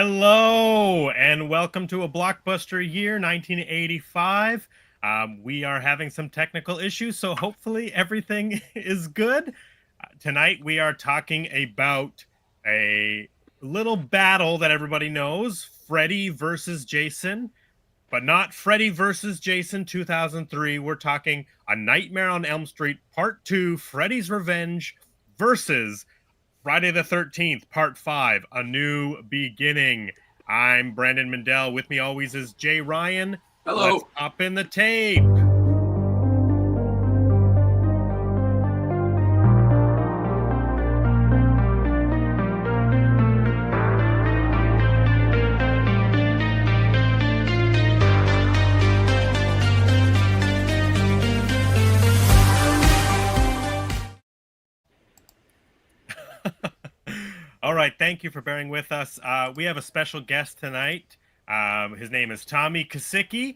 Hello and welcome to A Blockbuster Year 1985. We are having some technical issues, so hopefully everything is good. Tonight we are talking about a little battle that everybody knows, Freddy versus Jason, but not Freddy versus Jason 2003. We're talking A Nightmare on Elm Street Part 2, Freddy's Revenge versus Friday the 13th, Part 5, A New Beginning. I'm Brandon Mendel. With me always is Jay Ryan. Let's Hello. pop in the tape. All right, thank you for bearing with us. We have a special guest tonight. His name is Tommy Koszycki.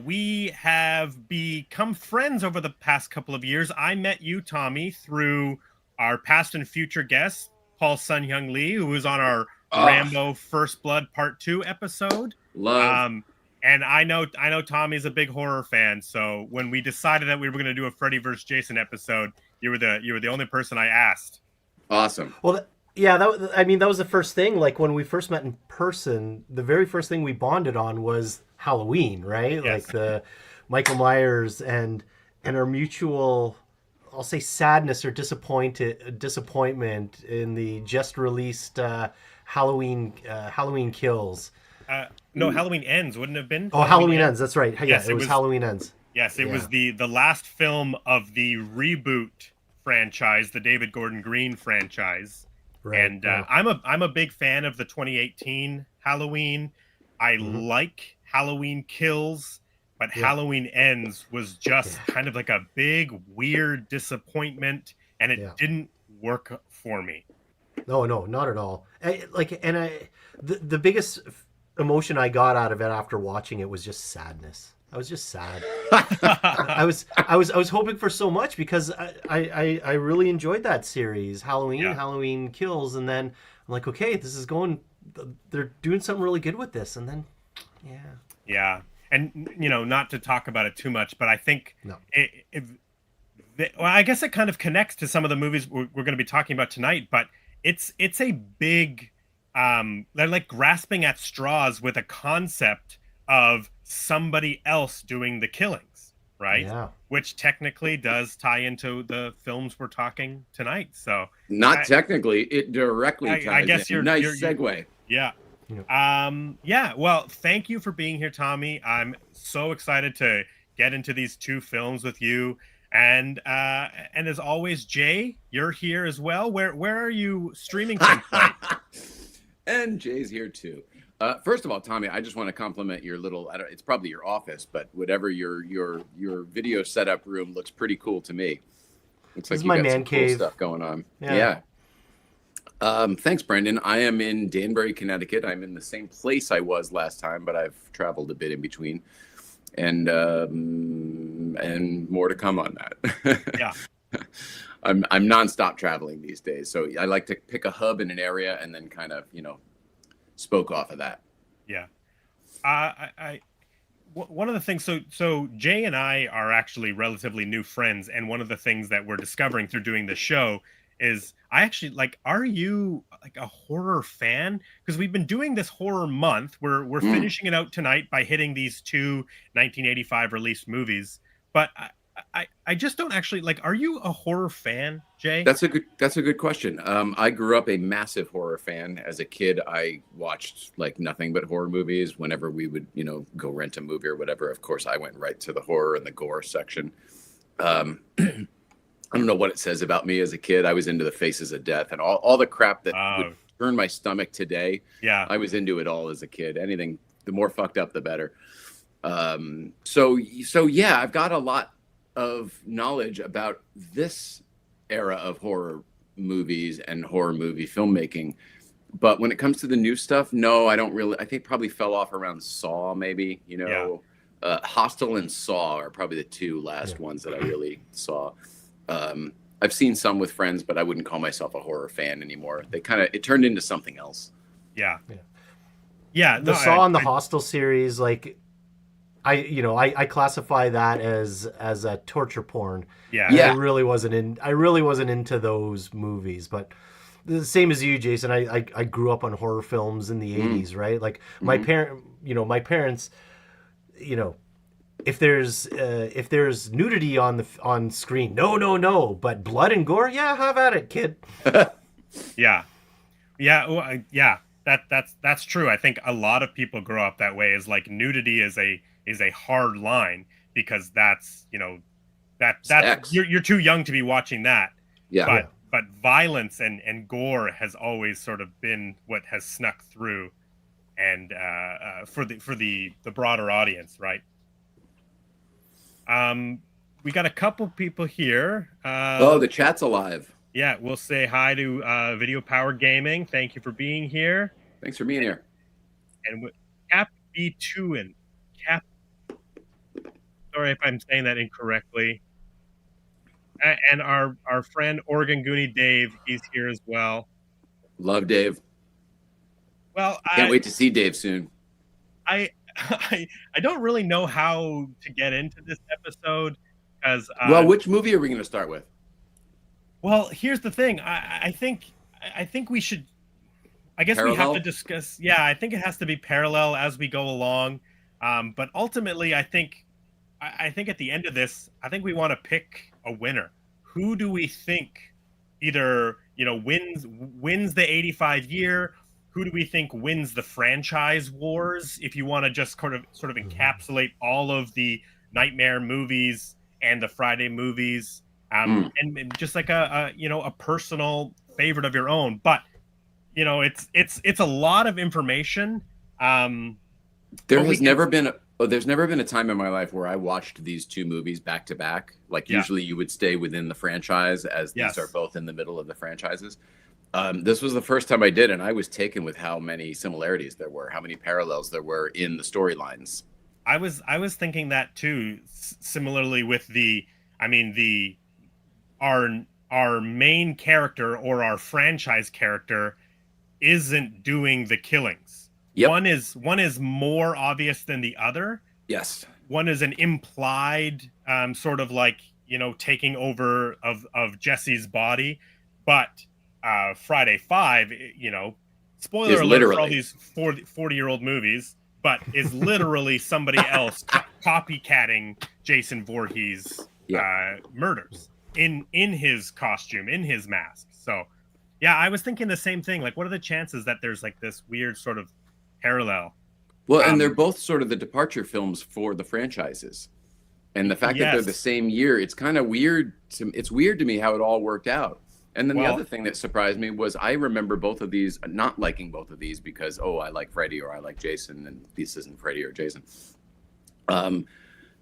We have become friends over the past couple of years. I met you, Tommy, through our past and future guest, Paul Sun-Hyung Lee, who was on our Rambo First Blood Part 2 episode. Love. And I know Tommy's a big horror fan, so when we decided that we were going to do a Freddy vs. Jason episode, you were the only person I asked. Awesome. Well, yeah, that was the first thing. Like when we first met in person, the very first thing we bonded on was Halloween, right? Yes. Like the Michael Myers and our mutual, I'll say, sadness or disappointment in the just released Halloween Kills. No, Halloween Ends wouldn't have been. Oh, Halloween Ends. That's right. Yes, it was Halloween Ends. Yes, it was the last film of the reboot franchise, the David Gordon Green franchise. Right, and yeah. I'm a big fan of the 2018 Halloween. I like Halloween Kills, but Halloween Ends was just kind of like a big weird disappointment, and it didn't work for me. No, not at all. The biggest emotion I got out of it after watching it was just sadness. I was just sad. I was hoping for so much because I really enjoyed that series, Halloween Kills, and then I'm like, okay, this is going. They're doing something really good with this, and then, yeah, and not to talk about it too much, but I think I guess it kind of connects to some of the movies we're going to be talking about tonight. But it's a big, they're like grasping at straws with a concept of somebody else doing the killings, right? Yeah. Which technically does tie into the films we're talking tonight. So not technically, it directly ties I guess in. Nice segue. Yeah. Well, thank you for being here, Tommy. I'm so excited to get into these two films with you. And as always, Jay, you're here as well. Where are you streaming from tonight? And Jay's here too. First of all, Tommy, I just want to compliment your little, it's probably your office, but whatever your video setup room looks pretty cool to me. Looks like you got some cool stuff going on. Yeah. Thanks, Brendan. I am in Danbury, Connecticut. I'm in the same place I was last time, but I've traveled a bit in between. And more to come on that. Yeah. I'm nonstop traveling these days. So I like to pick a hub in an area and then kind of, spoke off of that. Yeah. One of the things, so Jay and I are actually relatively new friends, and one of the things that we're discovering through doing the show is I actually are you like a horror fan? Because we've been doing this horror month. We're finishing it out tonight by hitting these two 1985 released movies. But I just don't actually are you a horror fan, Jay? That's a good question. I grew up a massive horror fan. As a kid, I watched like nothing but horror movies. Whenever we would, go rent a movie or whatever, of course, I went right to the horror and the gore section. I don't know what it says about me as a kid. I was into the Faces of Death and all the crap that would turn my stomach today. Yeah, I was into it all as a kid. Anything, the more fucked up, the better. So yeah, I've got a lot of knowledge about this era of horror movies and horror movie filmmaking. But when it comes to the new stuff, no, I don't really. I think probably fell off around Saw, maybe. Hostel and Saw are probably the two last ones that I really saw. I've seen some with friends, but I wouldn't call myself a horror fan anymore. It turned into something else. Yeah. Yeah, The no, Saw and the Hostel series, like I classify that as a torture porn. yeah, And Yeah. I really wasn't into those movies, but the same as you, Jason. I grew up on horror films in the Mm. 80s, right? Like Mm-hmm. my parents, you know, if there's nudity on screen, no, but blood and gore, yeah, have at it, kid. yeah, yeah, well, yeah. That's true. I think a lot of people grow up that way. Is like nudity is a hard line because that's that's Sex. you're too young to be watching that. Yeah. But Yeah. violence and gore has always sort of been what has snuck through, and for the broader audience, right? Um, we got a couple people here. Oh, the chat's alive. Yeah, we'll say hi to Video Power Gaming. Thank you for being here. Thanks for being here. And Cap B2 and Cap. Sorry if I'm saying that incorrectly. And our friend Oregon Goonie Dave, he's here as well. Love Dave. Well, Can't wait to see Dave soon. I I don't really know how to get into this episode because Well, which movie are we going to start with? well, here's the thing. I think we should. I guess we have Parallel? to discuss. Yeah, I think it has to be parallel as we go along. But ultimately, I think at the end of this, I think we want to pick a winner. Who do we think either wins the 85 year? Who do we think wins the franchise wars? If you want to just sort of encapsulate all of the Nightmare movies and the Friday movies, and just like a personal favorite of your own. But it's a lot of information. There's never been a time in my life where I watched these two movies back to back. Like usually you would stay within the franchise as these are both in the middle of the franchises. This was the first time I did, and I was taken with how many similarities there were, how many parallels there were in the storylines. I was thinking that too. Similarly with our main character or our franchise character isn't doing the killings. Yep. One is more obvious than the other. Yes. One is an implied sort of like taking over of Jesse's body, but Friday 5, spoiler alert for all these 40-year-old movies, but is literally somebody else copycatting Jason Voorhees murders in his costume, in his mask. So yeah, I was thinking the same thing. Like, what are the chances that there's like this weird sort of parallel? Well, and they're both sort of the departure films for the franchises. And the fact that they're the same year, it's kind of weird. It's weird to me how it all worked out. And then the other thing that surprised me was I remember both of these, not liking both of these because, I like Freddy or I like Jason, and this isn't Freddy or Jason.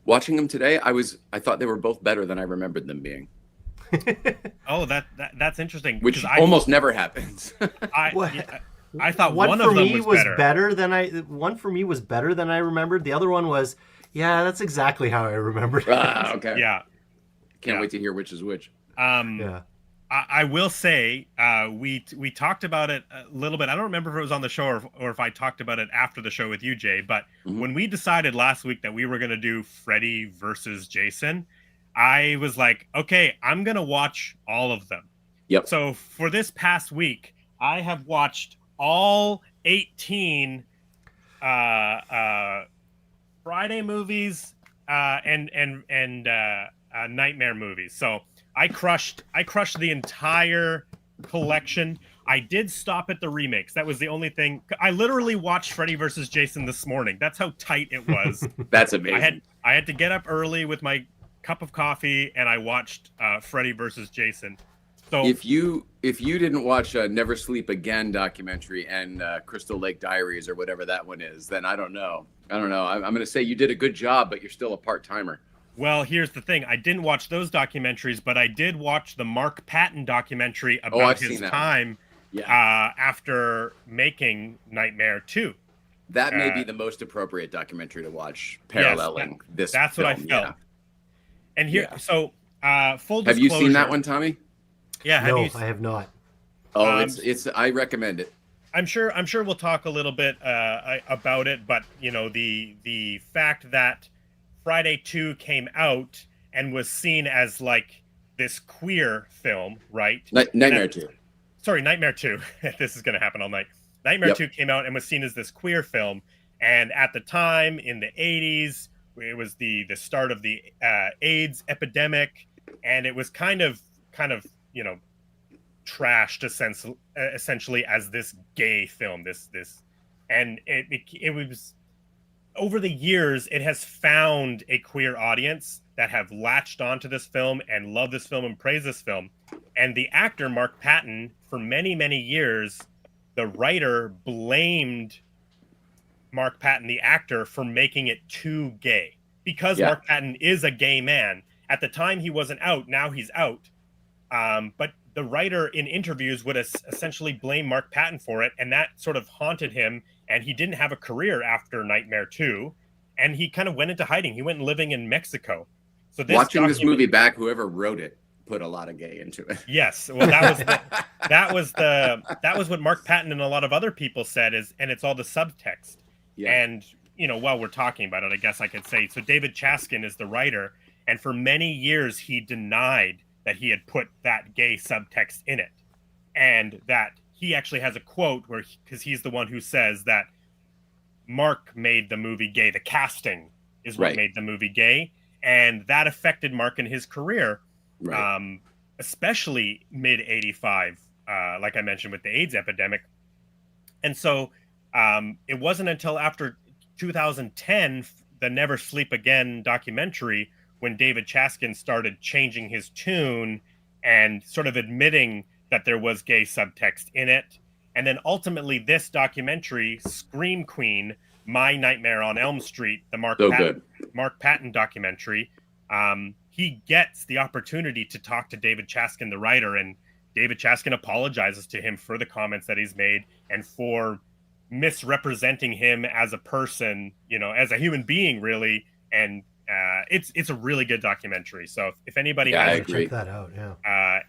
Watching them today, I thought they were both better than I remembered them being. Oh, that's interesting. Which almost never happens. I thought one of them was better. One for me was better than I remembered. The other one was, that's exactly how I remembered. Okay. Yeah. Can't wait to hear which is which. I will say we talked about it a little bit. I don't remember if it was on the show or if I talked about it after the show with you, Jay. But when we decided last week that we were going to do Freddy versus Jason, I was like, okay, I'm going to watch all of them. Yep. So for this past week, I have watched all 18 Friday movies and Nightmare movies. So I crushed the entire collection. I did stop at the remakes. That was the only thing. I literally watched Freddy versus Jason this morning. That's how tight it was. That's amazing. I had to get up early with my cup of coffee, and I watched Freddy versus Jason. So if you didn't watch Never Sleep Again documentary and Crystal Lake Diaries or whatever that one is, then I don't know. I'm going to say you did a good job, but you're still a part-timer. Well, here's the thing. I didn't watch those documentaries, but I did watch the Mark Patton documentary about his time after making Nightmare 2. That may be the most appropriate documentary to watch paralleling this That's film. what I felt. Yeah. And here, so full disclosure. Have you seen that one, Tommy? Yeah. No, I have not. Oh, it's I recommend it. I'm sure we'll talk a little bit about it, but you know, the fact that Friday 2 came out and was seen as like this queer film, right? Nightmare 2. Sorry, Nightmare 2. This is going to happen all night. Nightmare Yep. 2 came out and was seen as this queer film, and at the time in the 80s, it was the start of the AIDS epidemic, and it was kind of you know, trashed essentially as this gay film. And it was, over the years, it has found a queer audience that have latched onto this film and love this film and praise this film. And the actor Mark Patton, for many years, the writer blamed Mark Patton, the actor, for making it too gay, because Mark Patton is a gay man. At the time, he wasn't out. Now he's out. But the writer in interviews would essentially blame Mark Patton for it, and that sort of haunted him. And he didn't have a career after Nightmare 2, and he kind of went into hiding. He went living in Mexico. So watching this movie back, whoever wrote it put a lot of gay into it. Yes, well, that was what Mark Patton and a lot of other people said, and it's all the subtext. Yeah. And you know, while we're talking about it, I guess I could say, so David Chaskin is the writer, and for many years he denied that he had put that gay subtext in it, and that he actually has a quote where, because he's the one who says that Mark made the movie gay. The casting is what made the movie gay, and that affected Mark in his career, especially mid '85, like I mentioned, with the AIDS epidemic. And so it wasn't until after 2010, the Never Sleep Again documentary, when David Chaskin started changing his tune and sort of admitting that there was gay subtext in it. And then ultimately this documentary, Scream Queen, My Nightmare on Elm Street, the Mark Patton documentary, he gets the opportunity to talk to David Chaskin, the writer, and David Chaskin apologizes to him for the comments that he's made and for misrepresenting him as a person, you know, as a human being, really. And it's a really good documentary. So if anybody has check that out,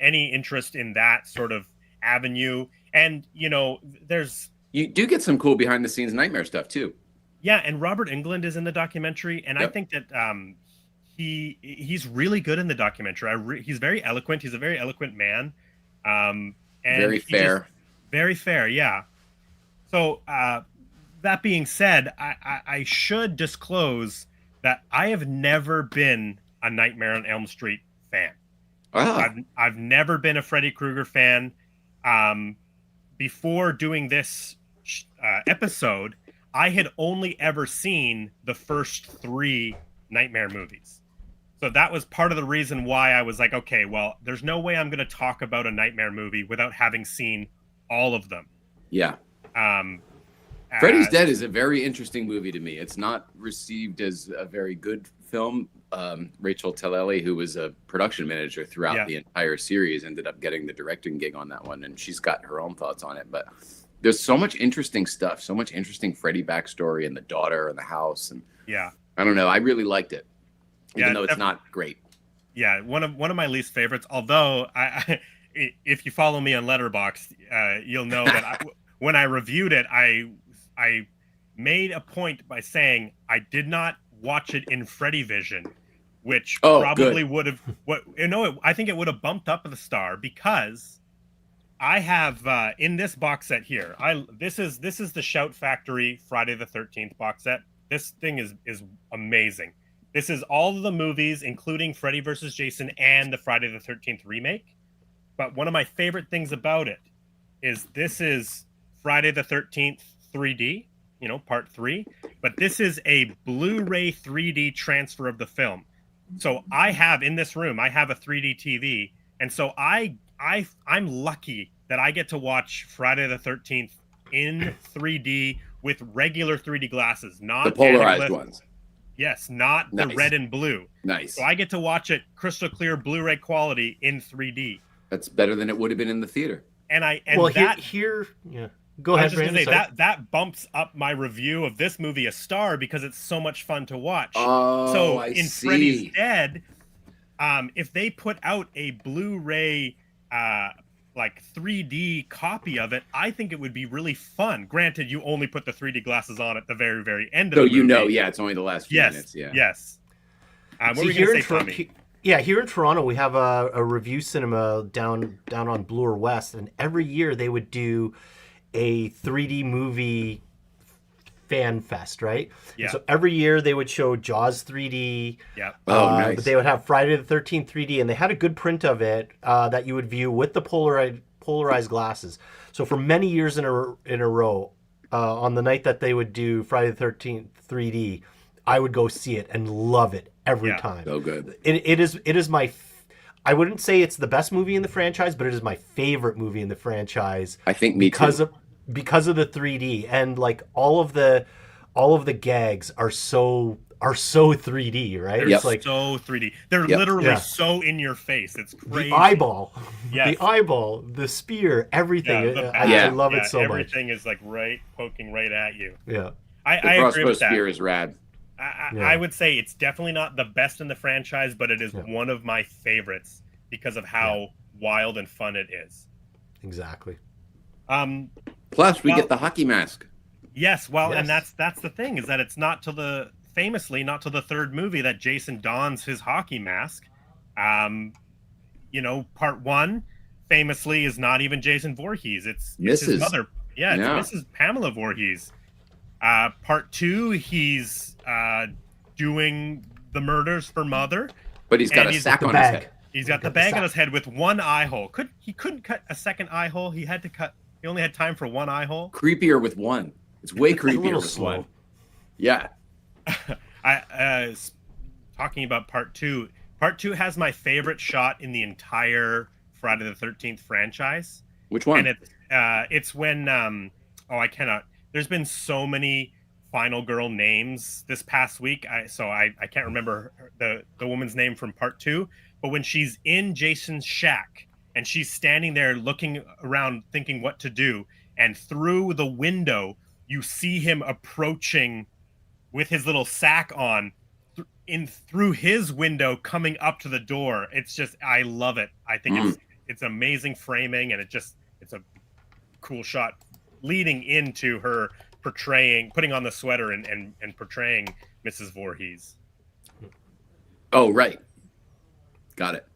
any interest in that sort of avenue, and you know, you do get some cool behind the scenes nightmare stuff too. Yeah, and Robert Englund is in the documentary, and I think that he's really good in the documentary. He's very eloquent. He's a very eloquent man, and very fair. Very fair, yeah. So that being said, I should disclose that I have never been a Nightmare on Elm Street fan. I've never been a Freddy Krueger fan. Before doing this episode, I had only ever seen the first 3 Nightmare movies. So that was part of the reason why I was like, okay, well, there's no way I'm going to talk about a Nightmare movie without having seen all of them. Yeah. Freddy's Dead is a very interesting movie to me. It's not received as a very good film. Rachel Tellelli, who was a production manager throughout the entire series, ended up getting the directing gig on that one, and she's got her own thoughts on it. But there's so much interesting stuff, so much interesting Freddy backstory, and the daughter and the house, and I don't know. I really liked it, even though it's not great. Yeah, one of my least favorites. Although if you follow me on Letterboxd, you'll know that when I reviewed it, I made a point by saying I did not watch it in Freddy Vision, which probably would have I think it would have bumped up the star, because I have in this box set here. This is the Shout Factory Friday the 13th box set. This thing is amazing. This is all of the movies, including Freddy vs. Jason and the Friday the 13th remake. But one of my favorite things about it is this is Friday the 13th 3D, you know, part 3, but this is a Blu-ray 3D transfer of the film. So I have in this room, I have a 3D TV, and so I'm lucky that I get to watch Friday the 13th in 3D with regular 3D glasses, not the polarized ones. Yes, not the red and blue. Nice. So I get to watch it crystal clear Blu-ray quality in 3D. That's better than it would have been in the theater. Go ahead, Brandon. That bumps up my review of this movie a star, because it's so much fun to watch. Oh, I see. Freddy's Dead, if they put out a Blu-ray like 3D copy of it, I think it would be really fun. Granted, you only put the 3D glasses on at the very, very end of So the movie. you know, yeah, it's only the last few minutes. Yeah. Yes. What See, were you going to say, Tommy? Here in Toronto, we have a review cinema down on Bloor West, and every year they would do a 3D movie fan fest, right? Yeah. And so every year they would show Jaws 3D. Yeah. Oh, nice. But they would have Friday the 13th 3D, and they had a good print of it that you would view with the polarized glasses. So for many years in a row, on the night that they would do Friday the 13th 3D, I would go see it and love it every time. So good. It is my. I wouldn't say it's the best movie in the franchise, but it is my favorite movie in the franchise. I think me too. Because of the 3D, and like all of the gags are so 3D, right? They're It's like so 3D. They're literally so in your face. It's crazy. the eyeball, Yes. the eyeball, the spear, everything. Yeah, I love it so much. Everything is like poking right at you. Yeah, I The agree crossbow with that. spear is rad. I would say it's definitely not the best in the franchise, but it is one of my favorites because of how wild and fun it is. exactly. Plus, we get the hockey mask. Yes, and that's the thing, is that it's not till the third movie that Jason dons his hockey mask. Part one famously is not even Jason Voorhees. It's his mother. Yeah, it's Mrs. Pamela Voorhees. Part two, he's doing the murders for Mother. But he's got a sack on his head. He's got the bag on his head with one eye hole. He couldn't cut a second eye hole. He only had time for one eye hole. Creepier with one. It's way creepier with one. Yeah. Talking about part two. Part two has my favorite shot in the entire Friday the 13th franchise. Which one? And it's when I cannot. There's been so many final girl names this past week. I can't remember the woman's name from part two. But when she's in Jason's shack and she's standing there looking around thinking what to do, and through the window you see him approaching with his little sack on through his window coming up to the door. It's just, I love it. I think it's amazing framing, and it's a cool shot leading into her putting on the sweater and portraying Mrs. Voorhees. Oh, right. Got it.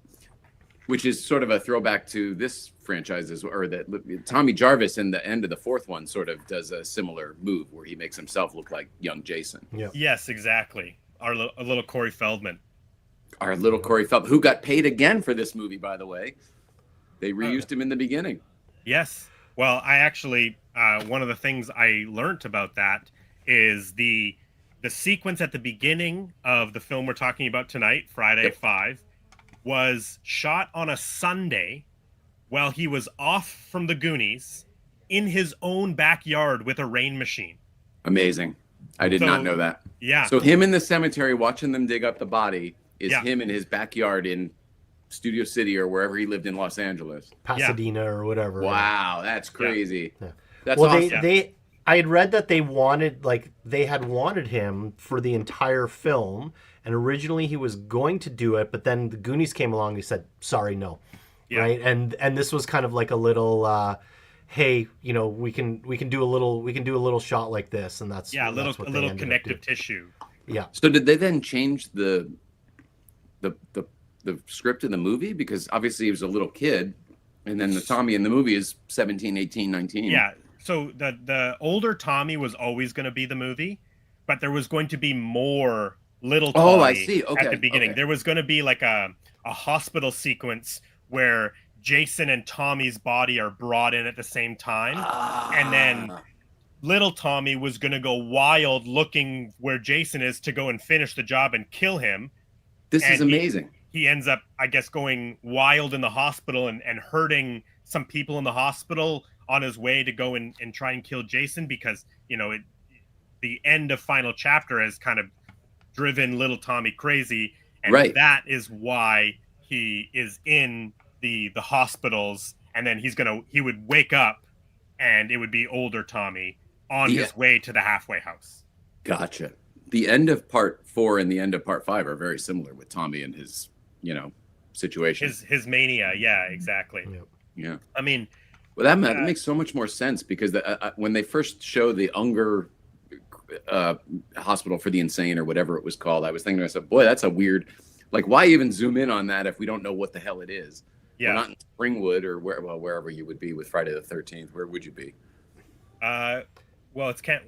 Which is sort of a throwback to this franchise, or that Tommy Jarvis in the end of the fourth one sort of does a similar move where he makes himself look like young Jason. Yeah. Yes, exactly. A little Corey Feldman. Our little Corey Feldman, who got paid again for this movie, by the way. They reused him in the beginning. Yes. Well, I actually, one of the things I learned about that is the sequence at the beginning of the film we're talking about tonight, Friday 5, was shot on a Sunday while he was off from the Goonies in his own backyard with a rain machine. Amazing. I did not know that. Yeah. So him in the cemetery watching them dig up the body is him in his backyard in Studio City or wherever he lived in Los Angeles. Pasadena or whatever. Wow, that's crazy. Yeah. That's well, awesome. I had read that they had wanted him for the entire film, and originally he was going to do it, but then the Goonies came along and he said, sorry, no. Yeah. Right? And this was kind of like a little hey, we can do a little shot like this, and that's a little connective tissue. Yeah. So did they then change the script in the movie? Because obviously he was a little kid, and then the Tommy in the movie is 17, 18, 19. Yeah. So the older Tommy was always going to be the movie, but there was going to be more little Tommy I see. Okay, at the beginning. Okay. There was going to be like a hospital sequence where Jason and Tommy's body are brought in at the same time. And then little Tommy was going to go wild looking where Jason is to go and finish the job and kill him. This is amazing. He ends up, I guess, going wild in the hospital and hurting some people in the hospital on his way to go and try and kill Jason, because, the end of final chapter has kind of driven little Tommy crazy. And that is why he is in the hospitals, and then he would wake up and it would be older Tommy on his way to the halfway house. Gotcha. The end of part 4 and the end of part 5 are very similar with Tommy and his, situation. His mania. Yeah, exactly. Yeah. I mean, Well, that makes so much more sense because when they first showed the Unger hospital for the insane or whatever it was called, I was thinking to myself, boy, that's a weird, like, why even zoom in on that if we don't know what the hell it is? yeah. We're not in Springwood or wherever you would be with Friday the 13th. Where would you be? Well, it's Camp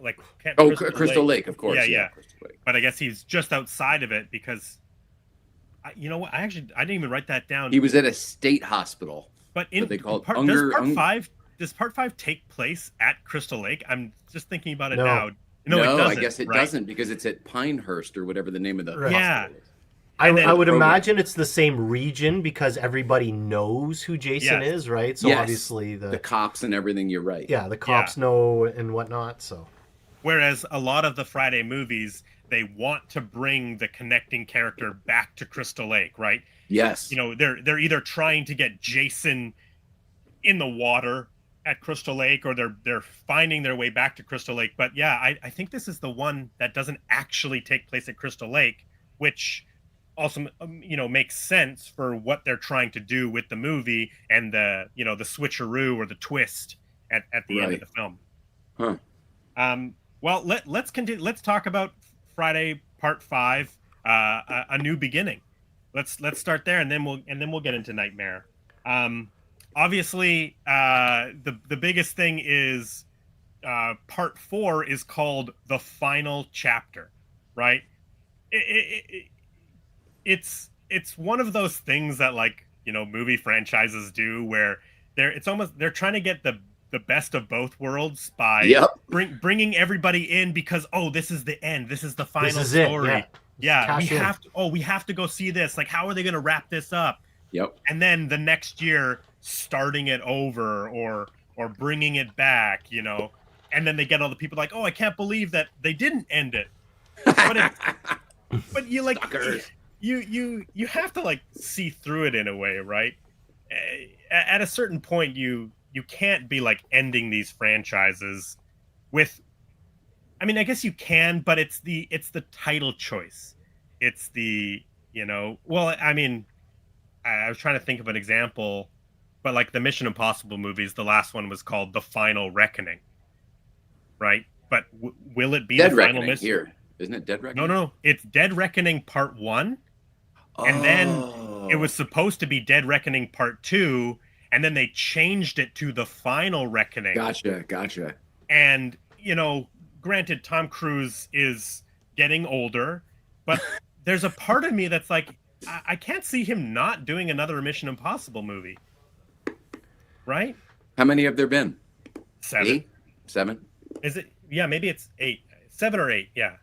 Crystal Lake, of course. Yeah. Crystal Lake. But I guess he's just outside of it because, you know what? I didn't even write that down. He was at a state hospital. But in they called does part 5 take place at Crystal Lake? I'm just thinking about it No. now. No, it doesn't, I guess it right? doesn't because it's at Pinehurst or whatever the name of the Right. hospital is. I would imagine it's the same region because everybody knows who Jason Yes. is, right? So obviously the cops and everything. You're right. Yeah, the cops know and whatnot. So Whereas a lot of the Friday movies, they want to bring the connecting character back to Crystal Lake, right? Yes. You know, they're either trying to get Jason in the water at Crystal Lake, or they're finding their way back to Crystal Lake. But yeah, I think this is the one that doesn't actually take place at Crystal Lake, which also makes sense for what they're trying to do with the movie and the the switcheroo or the twist at the end of the film. Huh. Well, let's continue. Let's talk about Friday Part 5, a new beginning. Let's start there, and then we'll get into Nightmare. Obviously, the biggest thing is Part 4 is called The Final Chapter, right? It's one of those things that, like, movie franchises do where they're trying to get the best of both worlds by bringing everybody in because, this is the end, this is the final story. We have to go see this. Like, how are they going to wrap this up? Yep. And then the next year starting it over or bringing it back, and then they get all the people like, I can't believe that they didn't end it. But you, like, you have to, like, see through it in a way, right? At a certain point, you can't be, like, ending these franchises with, I mean, I guess you can, but it's the title choice. It's the, well, I mean, I was trying to think of an example, but like the Mission Impossible movies, the last one was called The Final Reckoning, right? But will it be Dead the Reckoning final mission? here? Isn't it Dead Reckoning? No, it's Dead Reckoning Part 1, and then it was supposed to be Dead Reckoning Part 2, and then they changed it to The Final Reckoning. Gotcha. And, granted, Tom Cruise is getting older, but there's a part of me that's like, I can't see him not doing another Mission Impossible movie. Right? How many have there been? 7. 8? 7? Is it? Yeah, maybe it's 8. 7 or 8, yeah.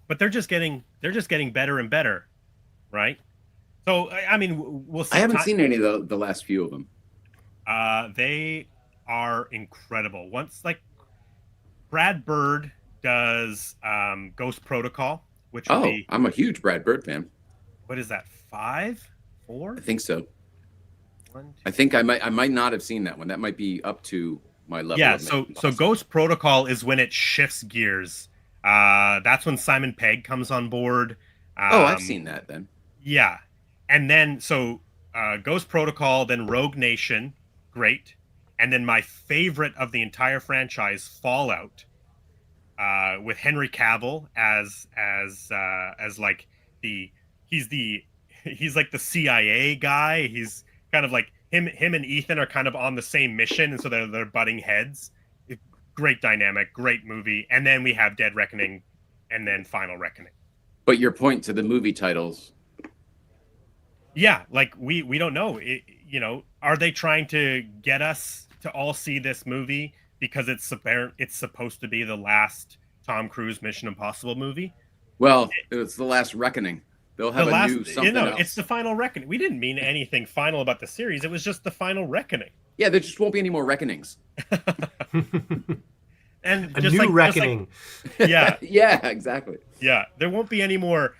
But they're just getting better and better, right? So, I mean, we'll see. I haven't seen any of the last few of them. They are incredible. Once, like, Brad Bird does Ghost Protocol, which will be... I'm a huge Brad Bird fan. What is that, 5? 4? I think so. 1, 2. I think I might not have seen that one. That might be up to my level. Yeah, so Ghost Protocol is when it shifts gears. That's when Simon Pegg comes on board. I've seen that then. Yeah. And then, so Ghost Protocol, then Rogue Nation, great. And then my favorite of the entire franchise, Fallout, with Henry Cavill as like he's like the CIA guy. He's kind of like him and Ethan are kind of on the same mission, and so they're butting heads. Great dynamic, great movie. And then we have Dead Reckoning, and then Final Reckoning. But your point to the movie titles. Yeah, like we don't know. Are they trying to get us to all see this movie because it's supposed to be the last Tom Cruise Mission Impossible movie? Well, it's the last Reckoning. They'll have a new something else. It's the Final Reckoning. We didn't mean anything final about the series. It was just the Final Reckoning. Yeah, there just won't be any more Reckonings. And a just new reckoning. Yeah. Yeah, exactly. Yeah, there won't be any more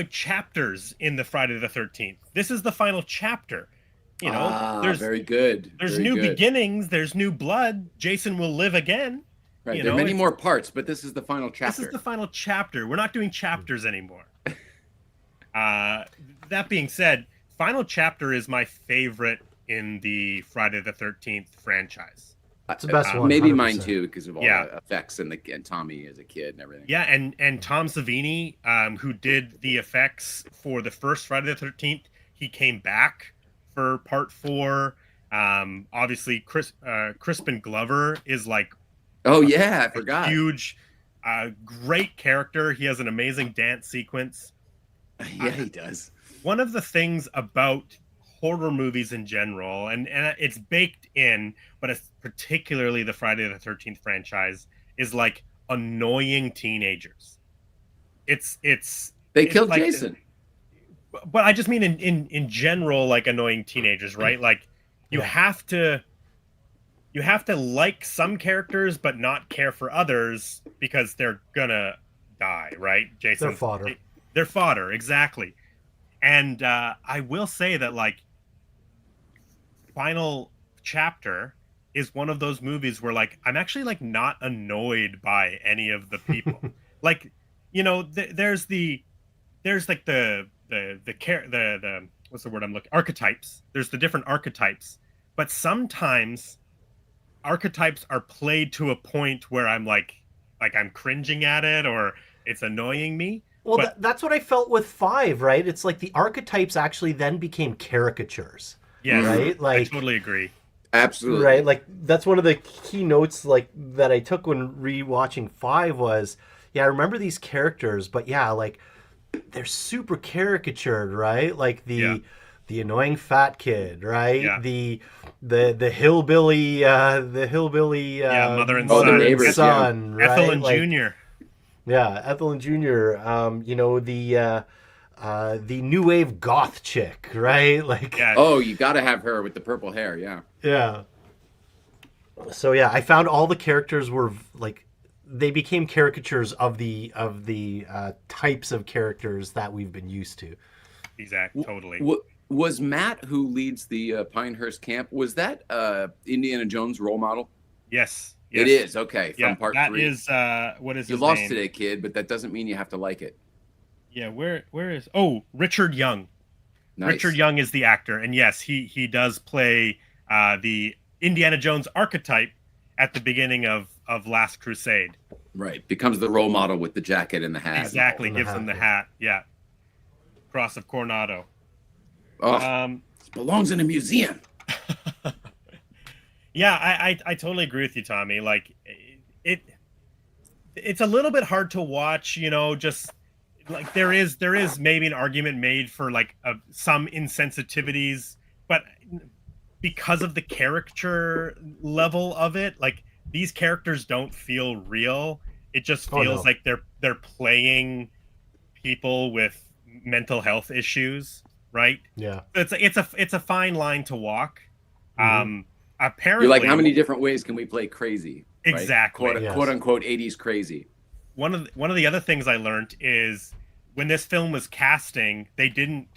chapters in the Friday the 13th. This is the final chapter. There's very good. There's new beginnings, there's new blood. Jason will live again. Right. There are many more parts, but this is the final chapter. This is the final chapter. We're not doing chapters anymore. That being said, final chapter is my favorite in the Friday the 13th franchise. It's the best one. Maybe 100%. mine too, because of all Yeah. the effects and Tommy as a kid and everything. Yeah, and Tom Savini, who did the effects for the first Friday the 13th, he came back for part 4. Obviously, Crispin Glover is like, Oh yeah, I forgot. huge, great character. He has an amazing dance sequence. Yeah, he does. One of the things about horror movies in general, and it's baked in, but it's particularly the Friday the 13th franchise, is like annoying teenagers. They killed like, Jason. But I just mean in general, like annoying teenagers, right? Like you have to like some characters but not care for others because they're gonna die, right? Jason, They're fodder. They're fodder, exactly. And I will say that like final chapter is one of those movies where like I'm actually like not annoyed by any of the people. Like, you know, there's like the what's the word I'm looking, archetypes. There's the different archetypes, but sometimes archetypes are played to a point where I'm like I'm cringing at it or it's annoying me. Well, but, that's what I felt with 5, right? It's like the archetypes actually then became caricatures. yeah, right? Like, I totally agree. Absolutely. Right? Like, that's one of the key notes like that I took when rewatching 5 was, yeah, I remember these characters, but yeah, like they're super caricatured, right? Like the annoying fat kid, right? Yeah. The hillbilly mother and neighbors, son, right? Ethel and like, Junior. Yeah, Ethel and Junior. You know, the new wave goth chick, right? Like, Yeah. Oh, you got to have her with the purple hair. Yeah. yeah. So yeah, I found all the characters were like they became caricatures of the types of characters that we've been used to. Exactly. Totally. Was Matt, who leads the Pinehurst camp, was that Indiana Jones role model? Yes. It is. Okay. From part 3. That is, what is You his lost name? today, kid, but that doesn't mean you have to like it. Yeah. Where is, Richard Young. Nice. Richard Young is the actor. And yes, he does play the Indiana Jones archetype at the beginning of Last Crusade. Right. Becomes the role model with the jacket and the hat. Exactly. And the Gives hat, him the yeah. hat. Yeah. Cross of Coronado. Oh, it belongs in a museum. Yeah, I totally agree with you, Tommy. Like it's a little bit hard to watch, you know, just like there is maybe an argument made for like some insensitivities, but because of the caricature level of it, like these characters don't feel real. It just feels like they're playing people with mental health issues, right? Yeah. It's a fine line to walk. Mm-hmm. Apparently, You're like, how many different ways can we play crazy? Right? Exactly. Quote unquote 80s crazy. One of the other things I learned is when this film was casting, they didn't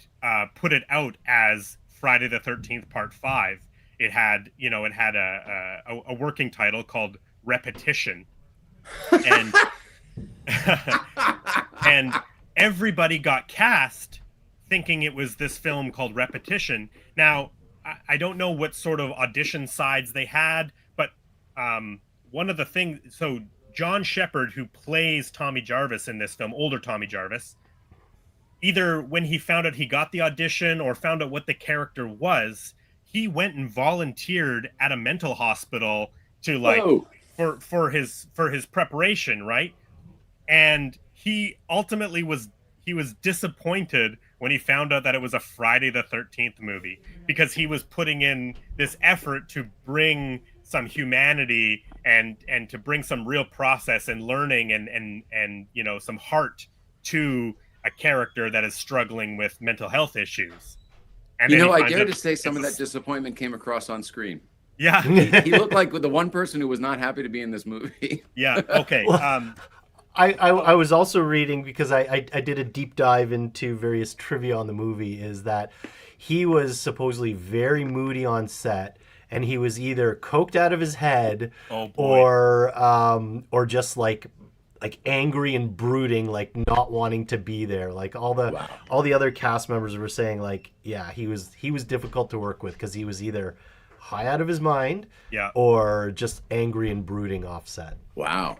put it out as Friday the 13th Part 5. It had a working title called Repetition, and and everybody got cast thinking it was this film called Repetition. Now, I don't know what sort of audition sides they had, but one of the things, so John Shepherd, who plays Tommy Jarvis in this film, older Tommy Jarvis, either when he found out he got the audition or found out what the character was, he went and volunteered at a mental hospital to like for his preparation, right? And he ultimately was disappointed when he found out that it was a Friday the 13th movie, because he was putting in this effort to bring some humanity and to bring some real process and learning and you know, some heart to a character that is struggling with mental health issues. And you know, I dare to say some of that disappointment came across on screen. Yeah. He looked like the one person who was not happy to be in this movie. Yeah. Okay. I was also reading, because I did a deep dive into various trivia on the movie, is that he was supposedly very moody on set, and he was either coked out of his head or just like like angry and brooding, like not wanting to be there. Like all the other cast members were saying, like, yeah, he was difficult to work with because he was either high out of his mind, Yeah. or just angry and brooding offset. Wow.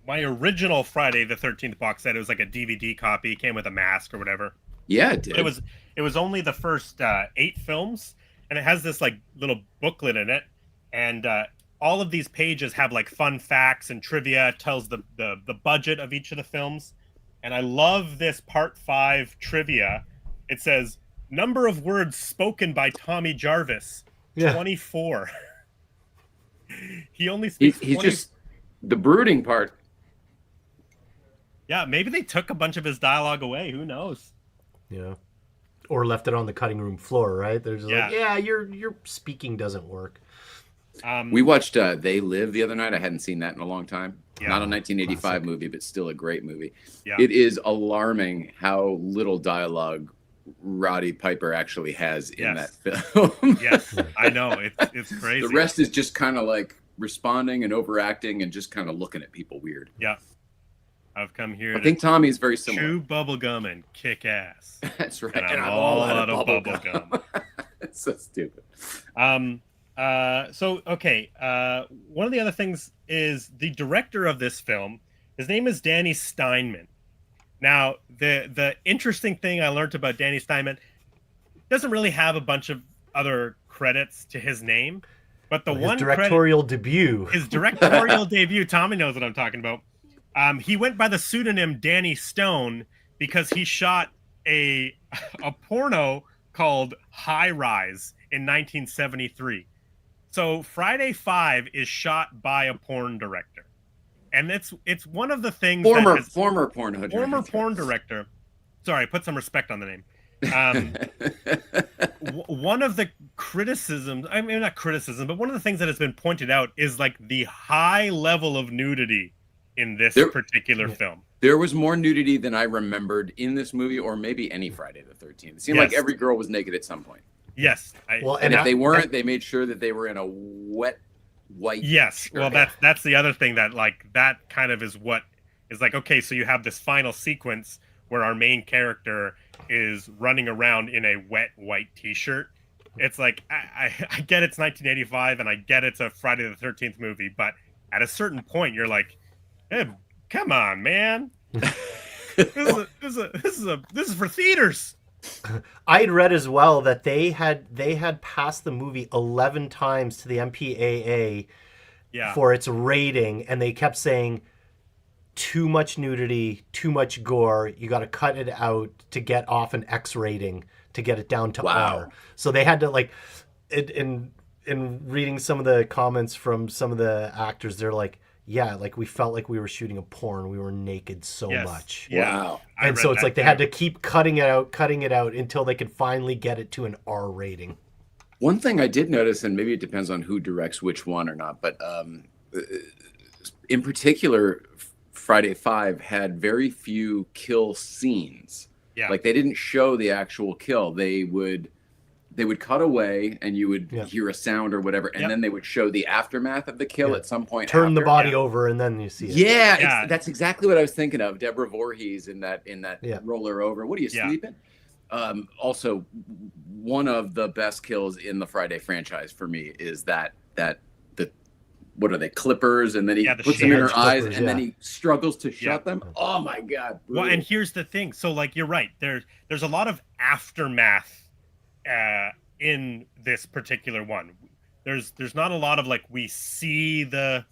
My original Friday the 13th box set, it was like a DVD copy, came with a mask or whatever. Yeah, it did. It was only the first 8 films, and it has this like little booklet in it, and all of these pages have like fun facts and trivia. It tells the budget of each of the films, and I love this part 5 trivia. It says number of words spoken by Tommy Jarvis, 24. He only speaks. He's just the brooding part. Yeah, maybe they took a bunch of his dialogue away. Who knows? Yeah. Or left it on the cutting room floor, right? They're just like, yeah, your speaking doesn't work. We watched They Live the other night. I hadn't seen that in a long time. Yeah. Not a 1985 movie, but still a great movie. Yeah. It is alarming how little dialogue Roddy Piper actually has in that film. Yes, I know. It's crazy. The rest is just kind of like responding and overacting and just kind of looking at people weird. Yeah. I've come here I think Tommy is very similar. chew bubble gum and kick ass. That's right. And I'm all out of bubble gum. It's so stupid. So okay. One of the other things is the director of this film. His name is Danny Steinman. Now, the interesting thing I learned about Danny Steinman, doesn't really have a bunch of other credits to his name, but the one directorial debut. His directorial debut. Tommy knows what I'm talking about. He went by the pseudonym Danny Stone because he shot a porno called High Rise in 1973. So Friday 5 is shot by a porn director, and it's one of the things former porn director. Sorry, put some respect on the name. One of the criticisms, I mean not criticism, but one of the things that has been pointed out is like the high level of nudity in this particular film. There was more nudity than I remembered in this movie, or maybe any Friday the 13th. It seemed like every girl was naked at some point. Yes. And if they weren't, they made sure that they were in a wet white. Yes. shirt. Well, that's the other thing that like that kind of is what is like, okay, so you have this final sequence where our main character is running around in a wet white t-shirt. It's like, I get it's 1985 and I get it's a Friday the 13th movie, but at a certain point you're like, hey, come on, man. This is for theaters. I'd read as well that they had passed the movie 11 times to the MPAA for its rating, and they kept saying too much nudity, too much gore. You got to cut it out to get off an X rating to get it down to R. So they had to like, in reading some of the comments from some of the actors, they're like, yeah, like we felt like we were shooting a porn. We were naked so much. Wow. And so it's like they had to keep cutting it out until they could finally get it to an R rating. One thing I did notice, and maybe it depends on who directs which one or not, but in particular, Friday 5 had very few kill scenes. Yeah. Like they didn't show the actual kill. They would cut away and you would hear a sound or whatever, and then they would show the aftermath of the kill at some point. Turn the body over and then you see it. Yeah. That's exactly what I was thinking of. Deborah Voorhees in that roller over. What are you sleeping? Also, one of the best kills in the Friday franchise for me is that what are they, clippers, and then he puts them in her eyes, and then he struggles to shut them. Oh my god! Well, and here's the thing. So, like, you're right. There's a lot of aftermath in this particular one. There's not a lot of like we see the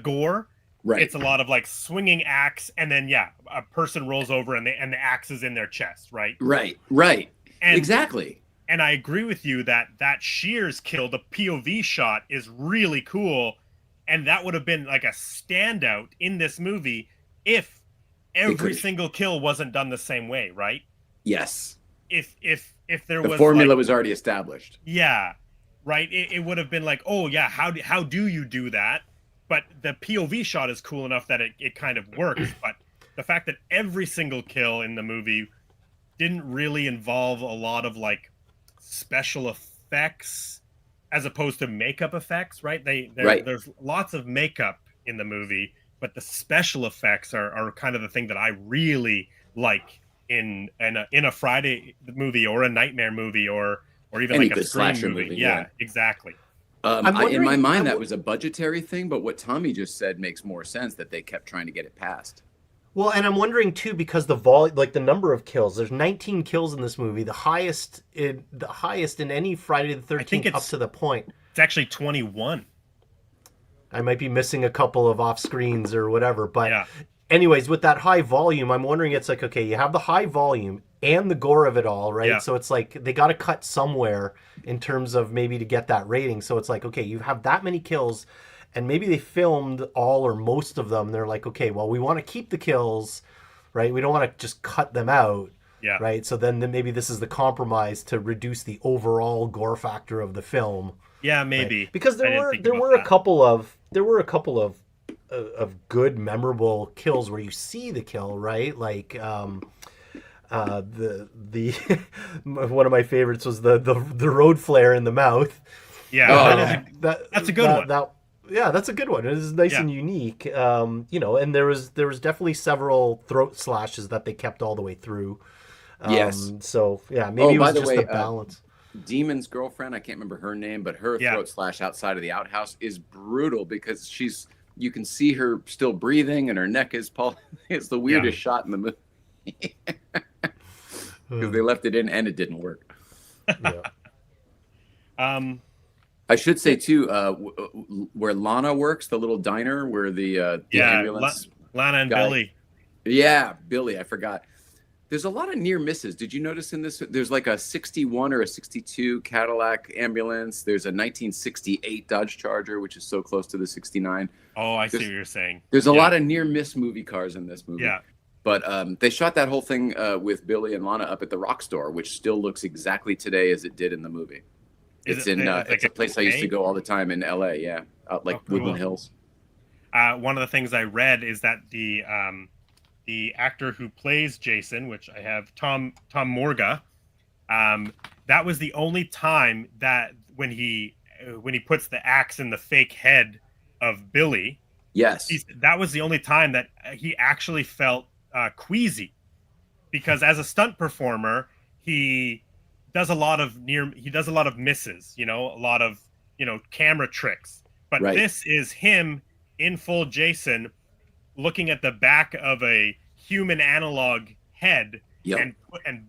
gore. Right. It's a lot of like swinging axe, and then a person rolls over and the axe is in their chest. Right. And, exactly. And I agree with you that Shears kill, the POV shot, is really cool. And that would have been like a standout in this movie if every single kill wasn't done the same way, right? Yes. If there was the formula was already established. Yeah, right. It would have been like, oh yeah, how do you do that? But the POV shot is cool enough that it kind of works. But the fact that every single kill in the movie didn't really involve a lot of like special effects as opposed to makeup effects, right? There's lots of makeup in the movie, but the special effects are kind of the thing that I really like in a Friday movie or a Nightmare movie or even Any like a good Scream slasher movie. movie, Yeah, yeah. exactly. In my mind, that was a budgetary thing, but what Tommy just said makes more sense, that they kept trying to get it passed. Well, and I'm wondering too because like the number of kills. There's 19 kills in this movie, the highest in any Friday the I think 13th up to the point. it's actually 21. I might be missing a couple of off screens or whatever, but Yeah. anyways, with that high volume, I'm wondering, it's like, okay, you have the high volume and the gore of it all, right? Yeah. So it's like they got to cut somewhere in terms of maybe to get that rating. So it's like, okay, you have that many kills, and maybe they filmed all or most of them. They're like, okay, well, we want to keep the kills, right? We don't want to just cut them out, Yeah. right? So then maybe this is the compromise to reduce the overall gore factor of the film. Yeah, maybe. Right? Because there were a couple of good memorable kills where you see the kill, right? Like the one of my favorites was the road flare in the mouth. Yeah, that's a good one. Yeah, that's a good one. It is nice and unique. And there was definitely several throat slashes that they kept all the way through. Yes. So yeah, maybe it was just the balance. Demon's girlfriend, I can't remember her name, but her throat slash outside of the outhouse is brutal because you can see her still breathing and her neck is it's the weirdest shot in the movie. Because they left it in and it didn't work. I should say too, where Lana works, the little diner where the ambulance. Lana and guy, Billy. Yeah, Billy. I forgot. There's a lot of near misses. Did you notice in this? There's like a 61 or a 62 Cadillac ambulance. There's a 1968 Dodge Charger, which is so close to the 69. Oh, I see what you're saying. There's a lot of near miss movie cars in this movie. Yeah. But they shot that whole thing with Billy and Lana up at the Rock Store, which still looks exactly today as it did in the movie. It's a place I used to go all the time in LA. Yeah, out like Woodland Hills. One of the things I read is that the actor who plays Jason, which I have Tom Morga, that was the only time that when he puts the axe in the fake head of Billy. Yes, that was the only time that he actually felt queasy, because as a stunt performer, he does a lot of misses, a lot of camera tricks. But this is him in full Jason, looking at the back of a human analog head and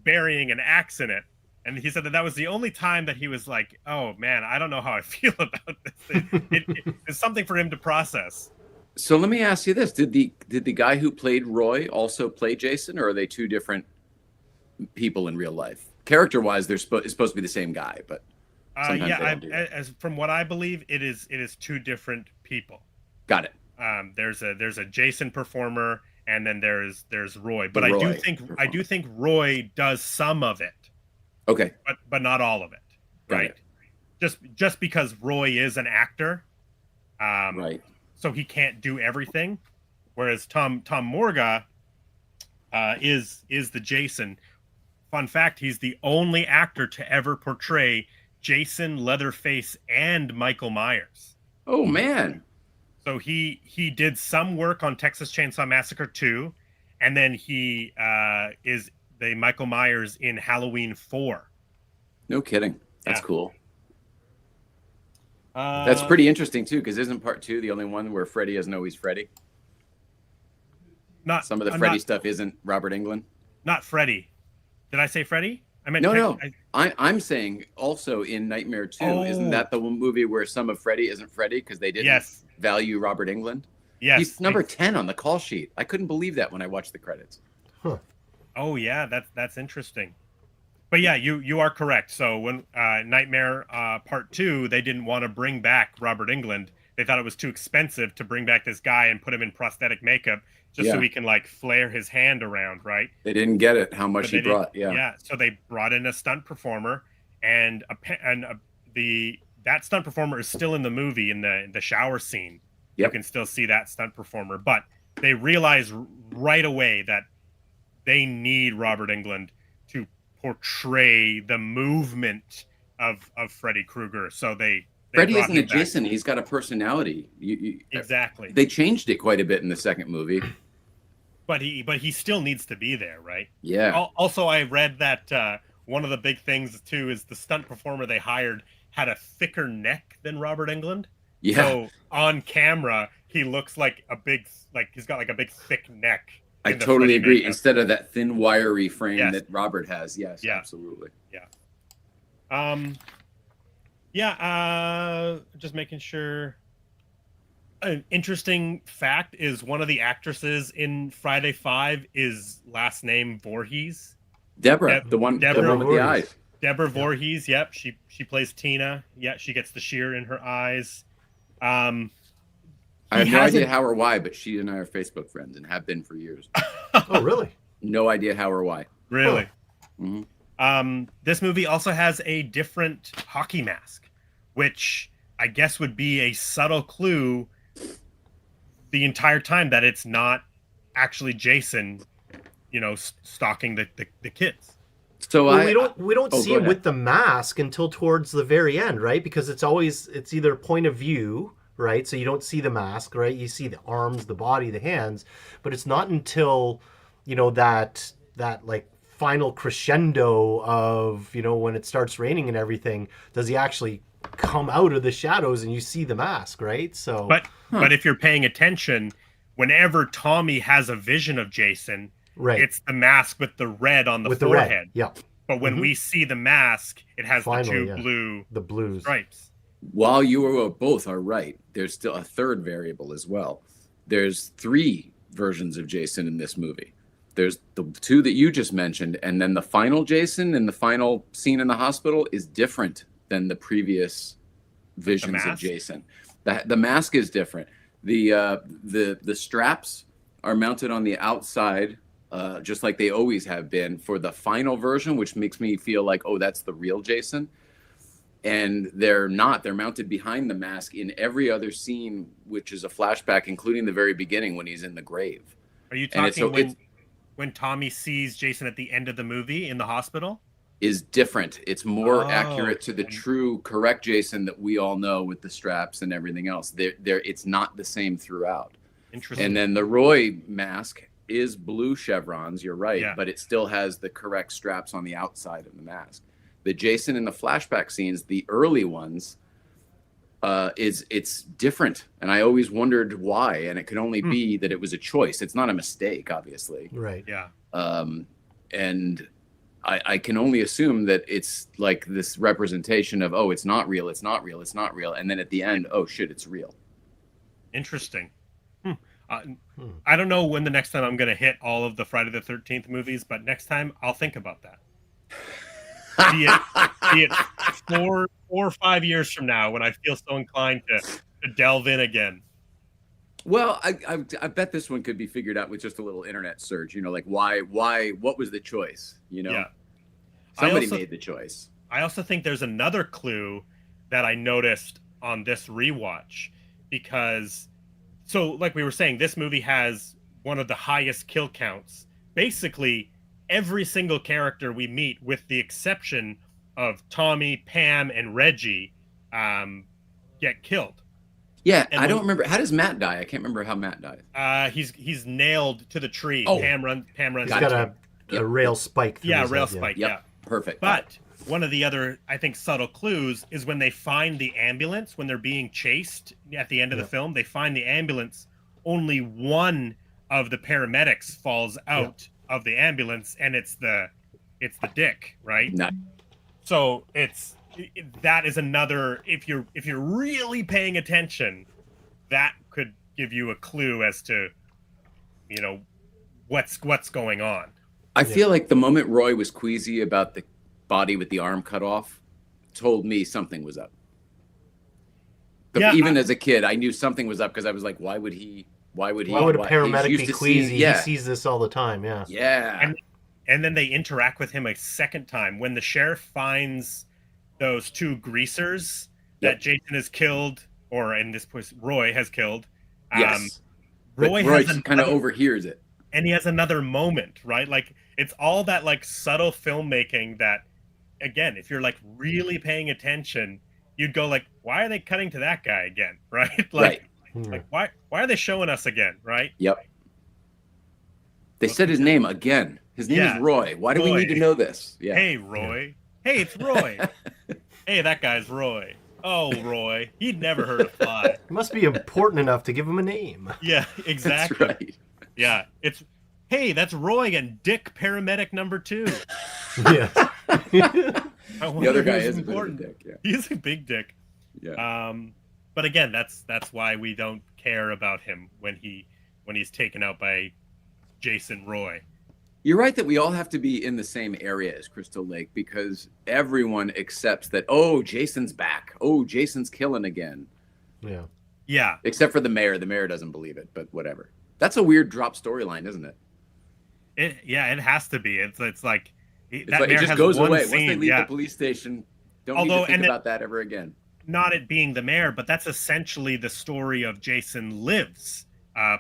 burying an axe in it. And he said that was the only time that he was like, oh man, I don't know how I feel about this. It's something for him to process. So let me ask you this. Did the guy who played Roy also play Jason, or are they two different people in real life? Character-wise, it's supposed to be the same guy, but as from what I believe, it is two different people. Got it. There's a Jason performer, and then there's Roy. But I do think Roy does some of it. Okay. But not all of it. Right. Just because Roy is an actor. Right. So he can't do everything. Whereas Tom Morga is the Jason. Fun fact, he's the only actor to ever portray Jason, Leatherface, and Michael Myers. Oh man. So he did some work on Texas Chainsaw Massacre 2, and then he is the Michael Myers in Halloween 4. No kidding. That's cool. That's pretty interesting too, because isn't part 2 the only one where Freddy isn't always Freddy? Some of the Freddy stuff isn't Robert Englund. Not Freddy. Did I say Freddy? I meant no. I'm saying also in Nightmare 2, isn't that the movie where some of Freddy isn't Freddy because they didn't value Robert Englund? Yes. He's number 10 on the call sheet. I couldn't believe that when I watched the credits. Huh. Oh yeah, that's interesting. But yeah, you are correct. So when Nightmare Part 2, they didn't want to bring back Robert Englund. They thought it was too expensive to bring back this guy and put him in prosthetic makeup just so he can like flare his hand around, right? They didn't get it how much he brought. Yeah. So they brought in a stunt performer, and that stunt performer is still in the movie in the shower scene. Yep. You can still see that stunt performer, but they realize right away that they need Robert Englund to portray the movement of Freddy Krueger. So they Freddy brought isn't a him back. Jason. He's got a personality. Exactly. They changed it quite a bit in the second movie. But he still needs to be there, right? Yeah. Also, I read that one of the big things too is the stunt performer they hired had a thicker neck than Robert Englund. Yeah. So on camera, he looks like he's got like a big thick neck. I in the totally Freddy agree. makeup. Instead of that thin, wiry frame Yes. that Robert has. Yes, Yeah. absolutely. Just making sure. An interesting fact is one of the actresses in Friday 5 is last name Voorhees. Deborah, the one with the eyes. Deborah Voorhees. Yep, she plays Tina. Yeah, she gets the shear in her eyes. I have no idea how or why, but she and I are Facebook friends and have been for years. Oh, really? No idea how or why. Really? Mm-hmm. This movie also has a different hockey mask, which I guess would be a subtle clue the entire time that it's not actually Jason, stalking the kids. So we don't see him with the mask until towards the very end, right? Because it's either point of view, right? So you don't see the mask, right? You see the arms, the body, the hands, but it's not until that like final crescendo of when it starts raining and everything does he actually come out of the shadows and you see the mask, right? So but if you're paying attention, whenever Tommy has a vision of Jason, right, it's the mask with the red on the forehead. Yeah. But when we see the mask, it has the blues stripes. While you both are right, there's still a third variable as well. There's 3 versions of Jason in this movie. There's the 2 that you just mentioned, and then the final Jason in the final scene in the hospital is different than the previous visions of Jason. The mask is different. The straps are mounted on the outside, just like they always have been for the final version, which makes me feel like, oh, that's the real Jason. And they're not. They're mounted behind the mask in every other scene, which is a flashback, including the very beginning when he's in the grave. Are you talking when Tommy sees Jason at the end of the movie in the hospital? Is different. It's more accurate to the true, correct Jason that we all know with the straps and everything else. It's not the same throughout. Interesting. And then the Roy mask is blue chevrons. You're right, but it still has the correct straps on the outside of the mask. The Jason in the flashback scenes, the early ones, it's different, and I always wondered why. And it could only be that it was a choice. It's not a mistake, obviously. Right. Yeah. And I can only assume that it's like this representation of, oh, it's not real, it's not real, it's not real. And then at the end, oh, shit, it's real. Interesting. I don't know when the next time I'm going to hit all of the Friday the 13th movies, but next time I'll think about that. Be it 4 or 5 years from now when I feel so inclined to delve in again. Well, I bet this one could be figured out with just a little internet search, like why, what was the choice, Yeah. Somebody made the choice. I also think there's another clue that I noticed on this rewatch because, so like we were saying, this movie has one of the highest kill counts. Basically, every single character we meet, with the exception of Tommy, Pam, and Reggie, get killed. Yeah, and I don't remember. How does Matt die? I can't remember how Matt dies. He's nailed to the tree. Oh. Pam runs. He's got a rail spike. Yeah, rail spike. Yeah. Perfect. But one of the other, I think, subtle clues is when they find the ambulance, when they're being chased at the end of the film, they find the ambulance. Only one of the paramedics falls out of the ambulance, and it's the Dick, right? No. So that is another. If you're really paying attention, that could give you a clue as to, what's going on. I feel like the moment Roy was queasy about the body with the arm cut off told me something was up. But even as a kid, I knew something was up because I was like, why would a paramedic be queasy? He sees this all the time. Yeah. Yeah. And then they interact with him a second time when the sheriff finds those 2 greasers that Jason has killed, or in this case, Roy has killed. Yes. Roy kind of overhears it. And he has another moment, right? Like, it's all that like subtle filmmaking that, again, if you're like really paying attention, you'd go like, why are they cutting to that guy again? Right? Right. Like why are they showing us again? Right? Yep. They said his name again. His name is Roy. Why do we need to know this? Yeah. Hey, Roy. Hey, it's Roy. Hey, that guy's Roy. Oh, Roy. He'd never heard a fly. It must be important enough to give him a name. Yeah, exactly. That's right. Yeah, hey, that's Roy and Dick, paramedic number 2. Yeah. The other guy is a bit of a dick. Yeah. He's a big dick. Yeah. But again, that's why we don't care about him when he's taken out by Jason Roy. You're right that we all have to be in the same area as Crystal Lake because everyone accepts that, oh, Jason's back. Oh, Jason's killing again. Yeah. Yeah. Except for the mayor. The mayor doesn't believe it, but whatever. That's a weird drop storyline, isn't it? It has to be. It's like it just goes away. Once they leave the police station, don't need to think about that ever again. Not it being the mayor, but that's essentially the story of Jason Lives.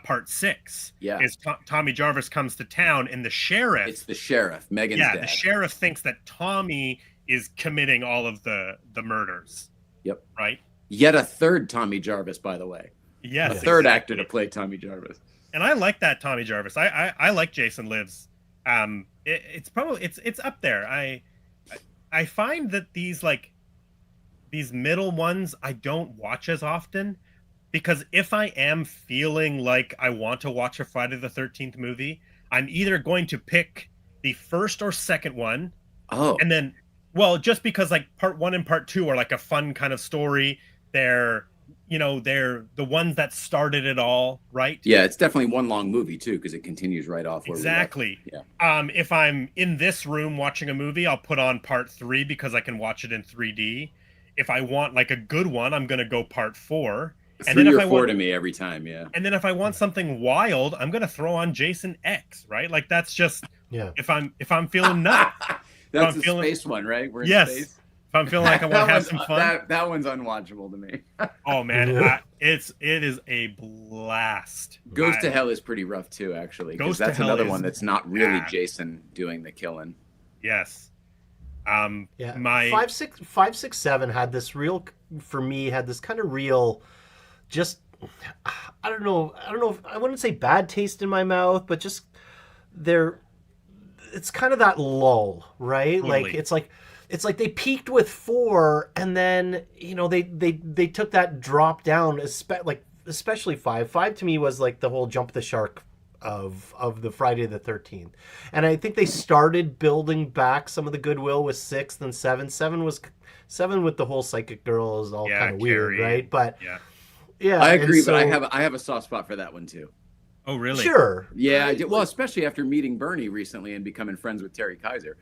Part 6 is Tommy Jarvis comes to town and the sheriff. It's the sheriff, Megan's dad. The sheriff thinks that Tommy is committing all of the murders. Yep. Right. Yet a third Tommy Jarvis, by the way. Yes. A third actor to play Tommy Jarvis. And I like that Tommy Jarvis. I like Jason Lives. It's probably it's up there. I find that these middle ones I don't watch as often. Because if I am feeling like I want to watch a Friday the 13th movie, I'm either going to pick the first or second one. Oh. And then, just because like part 1 and part 2 are like a fun kind of story. They're the ones that started it all, right? Yeah, it's definitely one long movie too, because it continues right off where exactly. we left. Yeah. If I'm in this room watching a movie, I'll put on part 3 because I can watch it in 3D. If I want like a good one, I'm going to go part 4. And 3 or 4 to me every time, yeah. And then if I want something wild, I'm gonna throw on Jason X, right? Like that's just if I'm feeling nuts. That's the space one, right? We're in space. If I'm feeling like I want to have some fun, that one's unwatchable to me. Oh man, it is a blast. Goes to Hell is pretty rough too, actually, because that's another one that's not really Jason doing the killing. Yes. My 5, 6, 7 had this real, for me, had this kind of real. Just, I don't know if I wouldn't say bad taste in my mouth, but just it's kind of that lull, right? Totally. Like it's like they peaked with 4 and then, they took that drop down, especially 5. 5 to me was like the whole jump the shark of the Friday the 13th. And I think they started building back some of the goodwill with 6 and 7. 7 with the whole psychic girl is all kind of weird, right? But yeah, I agree, but I have a soft spot for that one too. Oh, really? Sure. Yeah, right? Well, especially after meeting Bernie recently and becoming friends with Terry Kaiser.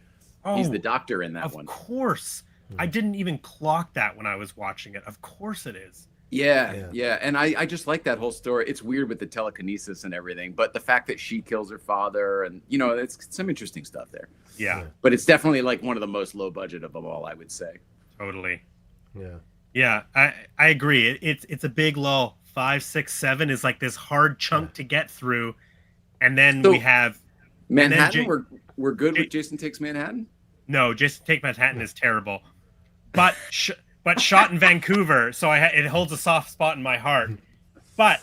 He's the doctor in that one. Of course. I didn't even clock that when I was watching it. Of course it is. Yeah. And I just like that whole story. It's weird with the telekinesis and everything, but the fact that she kills her father and, it's some interesting stuff there. Yeah. But it's definitely like one of the most low budget of them all, I would say. Totally. Yeah. Yeah, I agree. It's a big lull. 5, 6, 7 is like this hard chunk to get through, and then we have Manhattan. We're good with Jason Takes Manhattan. No, Jason Takes Manhattan is terrible, but shot in Vancouver, so it holds a soft spot in my heart. But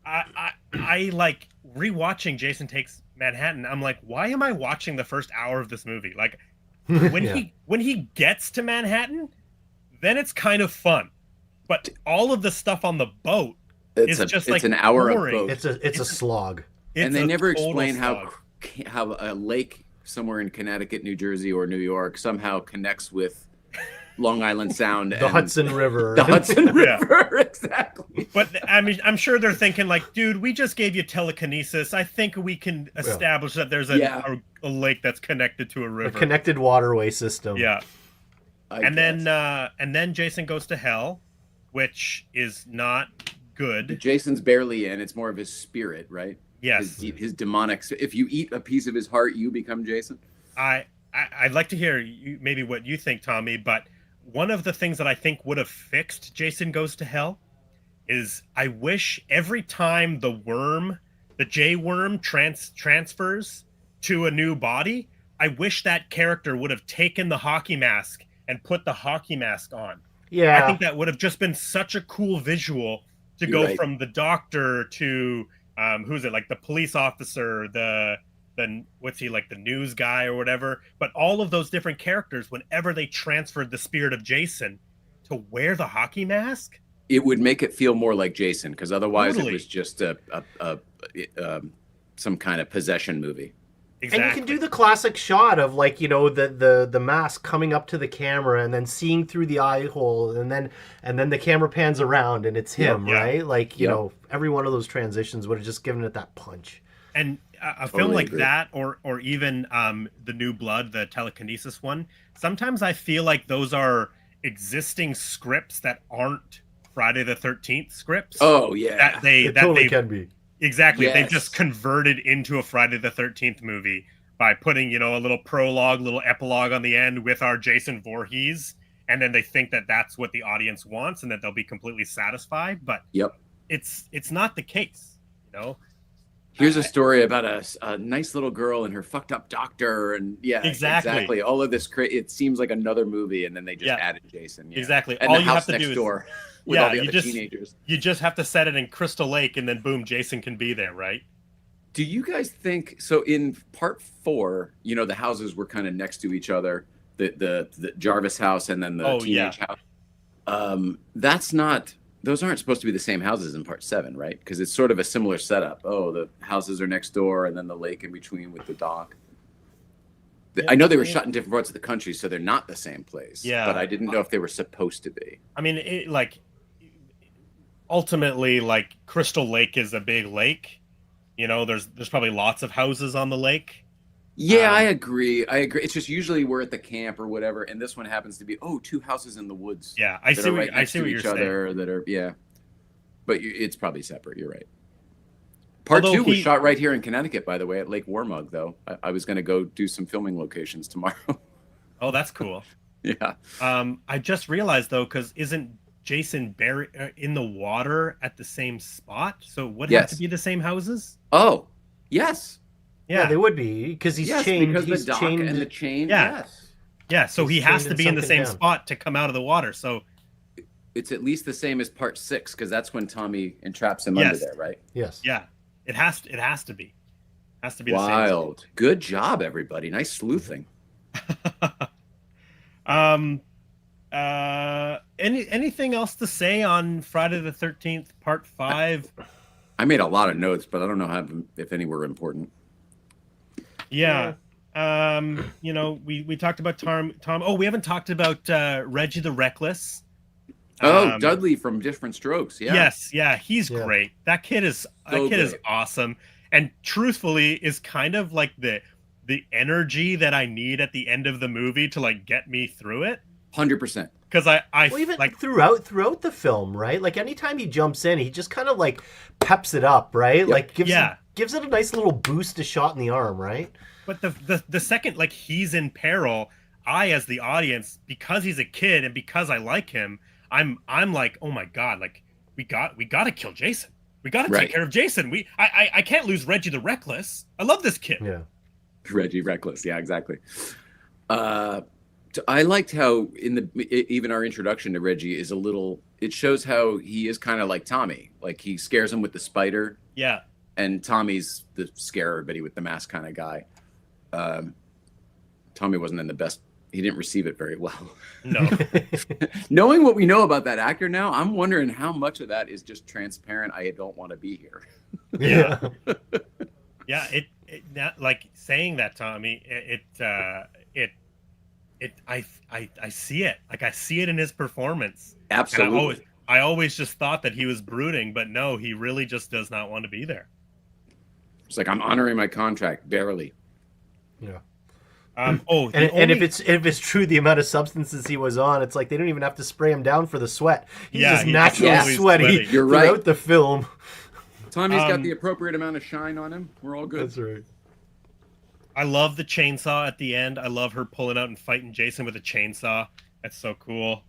I like rewatching Jason Takes Manhattan. I'm like, why am I watching the first hour of this movie? Like when he gets to Manhattan. Then it's kind of fun, but all of the stuff on the boat is just like an hour boring. of boat. It's a slog, and they never explain how a lake somewhere in Connecticut, New Jersey, or New York somehow connects with Long Island Sound, the Hudson River, exactly. But I mean, I'm sure they're thinking like, dude, we just gave you telekinesis. I think we can establish that there's a lake that's connected to a river, a connected waterway system. Yeah. And then Jason Goes to Hell, which is not good. Jason's barely in. It's more of his spirit, right? Yes. His demonic. If you eat a piece of his heart, you become Jason. I'd like to hear maybe what you think, Tommy, but one of the things that I think would have fixed Jason Goes to Hell is I wish every time the J worm transfers to a new body, I wish that character would have taken the hockey mask and put the hockey mask on. I Yeah. think that would have just been such a cool visual to You're go right. from the doctor to who's it, like the police officer, the what's he, like the news guy or whatever. But all of those different characters, whenever they transferred the spirit of Jason to wear the hockey mask, It would make it feel more like Jason, because otherwise it was totally, just some kind of possession movie. And you can do exactly. the classic shot of like, the mask coming up to the camera and then seeing through the eye hole, and then the camera pans around and it's Yep. him, Yeah. right? Like, Yep. every one of those transitions would have just given it that punch. And a film Totally like agree. that, or even the New Blood, the telekinesis one, sometimes I feel like those are existing scripts that aren't Friday the 13th scripts, Oh yeah. that they It that totally they can be. exactly, they've Yes. just converted into a Friday the 13th movie by putting, a little prologue, little epilogue on the end with our Jason Voorhees, and then they think that that's what the audience wants and that they'll be completely satisfied, but Yep. it's not the case, you know. Here's a I, story about a nice little girl and her fucked up doctor, and yeah, exactly. exactly. All of this, it seems like another movie, and then they just Yeah, added Jason. Yeah, exactly. and All the you have house to next do is, door with all yeah, the you other just teenagers. you just have to set it in Crystal Lake, and then boom, Jason can be there, right? Do you guys think so? In part 4, the houses were kind of next to each other, the Jarvis house and then the Oh yeah. teenage house. That's not; those aren't supposed to be the same houses in part 7, right? Because it's sort of a similar setup. Oh, the houses are next door, and then the lake in between with the dock. I know they were shot in different parts of the country, so they're not the same place. Yeah. But I didn't know if they were supposed to be. I mean, like ultimately, like Crystal Lake is a big lake. There's probably lots of houses on the lake. Yeah, I agree. I agree. It's just usually we're at the camp or whatever, and this one happens to be 2 houses in the woods. Yeah, I that see are what right I next see to what each you're saying. other. That are but it's probably separate. You're right. Part Although 2 was shot right here in Connecticut, by the way, at Lake Warmug. Though I was going to go do some filming locations tomorrow. Oh, that's cool. Yeah. I just realized though, because isn't Jason buried in the water at the same spot? So would it have to Yes. be the same houses? Oh, yes. Yeah, Yeah, they would be because he's Yes, chained. because He's the dock chained. and the chain. Yeah. Yes. yeah. So He's he has chained to and be in the sunken same down. spot to come out of the water. So It's at least the same as part 6, because that's when Tommy entraps him under yes, there, right? Yes. yeah, it has to be. Has to be the same. Wild. Good job, everybody. Nice sleuthing. Anything else to say on Friday the 13th part 5? I made a lot of notes, but I don't know if any were important. Yeah. We talked about Tom. Oh, we haven't talked about Reggie the Reckless. Dudley from Different Strokes. Yeah. Yes, yeah, he's Yeah. great. That kid is great. awesome, and truthfully is kind of like the energy that I need at the end of the movie to like get me through it. 100%. Because I Well, even like throughout the film, right? Like anytime he jumps in, he just kind of like peps it up, right? Yep. Like Yeah. gives it a nice little boost, a shot in the arm, right? But the second like he's in peril, I as the audience, because he's a kid and because I like him, I'm like, oh my god, like we got to kill Jason. We got to Right. take care of Jason. I can't lose Reggie the Reckless. I love this kid. Yeah. Reggie Reckless. Yeah, exactly. I liked how even our introduction to Reggie is it shows how he is kind of like Tommy. Like he scares him with the spider, Yeah. and Tommy's the scare everybody with the mask kind of guy. Tommy wasn't in the best. He didn't receive it very well. No. Knowing what we know about that actor now, I'm wondering how much of that is just transparent. I don't want to be here. Yeah. Yeah, not like saying that, Tommy. I see it. Like I see it in his performance. Absolutely. And I always just thought that he was brooding, but no, he really just does not want to be there. It's like I'm honoring my contract barely. Yeah. And if it's true the amount of substances he was on, it's like they don't even have to spray him down for the sweat. He's Yeah, just he's naturally always sweaty sweaty. You're throughout right. the film. Tommy's got the appropriate amount of shine on him. We're all good. That's right. I love the chainsaw at the end. I love her pulling out and fighting Jason with a chainsaw. That's so cool.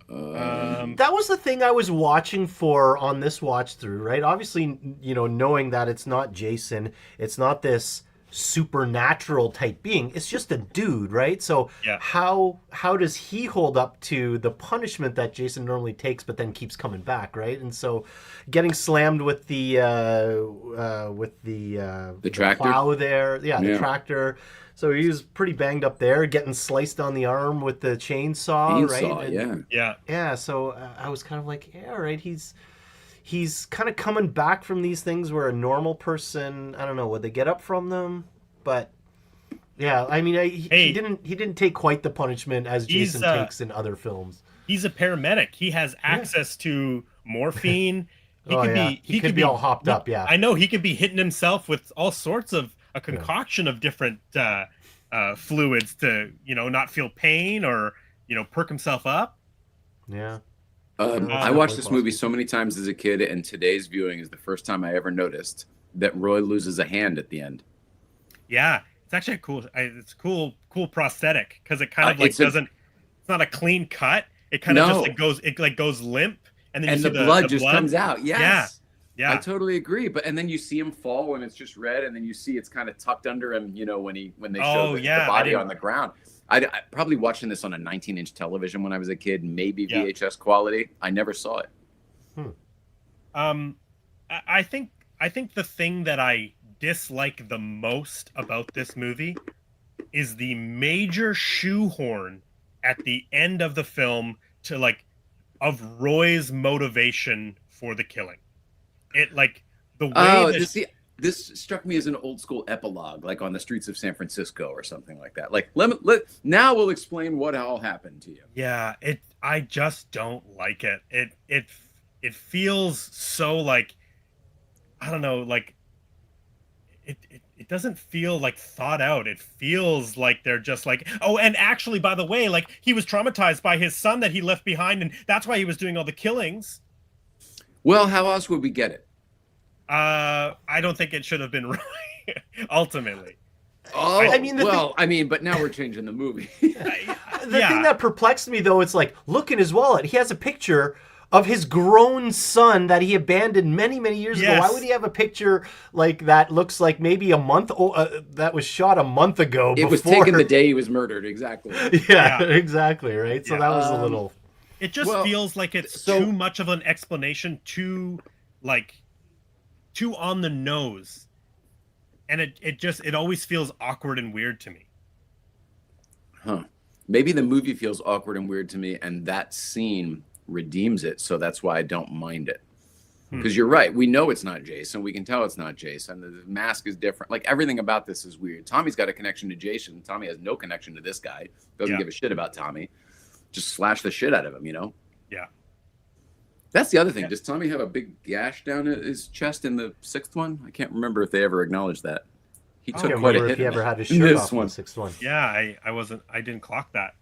That was the thing I was watching for on this watch through, right? Obviously, knowing that it's not Jason, it's not this supernatural type being. It's just a dude, right? So Yeah. how does he hold up to the punishment that Jason normally takes, but then keeps coming back, right? And so getting slammed with the tractor? plow there, the tractor. So he was pretty banged up there, getting sliced on the arm with the chainsaw, right? And, yeah. So I was kind of like, yeah, all right, he's kind of coming back from these things where a normal person, I don't know, would they get up from them? But yeah, I mean, he didn't take quite the punishment as Jason takes in other films. He's a paramedic. He has access to morphine. He could be all hopped up. Yeah, I know he could be hitting himself with all sorts of a concoction of different fluids to not feel pain or perk himself up. Yeah. I watched this movie so many times as a kid, and today's viewing is the first time I ever noticed that Roy loses a hand at the end. Yeah, it's actually cool prosthetic because it kind of like doesn't. It's not a clean cut. It kind of just goes limp, and then the blood just comes out. Yes. Yeah. I totally agree. And then you see him fall and it's just red, and then you see it's kind of tucked under him. When they show the body on the ground. I probably watching this on a 19-inch television when I was a kid, maybe VHS quality. I never saw it. I think the thing that I dislike the most about this movie is the major shoehorn at the end of the film of Roy's motivation for the killing. It the way this struck me as an old school epilogue, like on the streets of San Francisco or something like that. Now we'll explain what all happened to you. Yeah, I just don't like it. It feels so I don't know, it doesn't feel thought out. It feels like they're just and actually, by the way, he was traumatized by his son that he left behind, and that's why he was doing all the killings. Well, how else would we get it? I don't think it should have been Roy, ultimately. But now we're changing the movie. The thing that perplexed me, though, it's look in his wallet. He has a picture of his grown son that he abandoned many, many years ago. Why would he have a picture that looks like maybe a month that was shot a month ago? It was taken the day he was murdered. Exactly. Yeah, exactly. Right. So that was a little. It just feels like it's too much of an explanation, too on the nose, and it always feels awkward and weird to me. Maybe the movie feels awkward and weird to me, and that scene redeems it, so that's why I don't mind it. Because you're right, we know it's not Jason, we can tell it's not Jason, the mask is different, everything about this is weird. Tommy's got a connection to Jason. Tommy has no connection to this guy, doesn't give a shit about Tommy, just slash the shit out of him. Yeah. That's the other thing. Does Tommy have a big gash down his chest in the sixth one? I can't remember if they ever acknowledged that. He took quite a hit. If he ever had his shirt off in the sixth one. Yeah, I didn't clock that.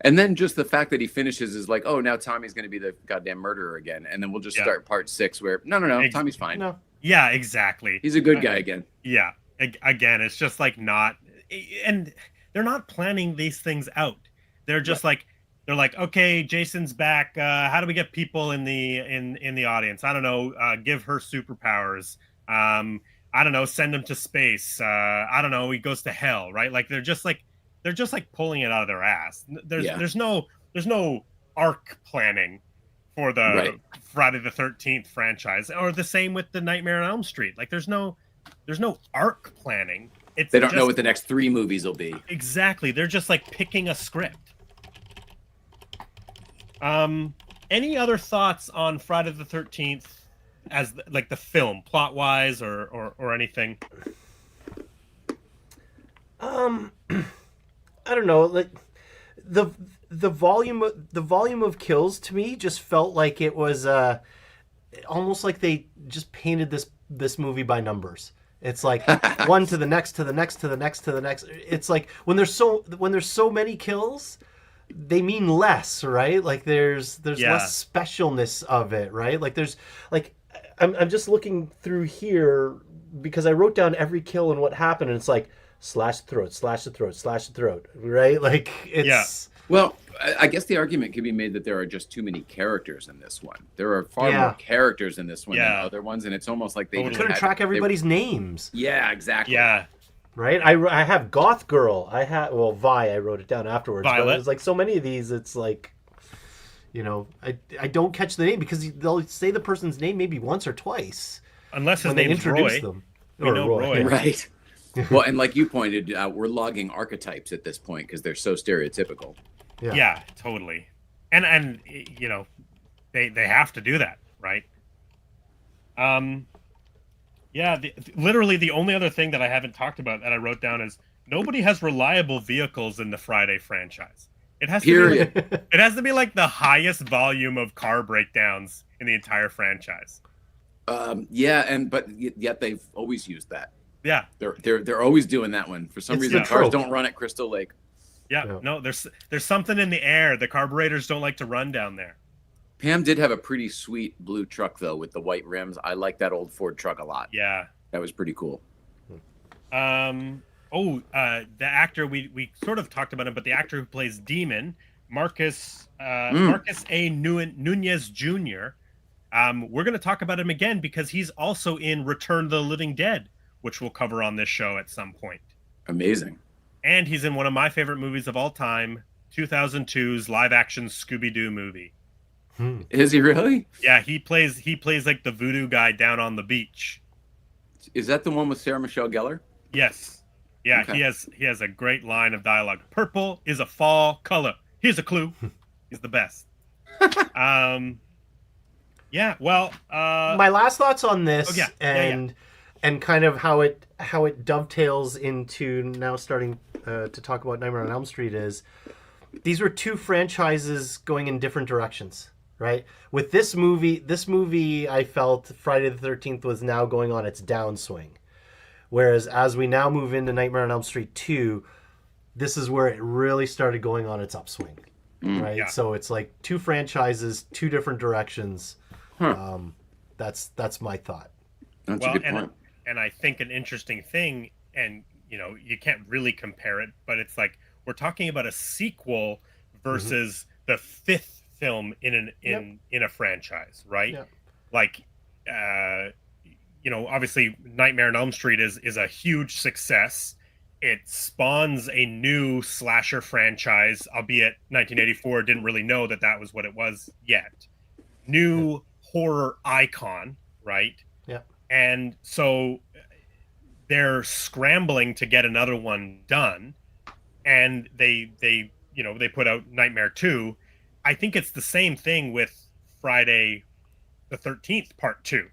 And then just the fact that he finishes is oh, now Tommy's going to be the goddamn murderer again, and then we'll just start part 6 where no, Tommy's fine. No. Yeah, exactly. He's a good guy again. Yeah, again, it's just not, and they're not planning these things out. They're just they're okay, Jason's back. How do we get people in the audience? I don't know. Give her superpowers. I don't know. Send him to space. I don't know. He goes to hell, right? They're just pulling it out of their ass. There's no arc planning for the Friday the 13th franchise, or the same with the Nightmare on Elm Street. There's no arc planning. They don't know what the next 3 movies will be. Exactly. They're just picking a script. Any other thoughts on Friday the 13th as the film, plot wise or anything? I don't know. The volume of kills to me just felt like it was almost like they just painted this movie by numbers. It's one to the next to the next to the next to the next. It's when there's so many kills, they mean less, right? There's less specialness of it, right? I'm just looking through here because I wrote down every kill and what happened, and it's slash the throat, slash the throat, slash the throat, right? It's Well, I guess the argument could be made that there are just too many characters in this one. There are far more characters in this one than other ones, and it's almost like they couldn't track everybody's names. Yeah, exactly. Yeah. right? I have Goth Girl. I had Vi. I wrote it down afterwards. But Violet. it was like so many of these. It's like, I don't catch the name because they'll say the person's name maybe once or twice Unless his when they name's introduce Roy. them. We know Roy. Yeah. Right. Well, and like you pointed out, we're logging archetypes at this point because they're so stereotypical. Yeah, totally. And you know, they have to do that, right? Yeah, literally the only other thing that I haven't talked about that I wrote down is nobody has reliable vehicles in the Friday franchise. It has to Period. be it has to be like the highest volume of car breakdowns in the entire franchise. Yeah, but yet they've always used that. Yeah. They're always doing that one. For some It's reason, the cars trope. don't run at Crystal Lake. Yeah. Yeah. No, there's something in the air. The carburetors don't like to run down there. Pam did have a pretty sweet blue truck though with the white rims. I like that old Ford truck a lot. Yeah. That was pretty cool. The actor we sort of talked about him, but the actor who plays Demon, Marcus A. Nunez Jr. We're going to talk about him again because he's also in Return of the Living Dead, which we'll cover on this show at some point. Amazing. And he's in one of my favorite movies of all time, 2002's live-action Scooby-Doo movie. Is he really? Yeah, he plays like the voodoo guy down on the beach. Is that the one with Sarah Michelle Gellar? Yes. Yeah, Okay. he has a great line of dialogue. Purple is a fall color. Here's a clue. He's the best. Yeah, well, My last thoughts on this, Oh, yeah. and kind of how it dovetails into now starting to talk about Nightmare on Elm Street is these were two franchises going in different directions, right? With this movie, I felt Friday the 13th was now going on its downswing, whereas as we now move into Nightmare on Elm Street 2, this is where it really started going on its upswing, right? Yeah. So it's like two franchises, two different directions. That's my thought. That's a good point. And I think an interesting thing, and you know, you can't really compare it, but it's like we're talking about a sequel versus the fifth film in a franchise, right? Yep. Like, you know, obviously Nightmare on Elm Street is a huge success. It spawns a new slasher franchise, albeit 1984 didn't really know that was what it was yet. New horror icon, right? Yeah. And so they're scrambling to get another one done, and they put out Nightmare 2. I think it's the same thing with Friday the 13th Part 2.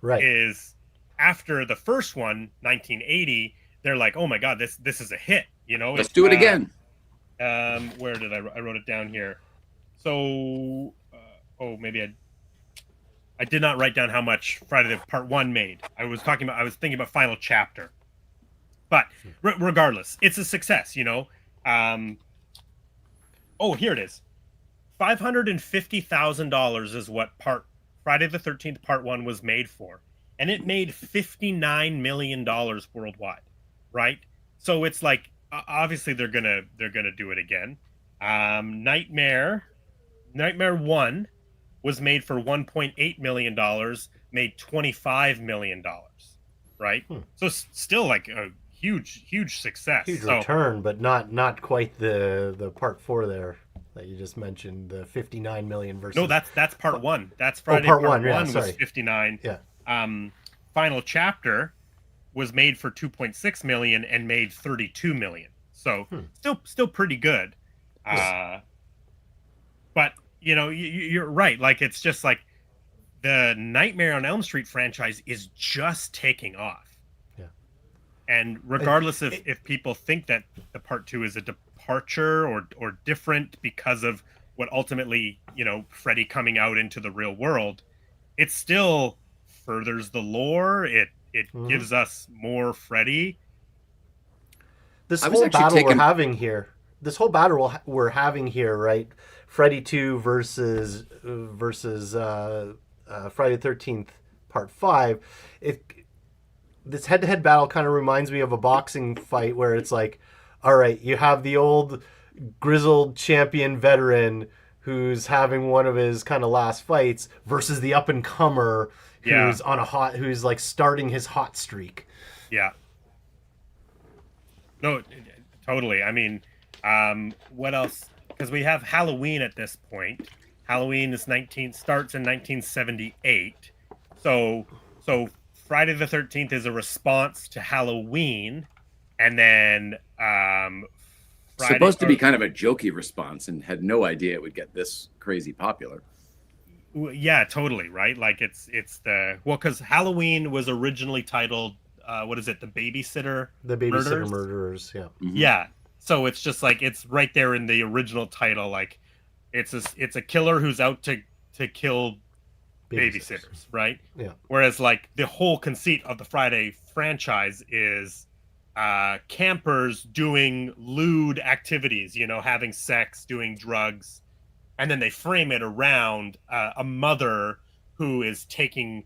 Right. Is after the first one, 1980, they're like, "Oh my god, this is a hit." You know, Let's do it again. Where did I wrote it down here? So, maybe I did not write down how much Friday the Part 1 made. I was thinking about Final Chapter. But regardless, it's a success, you know. Here it is. $550,000 is what Friday the 13th Part 1 was made for. And it made $59 million worldwide, right? So it's like, obviously they're gonna do it again. Nightmare 1 was made for $1.8 million, made $25 million, right? So still like a huge success. Huge return, but not quite the Part 4 there that you just mentioned, the 59 million versus. No, that's Part 1. That's Friday Part Part 1, yeah, was sorry. 59. Yeah. Final Chapter was made for 2.6 million and made 32 million. So still pretty good. But you know, you're right. Like, it's just like the Nightmare on Elm Street franchise is just taking off. Yeah. And regardless if people think that the Part 2 is a departure or different because of what ultimately, you know, Freddy coming out into the real world, it still furthers the lore. It gives us more Freddy. This I was whole actually battle taken- we're having here, right? Freddy 2 versus Friday the 13th Part 5. This head-to-head battle kind of reminds me of a boxing fight where it's like, all right, you have the old grizzled champion veteran who's having one of his kind of last fights versus the up-and-comer who's who's like starting his hot streak. Yeah. No, totally. I mean, what else? Because we have Halloween at this point. Halloween is 19 starts in 1978. So Friday the 13th is a response to Halloween, and then Friday Supposed to be kind of a jokey response, and had no idea it would get this crazy popular. yeah, totally, right? Like it's the well, because Halloween was originally titled what is it? The Babysitter Murderers. Yeah. Mhm. Yeah. So it's just like it's right there in the original title. Like it's a killer who's out to kill babysitters, right? Yeah. Whereas like the whole conceit of the Friday franchise is campers doing lewd activities, you know, having sex, doing drugs, and then they frame it around a mother who is taking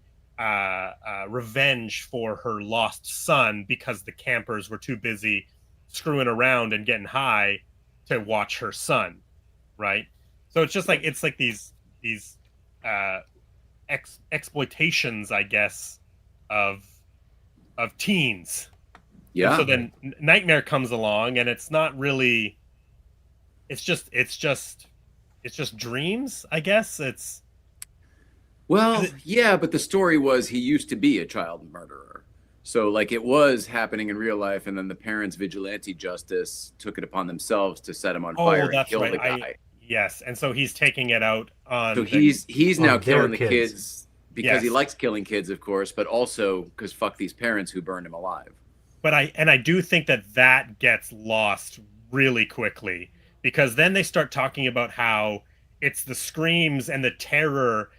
revenge for her lost son because the campers were too busy screwing around and getting high to watch her son, right? So it's just like it's like these uh, exploitations, I guess, of teens. And Yeah. so then Nightmare comes along, and it's not really. It's just dreams, I guess. Well, yeah, but the story was he used to be a child murderer. So, like, it was happening in real life, and then the parents' vigilante justice took it upon themselves to set him on fire and That's kill right. the guy. Yes, and so he's taking it out on. So he's now on their killing the kids because he Yes. likes killing kids, of course, but also because fuck these parents who burned him alive. But I do think that gets lost really quickly, because then they start talking about how it's the screams and the terror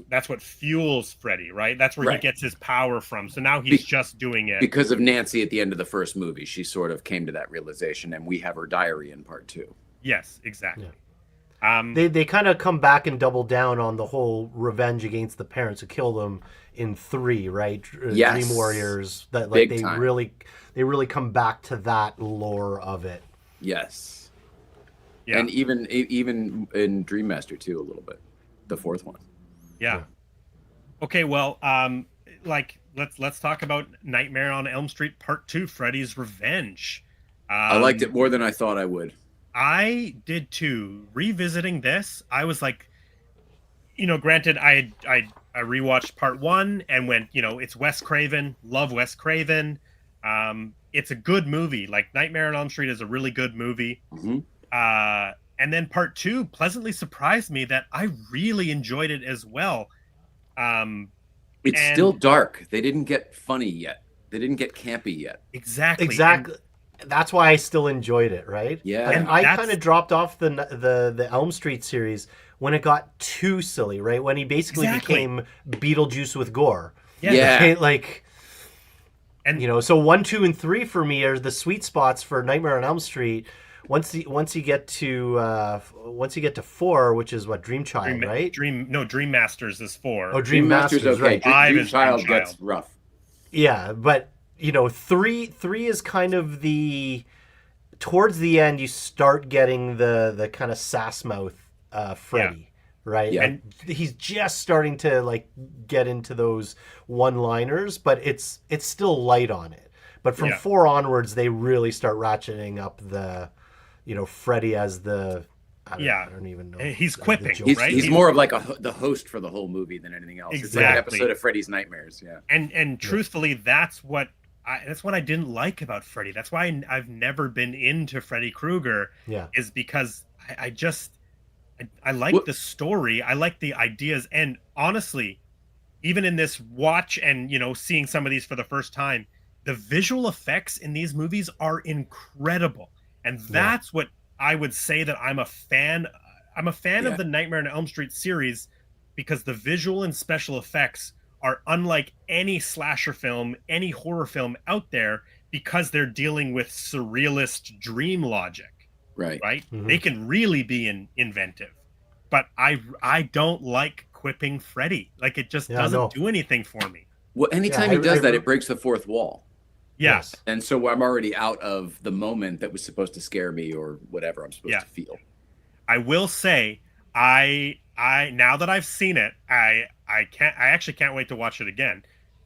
that's what fuels Freddy, right? That's where he Right. gets his power from. So now he's Be- just doing it. Because of Nancy at the end of the first movie, she sort of came to that realization, and we have her diary in part 2. Yes, exactly. They kind of come back and double down on the whole revenge against the parents who kill them in 3, right? Yes. Dream Warriors. That like Big time. they really come back to that lore of it. Yes. Yeah. And even in Dream Master 2 a little bit, the 4th one. Yeah. Okay, well, like let's talk about Nightmare on Elm Street Part 2, Freddy's Revenge. I liked it more than I thought I would. I did too. Revisiting this, I was like, granted, I rewatched Part 1 and went, it's Wes Craven, love Wes Craven. It's a good movie. Like Nightmare on Elm Street is a really good movie. Mm-hmm. And then Part 2 pleasantly surprised me that I really enjoyed it as well. It's still dark. They didn't get funny yet. They didn't get campy yet. Exactly. That's why I still enjoyed it, right? Yeah. And I kind of dropped off the Elm Street series when it got too silly, right? When he basically became Beetlejuice with gore. Yeah. Right? Like, and so 1, 2, and 3 for me are the sweet spots for Nightmare on Elm Street. Once you get to 4, which is what, Dream Child, right? Dream Masters is 4. Oh, Dream Masters, okay. right? 5 Dream is Child Dream Child. gets rough. Yeah, but 3 is kind of towards the end you start getting the kind of sass mouth Freddy, right? Yeah. And he's just starting to like get into those one-liners, but it's still light on it. But from 4 onwards, they really start ratcheting up the, Freddy as the. I don't even know. He's quipping, right? He's more of like the host for the whole movie than anything else. Exactly. It's like an episode of Freddy's Nightmares. Yeah. And truthfully, that's what I didn't like about Freddy. That's why I've never been into Freddy Krueger. Yeah. Is because I like the story. I like the ideas. And honestly, even in this watch and, seeing some of these for the first time, the visual effects in these movies are incredible. And that's what I would say that I'm a fan. I'm a fan of the Nightmare on Elm Street series because the visual and special effects are unlike any slasher film, any horror film out there, because they're dealing with surrealist dream logic. Right. Mm-hmm. They can really be inventive. But I don't like quipping Freddy. Like, it just doesn't do anything for me. Well, anytime he does that, it breaks the fourth wall. Yes. And so I'm already out of the moment that was supposed to scare me or whatever I'm supposed to feel. I will say, I now that I've seen it, I actually can't wait to watch it again.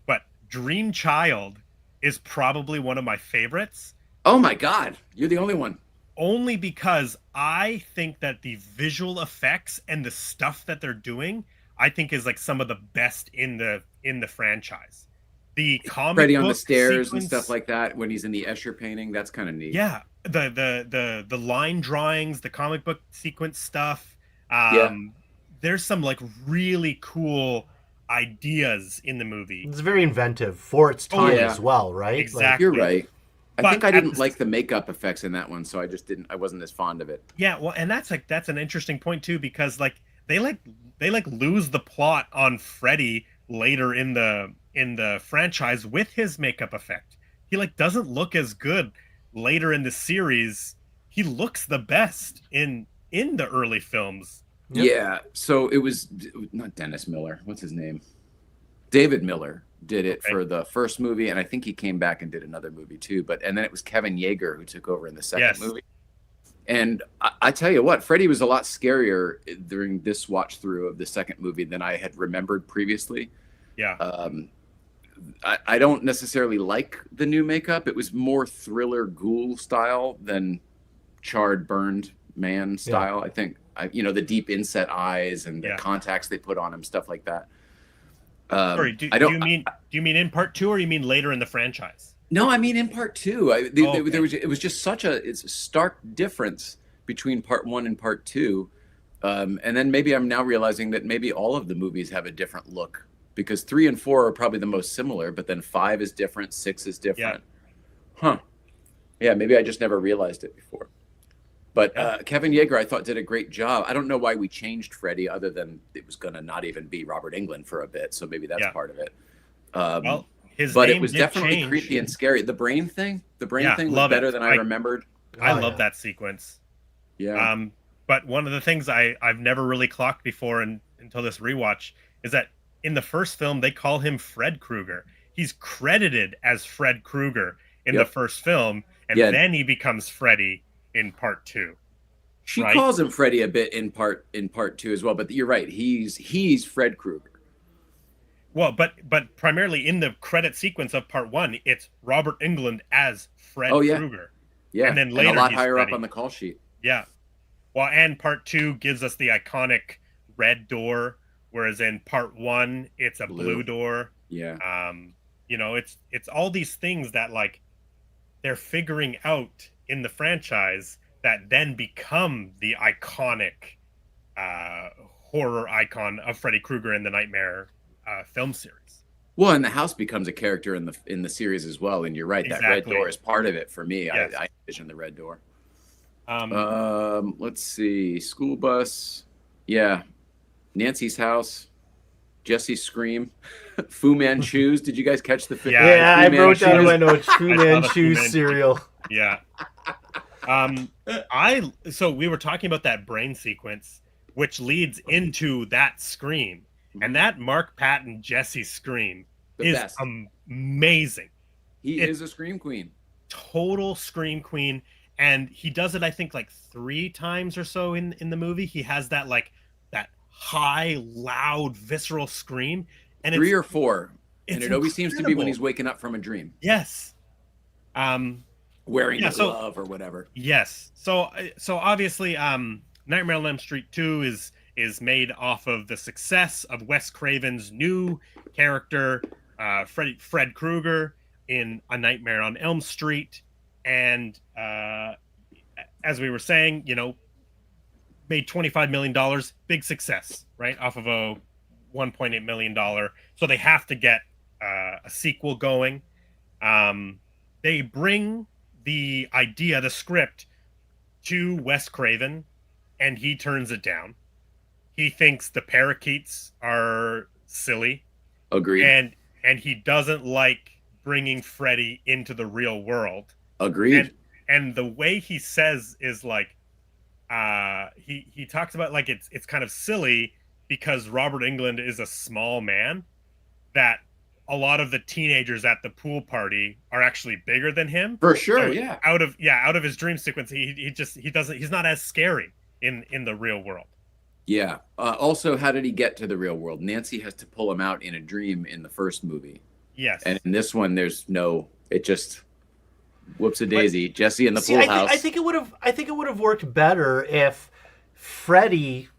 But Dream Child is probably one of my favorites Oh my God, you're the only one. Only because I think that the visual effects and the stuff that they're doing, I think is like some of the best in the franchise. The comic Freddy on the book stairs and stuff sequence, like that when he's in the Escher painting. That's kind of neat. yeah, the line drawings, the comic book sequence stuff. Yeah, Um, there's some like really cool ideas in the movie. It's very inventive for its Oh time yeah, as well, right? Like, you're exactly. right. I But think I at didn't the like the makeup effects in that one, so I just didn't. I wasn't as fond of it. Yeah, well, and that's an interesting point too, because like they like they like lose the plot on Freddy later in the franchise with his makeup effect. He like doesn't look as good later in the series. He looks the best in the early films. yep. Yeah, so it was not Dennis Miller. What's his name? David Miller did it Okay. for the first movie, and I think he came back and did another movie too. But and then it was Kevin Yeager who took over in the second Yes. movie. And I tell you what, Freddy was a lot scarier during this watch through of the second movie than I had remembered previously. Yeah. I don't necessarily like the new makeup. It was more thriller ghoul style than charred, burned man style. I think, the deep inset eyes and the Yeah. contacts they put on him, stuff like that. Sorry, I don't. do you mean in part 2 or you mean later in the franchise? No, I mean in part two. Okay. There was it was just such it's a stark difference between part one and part two. And then maybe I'm now realizing that maybe all of the movies have a different look because 3 and 4 are probably the most similar, but then 5 is different, 6 is different. Huh. Yeah, maybe I just never realized it before. But Kevin Yeager, I thought, did a great job. I don't know why we changed Freddy other than it was going to not even be Robert Englund for a bit. So maybe that's part of it. Well, his But name it was did definitely change. creepy and scary. The brain thing was love better it. than I remembered. I Oh, love yeah. that sequence. Yeah. But one of the things I've never really clocked before until this rewatch is that in the first film they call him Fred Krueger. He's credited as Fred Krueger in the first film, and then he becomes Freddy in part 2. She right? calls him Freddy a bit in part 2 as well, but you're right. He's Fred Krueger. Well, but primarily in the credit sequence of part 1, it's Robert Englund as Fred Krueger. Yeah, and then later a lot he's higher Freddy. up on the call sheet. Yeah. Well, and part 2 gives us the iconic red door, whereas in part 1 it's a blue door. Yeah. It's all these things that like they're figuring out in the franchise that then become the iconic horror icon of Freddy Krueger in the Nightmare film series. Well, and the house becomes a character in the series as well. And you're right, that red door is part of it for me. Yes. I envision the red door. Let's see. School bus. Yeah. Nancy's house. Jesse's scream. Fu Manchu's. Did you guys catch the? Yeah, I wrote down in my notes. Fu I saw the Manchu's Fu cereal. Yeah. So we were talking about that brain sequence, which leads into that scream, and that Mark Patton Jesse scream is best. Amazing. He is a scream queen. Total scream queen, and he does it I think like 3 times or so in the movie. He has that like that high, loud, visceral scream, and 3 or 4, and it's it always seems to be when incredible. he's waking up from a dream. Yes. Wearing a glove or whatever. Yes. So obviously, Nightmare on Elm Street 2 is made off of the success of Wes Craven's new character, Fred Krueger, in A Nightmare on Elm Street, and as we were saying, made $25 million, big success, right, off of a $1.8 million. So they have to get a sequel going. They bring the idea, the script, to Wes Craven, and he turns it down. He thinks the parakeets are silly. Agreed. And he doesn't like bringing Freddy into the real world. Agreed. And the way he says is like, he talks about like it's kind of silly because Robert Englund is a small man, that a lot of the teenagers at the pool party are actually bigger than him. For sure, So yeah. Out of his dream sequence, he's not as scary in the real world. Yeah. Also, how did he get to the real world? Nancy has to pull him out in a dream in the first movie. Yes. And in this one, there's no. It just. Whoops-a-daisy. Jesse in the See, pool house. I think it would have. I think it would have worked better if Freddy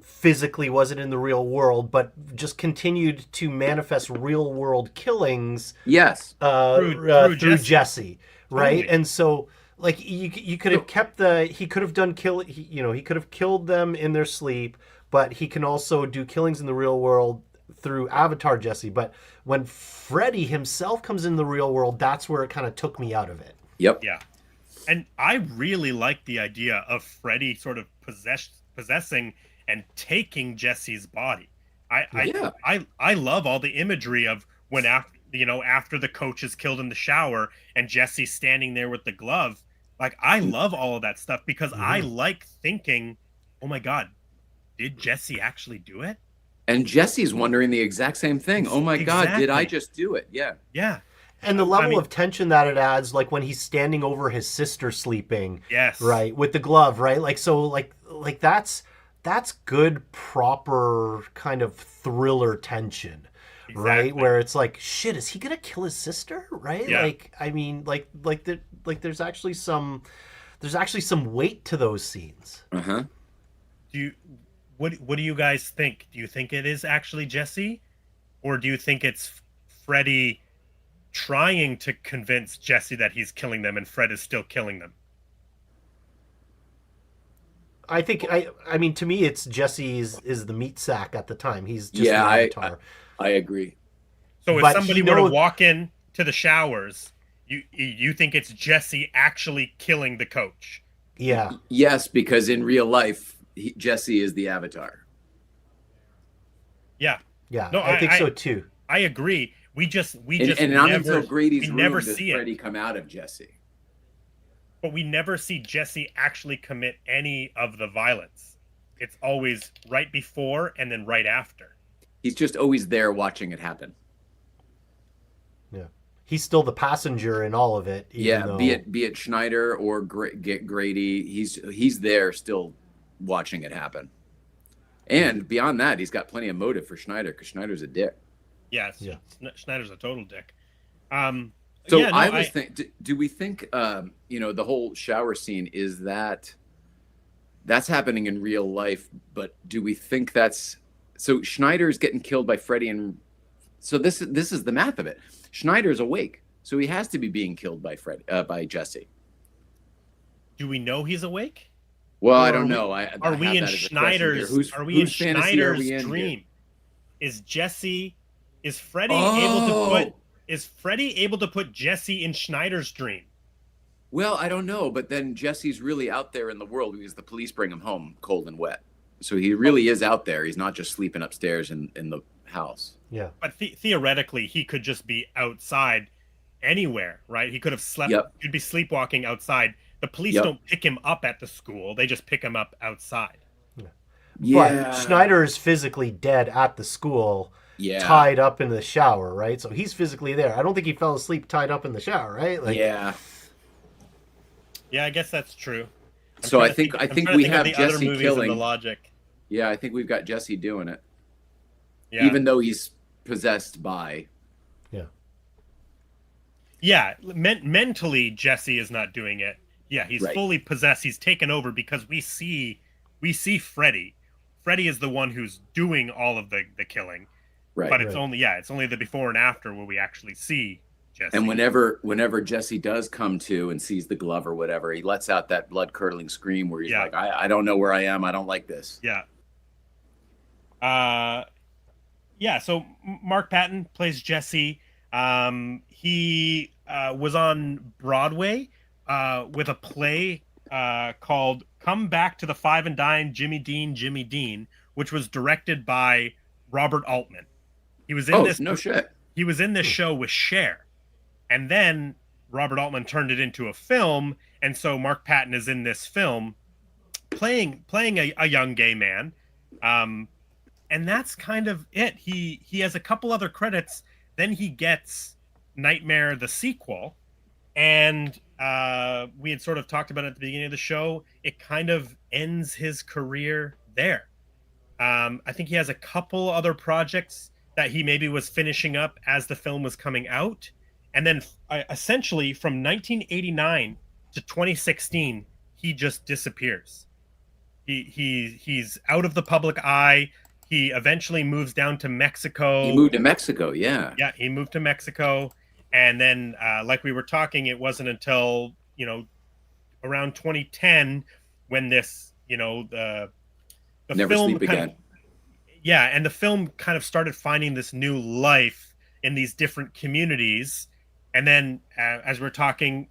physically wasn't in the real world, but just continued to manifest real world killings. Yes. Through Jesse, right? Totally. And so, like, you could have kept he could have done he could have killed them in their sleep, but he can also do killings in the real world through Avatar Jesse. But when Freddy himself comes in the real world, that's where it kind of took me out of it. Yep. Yeah. And I really like the idea of Freddy sort of possessing and taking Jesse's body. I love all the imagery of when after the coach is killed in the shower and Jesse's standing there with the glove. Like, I love all of that stuff because I like thinking, oh my God, did Jesse actually do it? And Jesse's wondering the exact same thing. Oh my God, did I just do it? Yeah. Yeah. And the level of tension that it adds, like when he's standing over his sister sleeping, yes, right, with the glove, right, like so, like that's good, proper kind of thriller tension, right, where it's like, shit, is he gonna kill his sister, right? Yeah. Like, I mean, there's actually some weight to those scenes. Uh-huh. What do you guys think? Do you think it is actually Jesse, or do you think it's Freddy trying to convince Jesse that he's killing them and Fred is still killing them? I think I mean, to me, it's Jesse is the meat sack at the time. He's just an avatar. I agree. So if somebody were to walk in to the showers, you think it's Jesse actually killing the coach? Yeah. Yes, because in real life, Jesse is the avatar. Yeah. Yeah. No, I think so too. I agree. We just and not until Grady's room never does see Freddy come out of Jesse. But we never see Jesse actually commit any of the violence. It's always right before and then right after. He's just always there watching it happen. Yeah, he's still the passenger in all of it. Yeah, though... be it Schneider or Grady, he's there still watching it happen. And beyond that, he's got plenty of motive for Schneider because Schneider's a dick. Yes, yeah. Schneider's a total dick. So yeah, no, I was thinking, do we think, the whole shower scene is that's happening in real life, but do we think so Schneider's getting killed by Freddy, and so this is the math of it. Schneider's awake, so he has to be being killed by by Jesse. Do we know he's awake? Well, I don't know. Are we in Schneider's dream? Is Freddy able to put Jesse in Schneider's dream? Well, I don't know, but then Jesse's really out there in the world because the police bring him home cold and wet. So he really is out there. He's not just sleeping upstairs in the house. Yeah. But theoretically, he could just be outside anywhere, right? He could have slept. Yep. He'd be sleepwalking outside. The police don't pick him up at the school. They just pick him up outside. Yeah. But Schneider is physically dead at the school. Yeah. Tied up in the shower, right? So he's physically there. I don't think he fell asleep tied up in the shower, right? Like, yeah. Yeah, I guess that's true. I think we have Jesse killing. The logic. Yeah, I think we've got Jesse doing it. Yeah. Even though he's possessed by. Yeah. Yeah, mentally Jesse is not doing it. Yeah, he's fully possessed. He's taken over because we see Freddy. Freddy is the one who's doing all of the killing. Right. But it's only the before and after where we actually see Jesse. And whenever Jesse does come to and sees the glove or whatever, he lets out that blood curdling scream where he's like, I don't know where I am. I don't like this. Yeah. So Mark Patton plays Jesse. He was on Broadway with a play called Come Back to the Five and Dime, Jimmy Dean, which was directed by Robert Altman. He was in He was in this show with Cher. And then Robert Altman turned it into a film, and so Mark Patton is in this film playing a young gay man. And that's kind of it. He has a couple other credits, then he gets Nightmare the sequel, and we had sort of talked about it at the beginning of the show. It kind of ends his career there. I think he has a couple other projects that he maybe was finishing up as the film was coming out, and then essentially from 1989 to 2016, he just disappears. He's out of the public eye. He eventually moves down to Mexico. He moved to Mexico, yeah. Yeah, he moved to Mexico, and then like we were talking, it wasn't until around 2010 when this the Never film Sleep Again. yeah, and the film kind of started finding this new life in these different communities. And then as we're talking,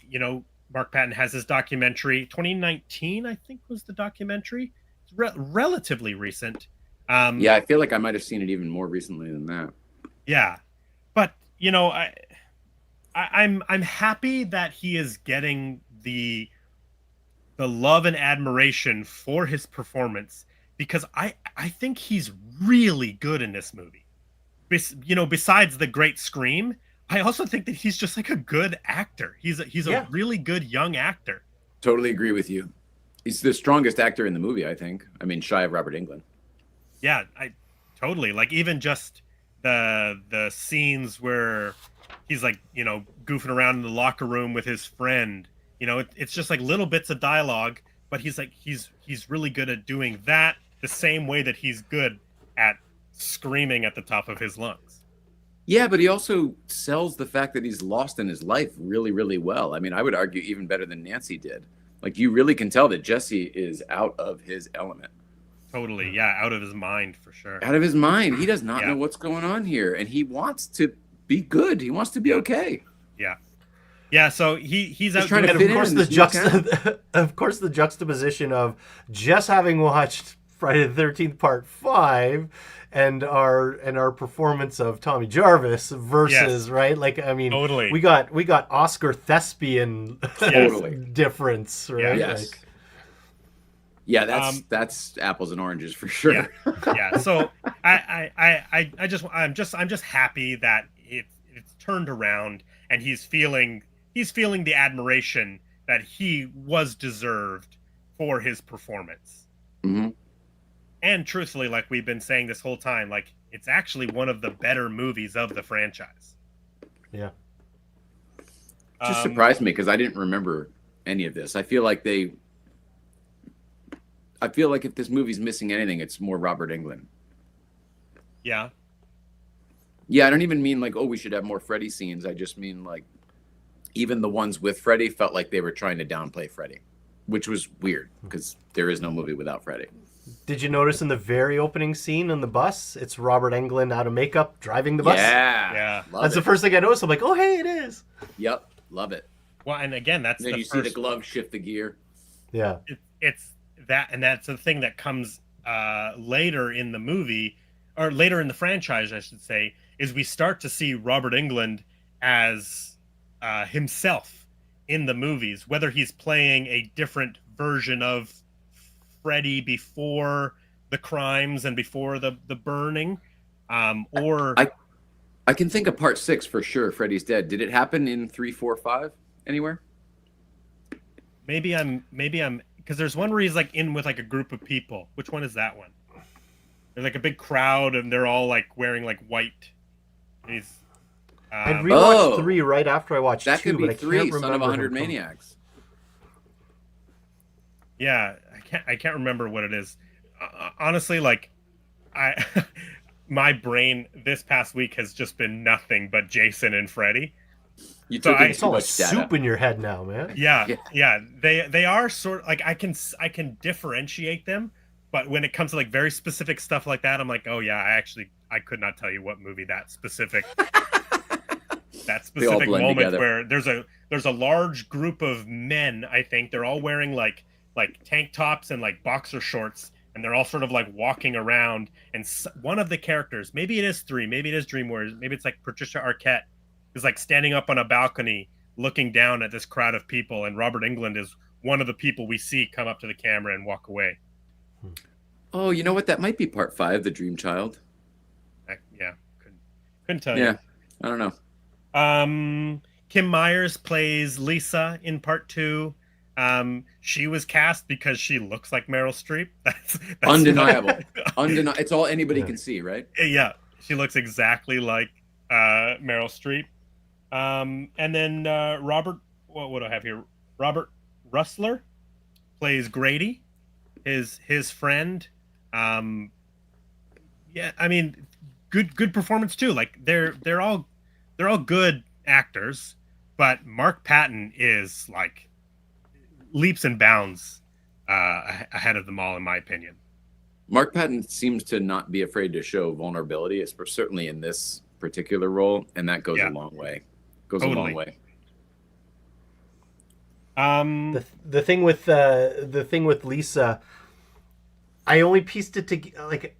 Mark Patton has his documentary. 2019, I think, was the documentary. It's relatively recent. Yeah, I feel like I might have seen it even more recently than that. Yeah, but I'm happy that he is getting the love and admiration for his performance, because I think he's really good in this movie. Besides the great scream, I also think that he's just like a good actor. He's a really good young actor. Totally agree with you. He's the strongest actor in the movie, I think. I mean, shy of Robert Englund. Yeah, I totally, like, even just the scenes where he's like, goofing around in the locker room with his friend. It's just like little bits of dialogue, but he's really good at doing that the same way that he's good at screaming at the top of his lungs. Yeah, but he also sells the fact that he's lost in his life really, really well. I mean, I would argue even better than Nancy did. Like, you really can tell that Jesse is out of his element. Totally, yeah, out of his mind for sure. Out of his mind. He does not know what's going on here, and he wants to be good. He wants to be okay. Yeah. Yeah, so he's out trying to fit in. Of course, the juxtaposition of just having watched Friday the 13th Part 5 and our performance of Tommy Jarvis versus right, like, I mean, totally. we got Oscar thespian difference, right? Yeah. Yes. Yeah, that's apples and oranges for sure. Yeah. So I'm just happy that it's turned around, and he's feeling the admiration that he was deserved for his performance. Mm-hmm. And truthfully, like we've been saying this whole time, like, it's actually one of the better movies of the franchise. Yeah. Just surprised me because I didn't remember any of this. I feel like if this movie's missing anything, it's more Robert Englund. Yeah. Yeah, I don't even mean like, oh, we should have more Freddy scenes. I just mean like, even the ones with Freddy felt like they were trying to downplay Freddy, which was weird because there is no movie without Freddy. Did you notice in the very opening scene on the bus, it's Robert Englund out of makeup driving the bus? Yeah. That's the first thing I noticed. I'm like, oh, hey, it is. Yep, love it. Well, and again, that's then you see the glove shift the gear. Yeah. It's that, and that's the thing that comes later in the movie, or later in the franchise, I should say, is we start to see Robert Englund as himself in the movies, whether he's playing a different version of Freddy before the crimes and before the burning, or I can think of Part 6 for sure. Freddy's Dead. Did it happen in 3, 4, 5 anywhere? Maybe I'm because there's one where he's like in with like a group of people. Which one is that one? There's like a big crowd and they're all like wearing like white. He's I rewatched 3 right after I watched 2. That could be but 3, Son of 100 Maniacs. Yeah, I can't remember what it is. Honestly, like my brain this past week has just been nothing but Jason and Freddy. You took it's all like soup in your head now, man. Yeah. They are sort of like I can differentiate them, but when it comes to like very specific stuff like that, I'm like, oh yeah, I could not tell you what movie that specific moment together. Where there's a large group of men. I think they're all wearing like tank tops and like boxer shorts, and they're all sort of like walking around. And one of the characters, maybe it is 3, maybe it is Dream Warriors, maybe it's like Patricia Arquette, is like standing up on a balcony looking down at this crowd of people, and Robert Englund is one of the people we see come up to the camera and walk away. Oh, you know what? That might be Part 5, The Dream Child. Yeah, couldn't tell you. Yeah, I don't know. Kim Myers plays Lisa in Part 2. She was cast because she looks like Meryl Streep. That's undeniable. It's all anybody can see, right? Yeah, she looks exactly like Meryl Streep. And then Robert, what do I have here? Robert Russler plays Grady, his friend. Yeah, I mean, good performance too. Like they're all good actors, but Mark Patton is like leaps and bounds ahead of them all, in my opinion. Mark Patton seems to not be afraid to show vulnerability, certainly in this particular role, and that goes a long way. Goes a long way. The thing with Lisa, I only pieced it together like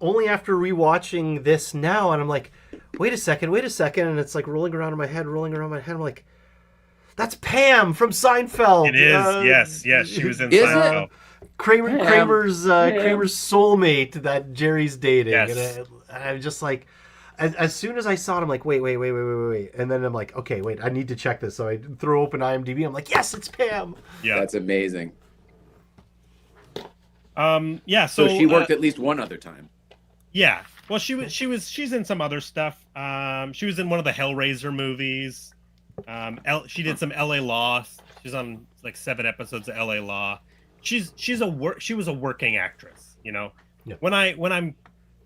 only after rewatching this now, and I'm like, wait a second, and it's like rolling around in my head. I'm like, that's Pam from Seinfeld. It is. Yes, she was in Seinfeld. Kramer's soulmate that Jerry's dating. Yes. And I'm just like, as soon as I saw it, I'm like, wait. And then I'm like, okay, wait, I need to check this. So I throw open IMDb. I'm like, yes, it's Pam. Yeah. That's amazing. Yeah. So she worked at least one other time. Yeah. Well, she's in some other stuff. She was in one of the Hellraiser movies. She did some LA Law. She's on like 7 episodes of LA Law. She was a working actress, you know. Yeah. When I'm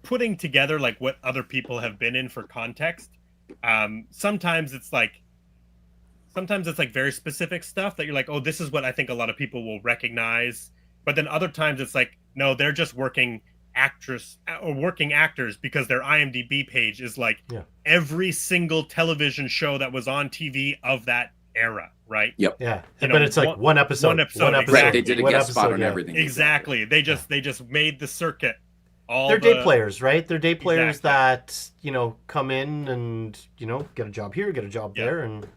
putting together like what other people have been in for context, sometimes it's like very specific stuff that you're like, oh, this is what I think a lot of people will recognize. But then other times it's like, no, they're just working actors because their IMDb page is like every single television show that was on TV of that era, right? Yep. Yeah. But it's like one episode. Right. They did a guest spot on everything. Exactly. They just made the circuit. They're day players, right? They're day players that, you know, come in and, you know, get a job here, get a job there, and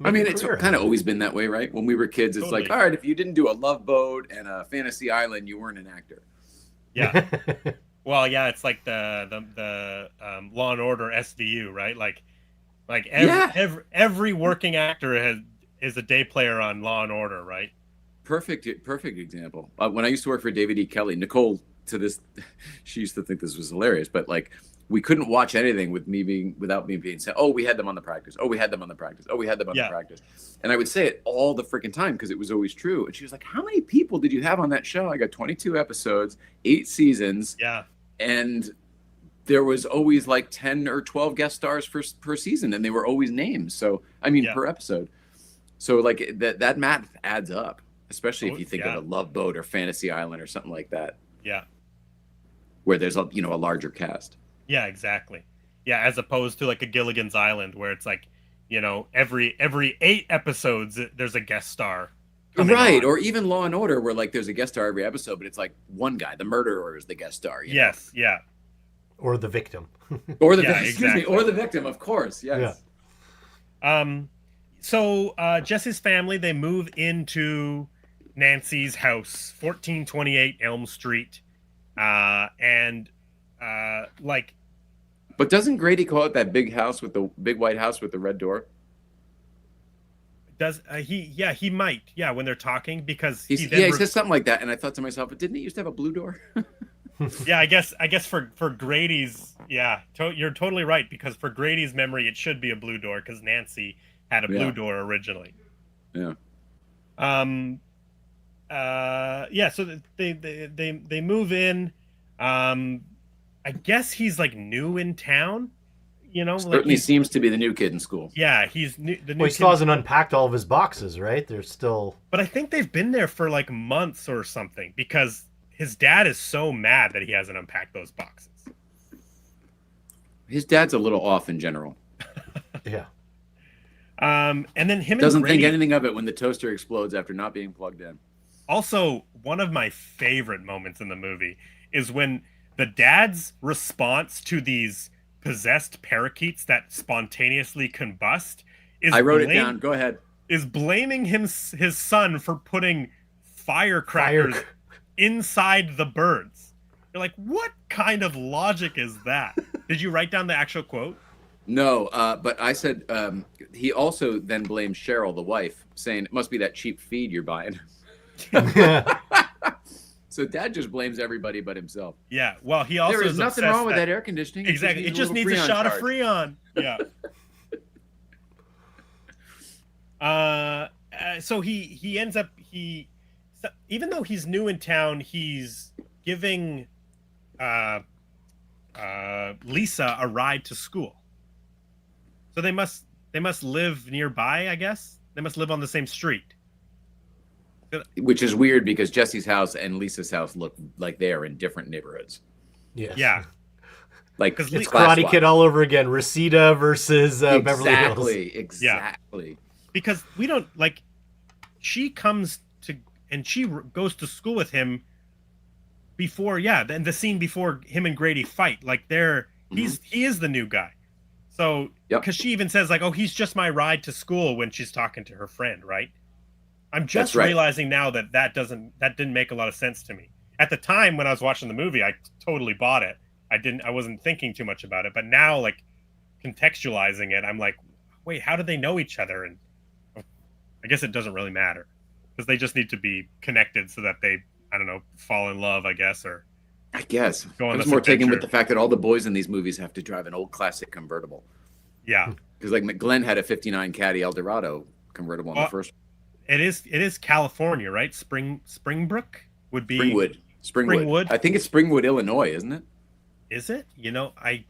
I mean, it's kind of always been that way, right? When we were kids, it's like, all right, if you didn't do a Love Boat and a Fantasy Island, you weren't an actor. Yeah. Well, yeah, it's like the Law and Order SVU, right? Like every working actor is a day player on Law and Order, right? Perfect example. When I used to work for David E. Kelly, Nicole, to this, she used to think this was hilarious, but like we couldn't watch anything without me being said, oh, we had them on the practice. Oh, we had them on the practice. Oh, we had them on the practice. And I would say it all the freaking time because it was always true. And she was like, how many people did you have on that show? I got 22 episodes, 8 seasons. Yeah. And there was always like 10 or 12 guest stars per season, and they were always names. So, I mean, per episode. So like that math adds up, especially if you think of a Love Boat or Fantasy Island or something like that. Yeah. Where there's a larger cast. Yeah, exactly. Yeah, as opposed to like a Gilligan's Island where it's like, you know, every 8 episodes there's a guest star. Right, or even Law and Order where like there's a guest star every episode, but it's like one guy, the murderer is the guest star. Yes, yeah. Or the victim. Or the victim, or the victim, of course. Yes. Yeah. So Jesse's family, they move into Nancy's house, 1428 Elm Street. But doesn't Grady call it that big house with the big white house with the red door? Does he? Yeah, he might. Yeah, when they're talking, because he says something like that, and I thought to myself, but didn't he used to have a blue door? Yeah, I guess for Grady's, you're totally right, because for Grady's memory, it should be a blue door because Nancy had a blue door originally. Yeah. So they move in. I guess he's like new in town. You know, certainly seems to be the new kid in school. Yeah, he's new. He still hasn't unpacked all of his boxes, right? They're still. But I think they've been there for like months or something because his dad is so mad that he hasn't unpacked those boxes. His dad's a little off in general. Yeah. And then him doesn't and Grady, think anything of it when the toaster explodes after not being plugged in. Also, one of my favorite moments in the movie is when the dad's response to these possessed parakeets that spontaneously combust is I wrote it down. Go ahead. Is blaming his son for putting firecrackers inside the birds. You're like, what kind of logic is that? Did you write down the actual quote? No, but I said he also then blames Cheryl, the wife, saying it must be that cheap feed you're buying. So Dad just blames everybody but himself. Yeah, well, he also there is nothing wrong with that air conditioning. Exactly, it just needs a shot of Freon. Yeah. So he ends up even though he's new in town, he's giving uh Lisa a ride to school. So they must live nearby, I guess. They must live on the same street. Which is weird because Jesse's house and Lisa's house look like they are in different neighborhoods. Yes. Yeah. Like It's Karate Kid all over again. Reseda versus Beverly Hills. Exactly. Because we don't like. She comes to and she goes to school with him before. Yeah, and the scene before him and Grady fight. Like he is the new guy. So because she even says like, "Oh, he's just my ride to school" when she's talking to her friend, right? I'm just realizing now that didn't make a lot of sense to me. At the time when I was watching the movie, I totally bought it. I wasn't thinking too much about it, but now like contextualizing it, I'm like, wait, how do they know each other? And I guess it doesn't really matter because they just need to be connected so that they, I don't know, fall in love, I guess, or I guess go on I was this more taken adventure. with the fact that all the boys in these movies have to drive an old classic convertible. Yeah, because like Glenn had a '59 Caddy Eldorado convertible in the first. It is California, right? Springbrook would be Springwood. I think it's Springwood, Illinois, isn't it? Is it? You know, I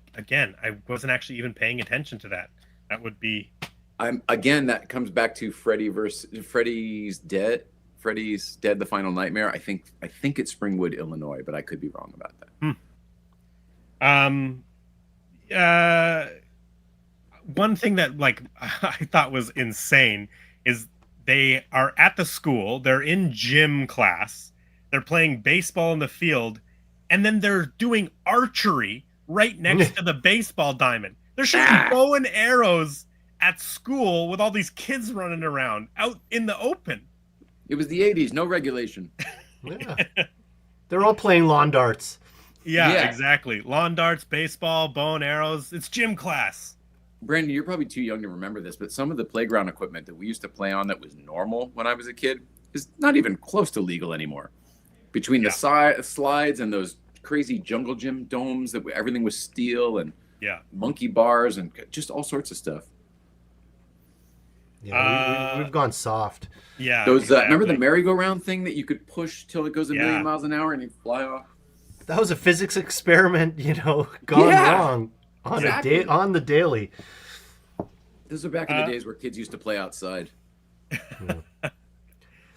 wasn't actually even paying attention to that. That would be. That comes back to Freddy's Dead. Freddy's Dead: The Final Nightmare. I think it's Springwood, Illinois, but I could be wrong about that. One thing that like I thought was insane is they are at the school. They're in gym class. They're playing baseball in the field, and then they're doing archery right next to the baseball diamond. They're shooting bow and arrows at school with all these kids running around out in the open. It was the 80s, no regulation. Yeah. They're all playing lawn darts. Yeah, exactly. Lawn darts, baseball, bow and arrows. It's gym class. Brandon, you're probably too young to remember this, but some of the playground equipment that we used to play on that was normal when I was a kid is not even close to legal anymore. Between the slides and those crazy jungle gym domes that everything was steel and monkey bars and just all sorts of stuff. Yeah, we've gone soft. Yeah. Those remember the merry-go-round thing that you could push till it goes a million miles an hour and you fly off? That was a physics experiment, gone wrong on on the daily. Those are back in the days where kids used to play outside.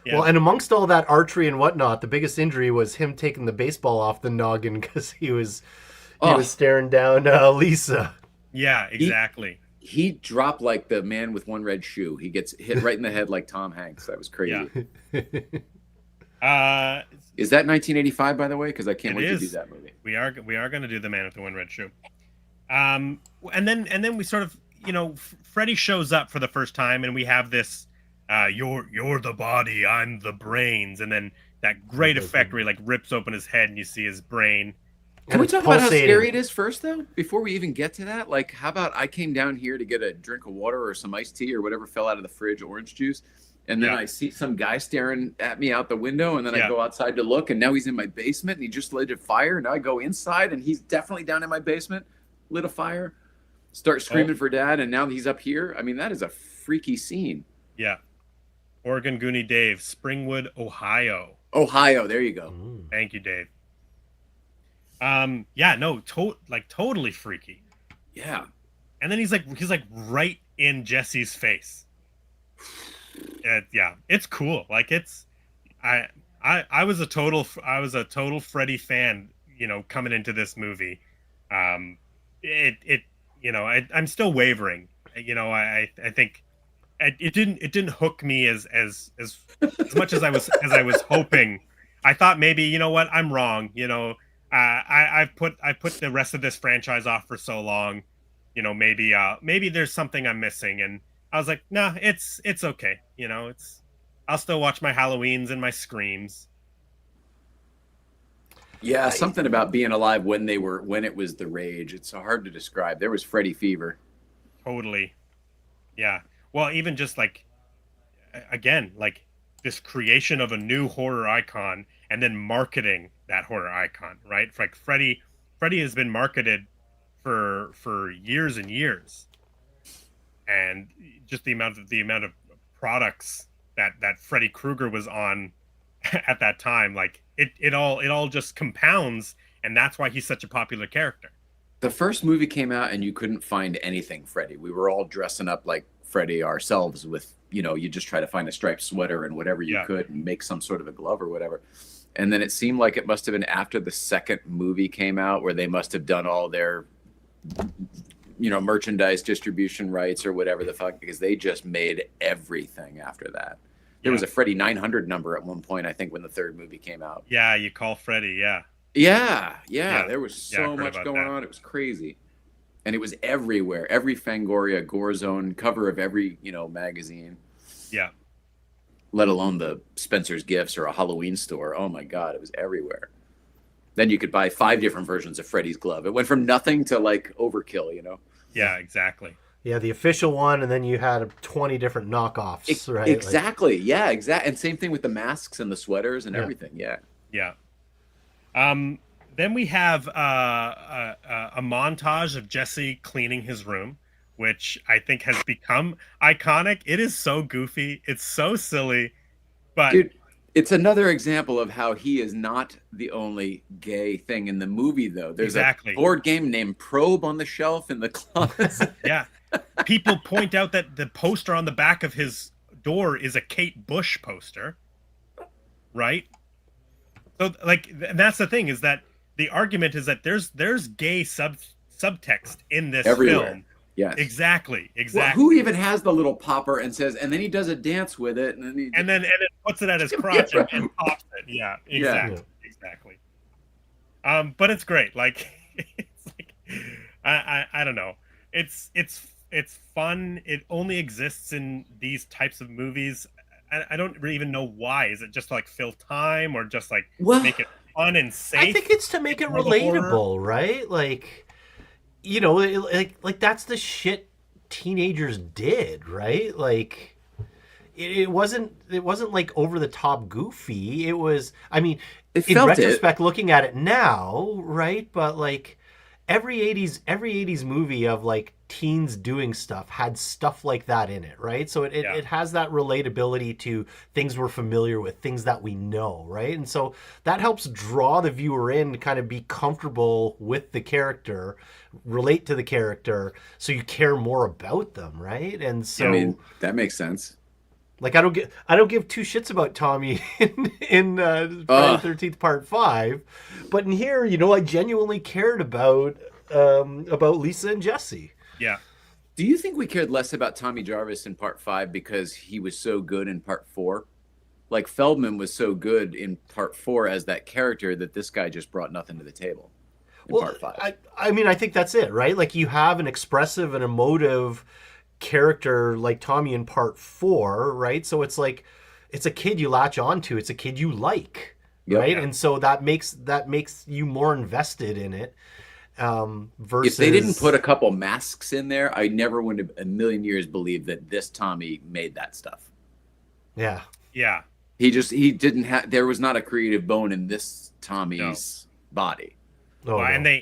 Well, and amongst all that archery and whatnot, the biggest injury was him taking the baseball off the noggin because he was staring down Lisa. Yeah, exactly. He dropped like the man with one red shoe. He gets hit right in the head like Tom Hanks. That was crazy. Yeah. Is that 1985, by the way? Because I can't wait to do that movie. We are going to do the man with the one red shoe. And then we sort of, Freddy shows up for the first time, and we have this. You're the body, I'm the brains, and then that great effect where he like rips open his head and you see his brain. Can we talk about how scary it is first, though? Before we even get to that, like, how about I came down here to get a drink of water or some iced tea or whatever fell out of the fridge, orange juice, and then I see some guy staring at me out the window, and then I go outside to look, and now he's in my basement, and he just lit a fire, and now I go inside, and he's definitely down in my basement, lit a fire, start screaming for Dad, and now he's up here. I mean, that is a freaky scene. Yeah. Oregon Goonie Dave, Springwood, Ohio. Ohio, there you go. Thank you, Dave. Totally freaky. Yeah. And then he's like right in Jesse's face. It's cool. Like I was a total Freddy fan, coming into this movie. I'm still wavering. I think it didn't hook me as much as I was hoping. I thought maybe, I'm wrong. I've put the rest of this franchise off for so long. Maybe there's something I'm missing, and I was like, nah, it's okay. I'll still watch my Halloweens and my Screams. Yeah, something about being alive when it was the rage. It's so hard to describe. There was Freddy fever. Totally. Yeah. Well, even just like, again, like this creation of a new horror icon and then marketing that horror icon, right? Like Freddy has been marketed for years and years, and just the amount of products that Freddy Krueger was on at that time. Like it all just compounds, and that's why he's such a popular character. The first movie came out and you couldn't find anything Freddy. We were all dressing up like Freddy ourselves with, you just try to find a striped sweater and whatever you could and make some sort of a glove or whatever. And then it seemed like it must have been after the second movie came out where they must have done all their, merchandise distribution rights or whatever the fuck, because they just made everything after that. There was a Freddy 900 number at one point, I think, when the third movie came out. Yeah, You Call Freddy, yeah. Yeah. There was so much going on. It was crazy. And it was everywhere. Every Fangoria, Gore Zone, cover of every, magazine. Yeah. Let alone the Spencer's Gifts or a Halloween store. Oh, my God. It was everywhere. Then you could buy 5 different versions of Freddy's glove. It went from nothing to, overkill, Yeah, exactly. Yeah, the official one, and then you had 20 different knockoffs, right? Exactly. Exactly. And same thing with the masks and the sweaters and everything. Yeah. Then we have a montage of Jesse cleaning his room, which I think has become iconic. It is so goofy. It's so silly. But dude, it's another example of how he is not the only gay thing in the movie, though. There's a board game named Probe on the shelf in the closet. Yeah. People point out that the poster on the back of his door is a Kate Bush poster. Right? So, that's the thing, is that the argument is that there's gay subtext in this film. Yes. Exactly. Well, who even has the little popper and says, and then he does a dance with it, and then puts it at his crotch and pops it. Yeah, exactly. But it's great. I don't know. It's fun. It only exists in these types of movies. I don't really even know why. Is it just fill time, or just make it fun and safe? I think it's to make it relatable, right? That's the shit teenagers did, right? It wasn't over the top goofy. It was, in retrospect, looking at it now, right? But every 80s movie of teens doing stuff had stuff like that in it, right? So it has that relatability to things we're familiar with, things that we know, right? And so that helps draw the viewer in to kind of be comfortable with the character, relate to the character, so you care more about them, right? And so that makes sense. I don't give two shits about Tommy in Friday the 13th Part 5, but in here, I genuinely cared about Lisa and Jesse. Yeah. Do you think we cared less about Tommy Jarvis in Part 5 because he was so good in Part 4? Feldman was so good in Part 4 as that character that this guy just brought nothing to the table in Part 5. I think that's it, right? You have an expressive and emotive character like Tommy in Part 4, right? So it's it's a kid you latch onto. It's a kid you like, right? And so that makes you more invested in it. Versus, if they didn't put a couple masks in there, I never would have a million years believed that this Tommy made that stuff. Yeah. He didn't have. There was not a creative bone in this Tommy's body. And they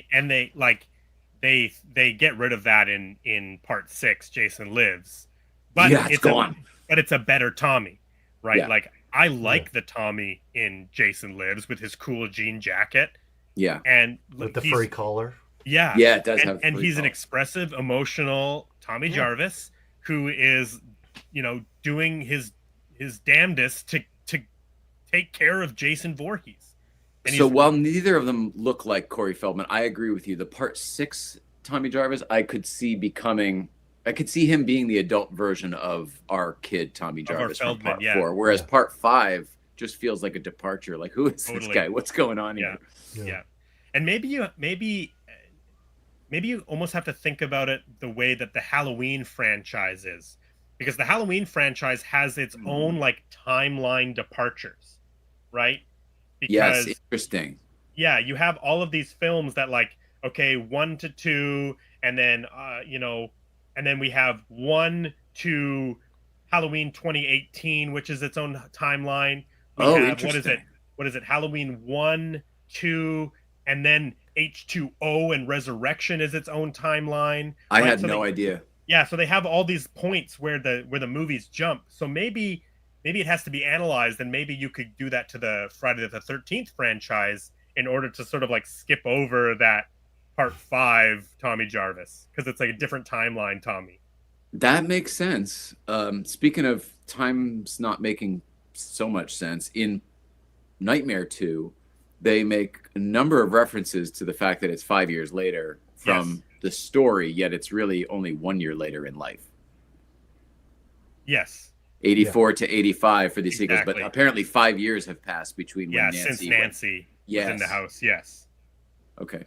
get rid of that in Part 6. Jason Lives, but it's gone. But it's a better Tommy, right? Yeah. I like the Tommy in Jason Lives with his cool jean jacket. Yeah, and with the furry collar. Yeah, it does have. And he's an expressive, emotional Tommy Jarvis who is, doing his damnedest to take care of Jason Voorhees. And so while neither of them look like Corey Feldman, I agree with you. The Part 6 Tommy Jarvis, I could see him being the adult version of our kid Tommy Jarvis from Part 4. Whereas Part 5 just feels like a departure. Who is this guy? What's going on here? Yeah. And maybe you almost have to think about it the way that the Halloween franchise is, because the Halloween franchise has its own timeline departures, right? Because, yes, interesting. Yeah, you have all of these films that 1 to 2, and then and then we have 1 to Halloween 2018, which is its own timeline. We have, interesting. What is it? Halloween 1, 2, and then H2O and Resurrection is its own timeline. I had no idea. Yeah, so they have all these points where the movies jump. So maybe maybe it has to be analyzed, and maybe you could do that to the Friday the 13th franchise in order to sort of like skip over that part 5 Tommy Jarvis, because it's like a different timeline Tommy. That makes sense. Speaking of times not making so much sense, in Nightmare 2, they make a number of references to the fact that it's 5 years later from the story, yet it's really only 1 year later in life. Yes. 84 to 85 for the sequels, but Exactly. apparently 5 years have passed between when since Nancy was in the house. Yes. Okay.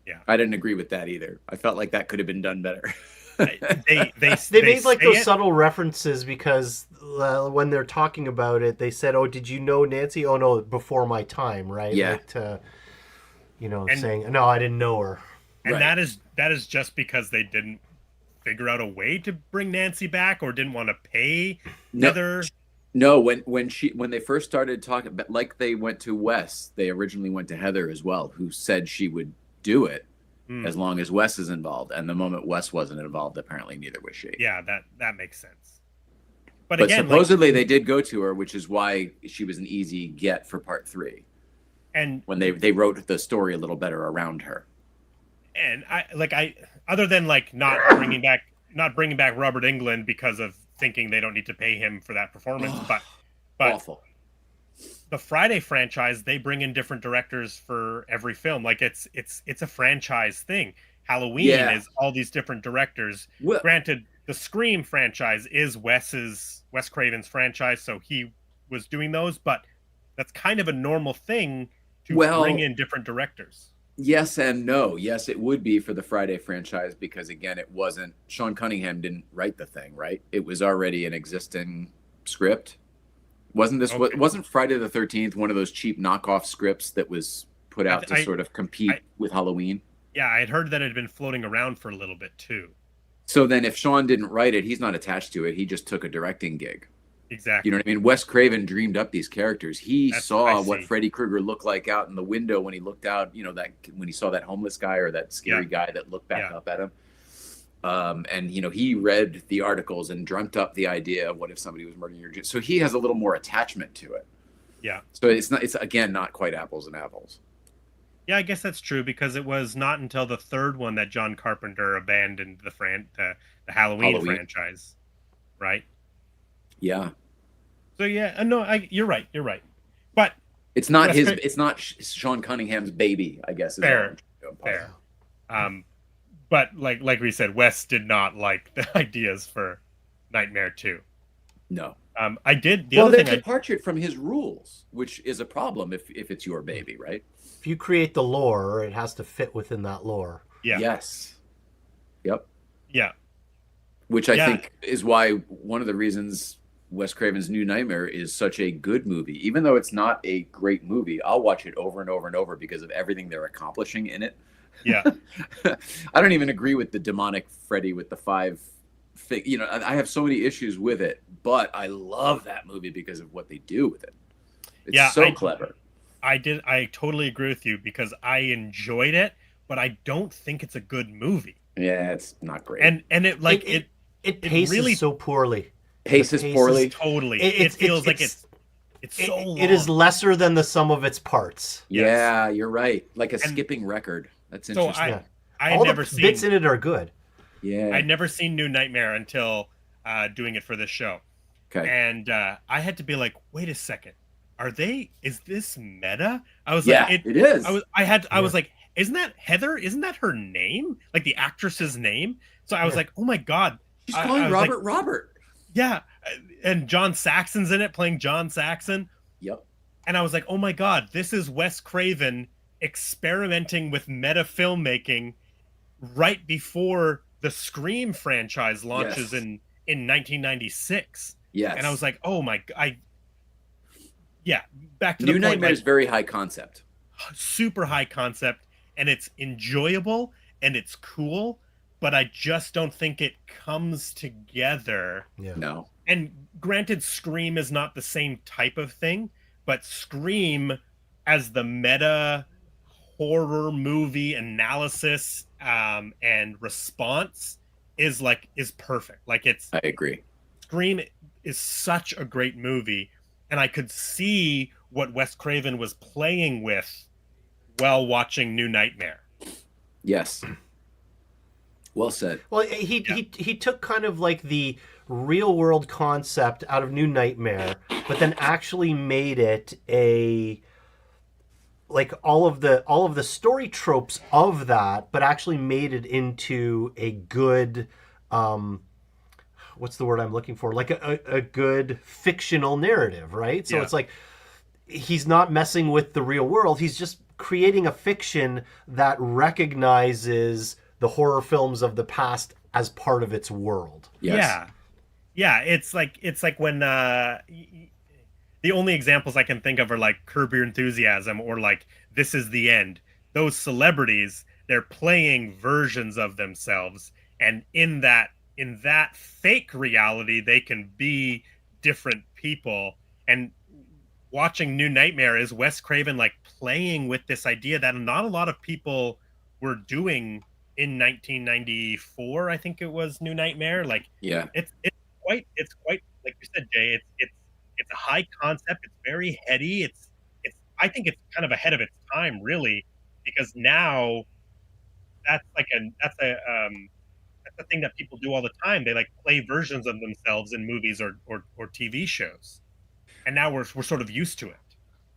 Yeah. I didn't agree with that either. I felt like that could have been done better. They made like those it. subtle references because when they're talking about it, they said, "Oh, did you know Nancy? Oh no, before my time, right?" Yeah. Like to, saying, "No, I didn't know her." And Right. that is just because they didn't figure out a way to bring Nancy back, or didn't want to pay No, Heather. no. When they first started talking, but like they went to Wes, they originally went to Heather as well, who said she would do it as long as Wes is involved. And the moment Wes wasn't involved, apparently neither was she. Yeah, that makes sense. But But again, supposedly they did go to her, which is why she was an easy get for part 3. And when they wrote the story a little better around her. And I other than like not bringing back Robert Englund because of thinking they don't need to pay him for that performance, but Awful. The Friday franchise, they bring in different directors for every film. Like it's a franchise thing. Halloween is all these different directors. Well, Granted, the Scream franchise is Wes Craven's franchise, so he was doing those, but that's kind of a normal thing to bring in different directors. Yes and no. Yes, it would be for the Friday franchise because, again, it wasn't... Sean Cunningham didn't write the thing, right? It was already an existing script. Wasn't Friday the 13th one of those cheap knockoff scripts that was put out to sort of compete with Halloween? Yeah, I had heard that it had been floating around for a little bit, too. So then if Sean didn't write it, he's not attached to it. He just took a directing gig. Exactly. You know what I mean? Wes Craven dreamed up these characters. He saw what Freddy Krueger looked like out in the window when he looked out, that when he saw that homeless guy or that scary guy that looked back up at him. And, he read the articles and dreamt up the idea of what if somebody was murdering your... So he has a little more attachment to it. Yeah. So it's again, not quite apples and apples. Yeah, I guess that's true because it was not until the third one that John Carpenter abandoned the Halloween franchise, right? Yeah. So yeah, no, you're right. But it's not it's not Sean Cunningham's baby, I guess. Fair. But like we said, Wes did not like the ideas for Nightmare 2. No. I did. They departed from his rules, which is a problem if it's your baby, right? If you create the lore, it has to fit within that lore. Yeah. Yes. Yep. Yeah. Which I think is why one of the reasons Wes Craven's New Nightmare is such a good movie. Even though it's not a great movie, I'll watch it over and over and over because of everything they're accomplishing in it. Yeah. I don't even agree with the demonic Freddy with the 5 I have so many issues with it, but I love that movie because of what they do with it. It's so clever. I totally agree with you because I enjoyed it, but I don't think it's a good movie. Yeah, it's not great. And it paces really so poorly. Paces poorly. Totally. It feels like it's so long. It is lesser than the sum of its parts. Yeah, you're right. Like a skipping record. That's interesting. So I had never seen bits in it are good. Yeah. I'd never seen New Nightmare until doing it for this show. Okay. And I had to be like, wait a second. Is this meta? I was like, it is. I was like, isn't that Heather? Isn't that her name? Like the actress's name? So I was like, oh my God. She's calling Robert. Yeah. And John Saxon's in it playing John Saxon. Yep. And I was like, oh my God, this is Wes Craven experimenting with meta filmmaking right before the Scream franchise launches in 1996. Yes. And I was like, oh my God. Back to New the point. Nightmare is very high concept. Super high concept, and it's enjoyable and it's cool, but I just don't think it comes together. Yeah. No. And granted, Scream is not the same type of thing, but Scream as the meta horror movie analysis and response is perfect. Like I agree. Scream is such a great movie, and I could see what Wes Craven was playing with while watching New Nightmare. Yes. Well said. Well, Yeah. he took kind of like the real world concept out of New Nightmare, but then actually made it a like all of the story tropes of that, but actually made it into a good what's the word I'm looking for? Like a good fictional narrative, right? So Yeah. it's like he's not messing with the real world. He's just creating a fiction that recognizes the horror films of the past as part of its world. Yes. Yeah. Yeah, it's like when the only examples I can think of are like Curb Your Enthusiasm or like This Is the End. Those celebrities, they're playing versions of themselves, and in that fake reality, they can be different people. And watching New Nightmare is Wes Craven like playing with this idea that not a lot of people were doing in 1994. I think it was New Nightmare. Like Yeah. it's quite like you said, Jay. It's a high concept. It's very heady. It's I think it's kind of ahead of its time, really, because now that's like a that's a thing that people do all the time. They like play versions of themselves in movies or TV shows, and now we're sort of used to it.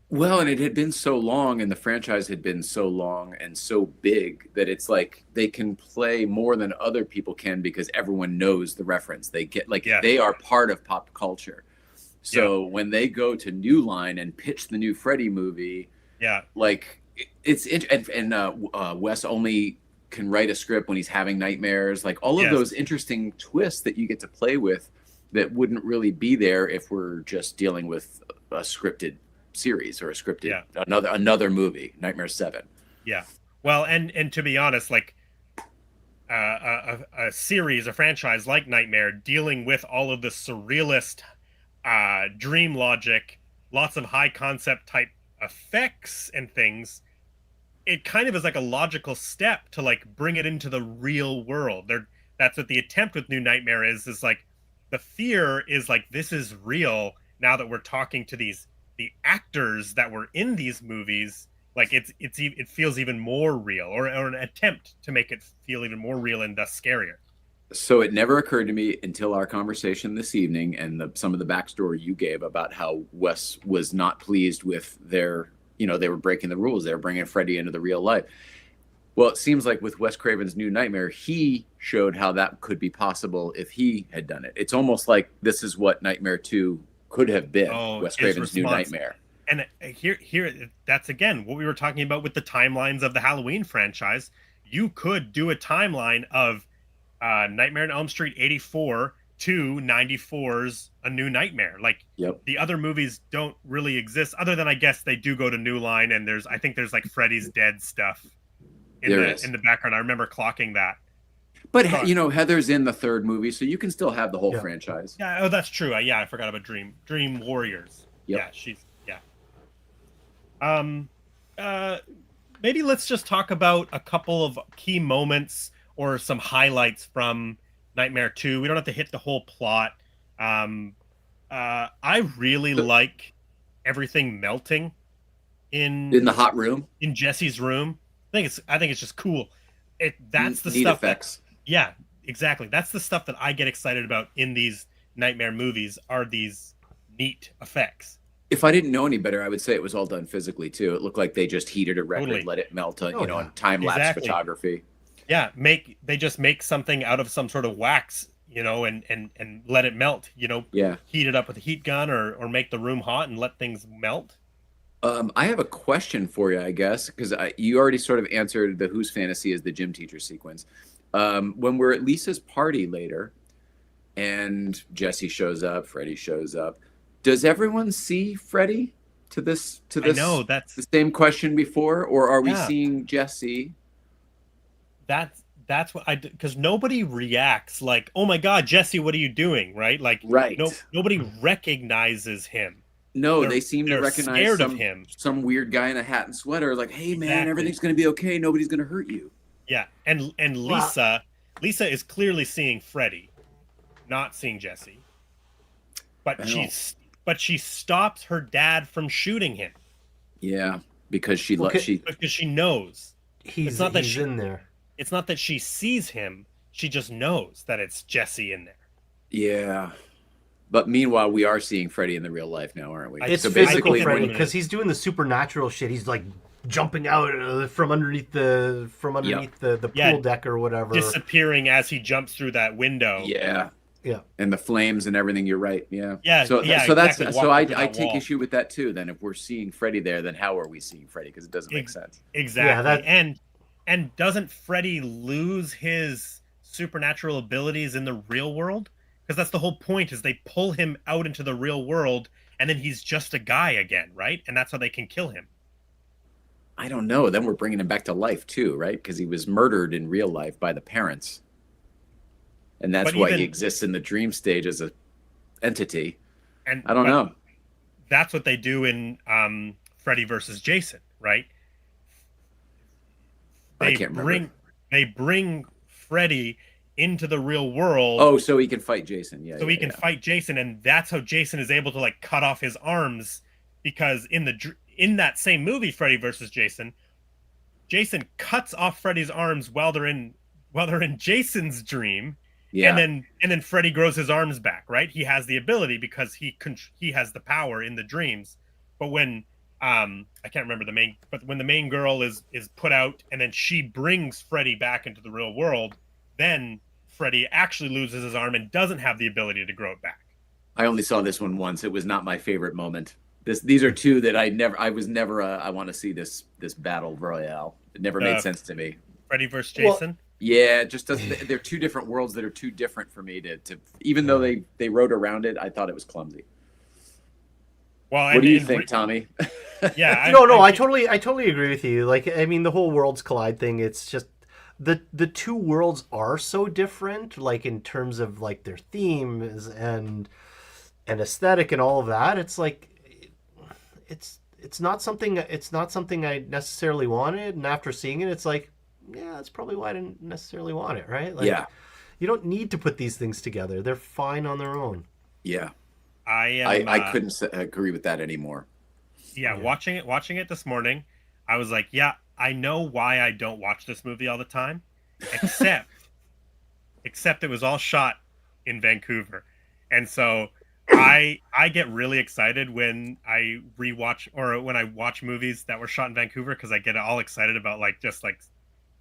Well, and it had been so long, and the franchise had been so long and so big that it's like they can play more than other people can because everyone knows the reference. They get like Yeah, they are part of pop culture. yeah, So when they go to New Line and pitch the new Freddy movie, yeah, like and Wes only can write a script when he's having nightmares. Like all of yes, those interesting twists that you get to play with that wouldn't really be there if we're just dealing with a scripted series or a scripted yeah, another movie, Nightmare 7. yeah. Well, and to be honest, like a series, a franchise like Nightmare, dealing with all of the surrealist dream logic, lots of high concept type effects and things, it kind of is like a logical step to like bring it into the real world. There, that's what the attempt with New Nightmare is like the fear is like this is real now that we're talking to the actors that were in these movies. Like it feels even more real, or an attempt to make it feel even more real and thus scarier. So it never occurred to me until our conversation this evening and some of the backstory you gave about how Wes was not pleased with their, they were breaking the rules. They were bringing Freddy into the real life. Well, it seems like with Wes Craven's New Nightmare, he showed how that could be possible if he had done it. It's almost like this is what Nightmare 2 could have been, Oh, Wes his Craven's New response. Nightmare. And here, that's again what we were talking about with the timelines of the Halloween franchise. You could do a timeline of Nightmare on Elm Street 84 to 94's A New Nightmare. Like Yep, the other movies don't really exist, other than I guess they do go to New Line, and I think there's like Freddy's Dead stuff there is. in the background. I remember clocking that. But, So Heather's in the third movie, so you can still have the whole Yeah. franchise. yeah, oh that's true. Yeah, I forgot about Dream Warriors. Yep. Yeah, she's yeah. Um, uh, maybe let's just talk about a couple of key moments or some highlights from Nightmare 2. We don't have to hit the whole plot. Um, I really like everything melting In the hot room, in Jesse's room. I think it's just cool. That's the neat stuff effects. yeah, exactly. That's the stuff that I get excited about in these Nightmare movies are these neat effects. If I didn't know any better, I would say it was all done physically too. It looked like they just heated a record, Totally. let it melt, Oh, yeah. on time lapse Exactly. photography. Yeah, they just make something out of some sort of wax, and let it melt, Yeah. heat it up with a heat gun or make the room hot and let things melt. I have a question for you, I guess, because you already sort of answered the whose fantasy is the gym teacher sequence. When we're at Lisa's party later, and Jesse shows up, Freddy shows up. Does everyone see Freddy to this? I know The same question before, or are we Yeah. seeing Jesse? That's what because nobody reacts like, "Oh my God, Jesse, what are you doing?" Right? Like, Right. nobody recognizes him. No, They're- they seem to they're recognize scared of him. some weird guy in a hat and sweater. Like, hey man, Exactly. everything's gonna be okay. Nobody's gonna hurt you. Yeah, and Lisa is clearly seeing Freddy, not seeing Jesse. but she stops her dad from shooting him. Yeah, because because she knows He's in there. It's not that she sees him; she just knows that it's Jesse in there. Yeah, but meanwhile, we are seeing Freddy in the real life now, aren't we? It's so physical Freddy because he's doing the supernatural shit. He's like jumping out from underneath the pool deck or whatever, disappearing as he jumps through that window. Yeah. Yeah, and the flames and everything. You're right. Yeah. So exactly. I take issue with that too. Then if we're seeing Freddy there, then how are we seeing Freddy? Because it doesn't make sense. Exactly. Yeah, and doesn't Freddy lose his supernatural abilities in the real world? Because that's the whole point. Is they pull him out into the real world, and then he's just a guy again, right? And that's how they can kill him. I don't know. Then we're bringing him back to life too, right? Because he was murdered in real life by the parents. And that's why he exists in the dream stage as a entity. And I don't know. That's what they do in Freddy versus Jason, right? I can't remember. They bring Freddy into the real world. Oh, so he can fight Jason. Yeah. So he can fight Jason, and that's how Jason is able to like cut off his arms, because in that same movie, Freddy versus Jason, Jason cuts off Freddy's arms while they're in Jason's dream. Yeah. And then Freddy grows his arms back, right? He has the ability because he has the power in the dreams. But when I can't remember but when the main girl is put out and then she brings Freddy back into the real world, then Freddy actually loses his arm and doesn't have the ability to grow it back. I only saw this one once. It was not my favorite moment. These are two that I was never I want to see this battle royale. It never made sense to me. Freddy versus Jason? Well, yeah, it just doesn't. They're two different worlds that are too different for me to even though they wrote around it, I thought it was clumsy. Well, what do you think, Tommy? Yeah, I totally agree with you. Like, I mean, the whole worlds collide thing. It's just the two worlds are so different, like in terms of like their themes and aesthetic and all of that. It's like it's not something I necessarily wanted, and after seeing it, it's like, yeah, that's probably why I didn't necessarily want it, right? Like, yeah. You don't need to put these things together. They're fine on their own. Yeah. I couldn't agree with that anymore. Yeah, watching it this morning, I was like, yeah, I know why I don't watch this movie all the time, except it was all shot in Vancouver. And so I get really excited when I rewatch or when I watch movies that were shot in Vancouver, because I get all excited about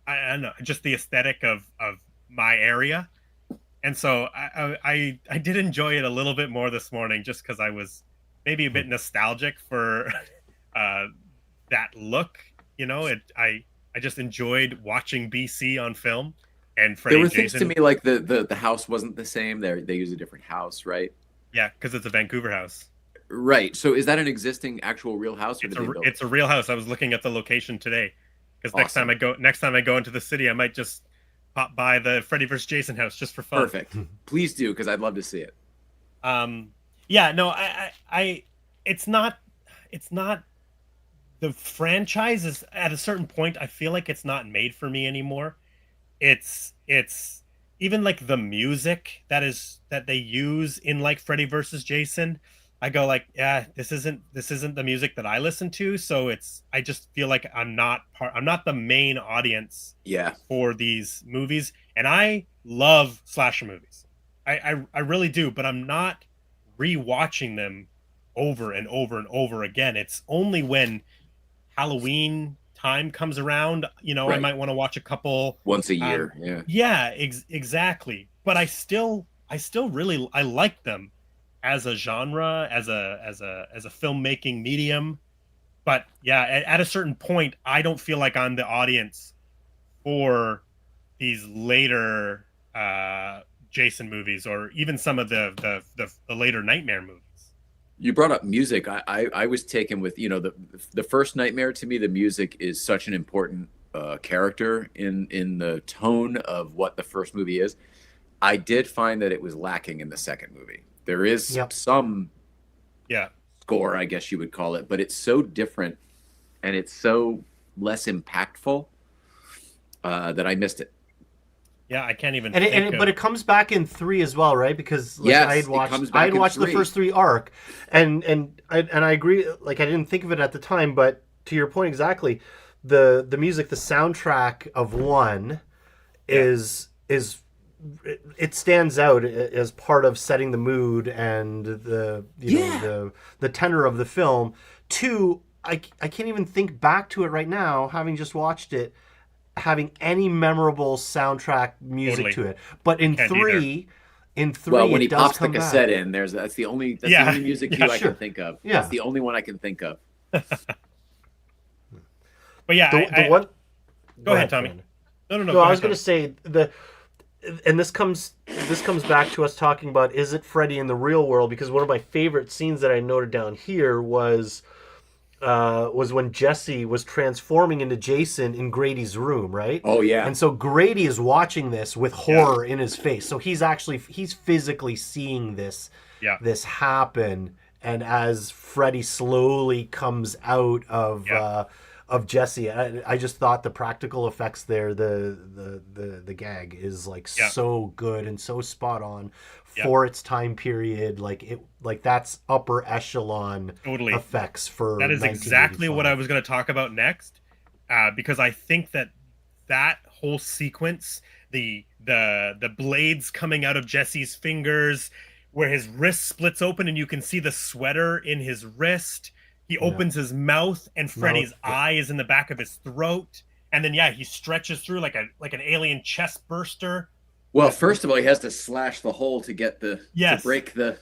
I don't know, just the aesthetic of my area. And so I did enjoy it a little bit more this morning, just because I was maybe a bit nostalgic for that look. You know, I just enjoyed watching BC on film. And Freddy there were things to me like the house wasn't the same. They use a different house, right? Yeah, because it's a Vancouver house. Right. So is that an existing actual real house? Or it's a real house. I was looking at the location today. Because next time I go into the city, I might just pop by the Freddy vs. Jason house just for fun. Perfect. Please do, because I'd love to see it. Yeah, no, it's not the franchise is at a certain point. I feel like it's not made for me anymore. It's even like the music that they use in like Freddy vs. Jason. I go like, yeah, this isn't the music that I listen to. So I just feel like I'm not the main audience for these movies. And I love slasher movies. I really do, but I'm not rewatching them over and over and over again. It's only when Halloween time comes around, you know, right. I might want to watch a couple once a year. Exactly. But I still really like them as a genre, as a filmmaking medium. But yeah, at a certain point, I don't feel like I'm the audience for these later Jason movies, or even some of the later Nightmare movies. You brought up music. I was taken with, you know, the first Nightmare. To me, the music is such an important character in the tone of what the first movie is. I did find that it was lacking in the second movie. There is some score, I guess you would call it, but it's so different and it's so less impactful that I missed it. Yeah, I can't even And think of. but it comes back in 3 as well, right? Because like Yes, it comes I back had in watched the 3. first 3 arc, and I agree. Like I didn't think of it at the time, but to your point exactly, the music, the soundtrack of 1 Yeah. is it stands out as part of setting the mood and the the tenor of the film. 2, I can't even think back to it right now, having just watched it, having any memorable soundtrack music Totally. to it. But in Can't either. 3, in 3 Well, when it he does pops the come cassette back. in, that's the only Yeah. music Yeah, cue I sure. can think of. Yeah. That's the only one I can think of. But yeah, The one. go ahead, Tommy. Brandon. No, No, go I ahead, was going Tommy. to say and this comes back to us talking about, is it Freddy in the real world? Because one of my favorite scenes that I noted down here was when Jesse was transforming into Jason in Grady's room, right? Oh yeah. And so Grady is watching this with horror in his face. So he's physically seeing this Yeah. happen. And as Freddy slowly comes out of Jesse, I just thought the practical effects there, the gag is like so good and so spot on for its time period. Like that's upper echelon Totally. effects for That is exactly what I was going to talk about next, because I think that whole sequence, the blades coming out of Jesse's fingers, where his wrist splits open and you can see the sweater in his wrist. He opens his mouth and Freddy's eye is in the back of his throat, and then he stretches through like an alien chest burster. Well, first of all, he has to slash the hole to get to break the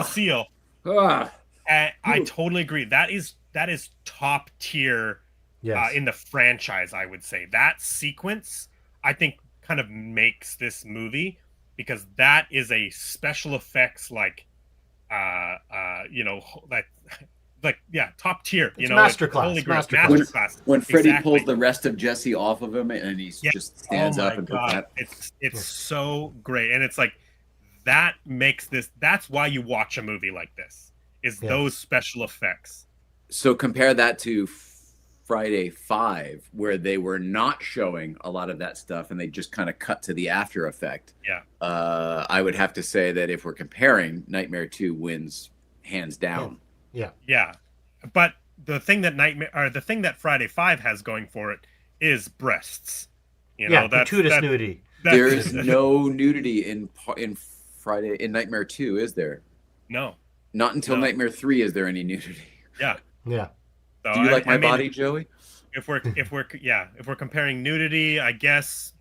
seal. Ah. I totally agree. That is top tier in the franchise, I would say. That sequence, I think, kind of makes this movie, because that is a special effects top tier. It's masterclass. Holy grail, masterclass. When Freddy pulls the rest of Jesse off of him and he just stands up and puts that. It's so great, and it's like that makes this. That's why you watch a movie like this. Is those special effects. So compare that to Friday 5, where they were not showing a lot of that stuff and they just kind of cut to the after effect. Yeah. I would have to say that if we're comparing, Nightmare 2 wins hands down. Yeah. But the thing that Friday 5 has going for it is breasts. Gratuitous nudity. There is no nudity in Nightmare 2, is there? No. Not until Nightmare 3 is there any nudity. Yeah. So do you like my body, Joey? If we're comparing nudity, I guess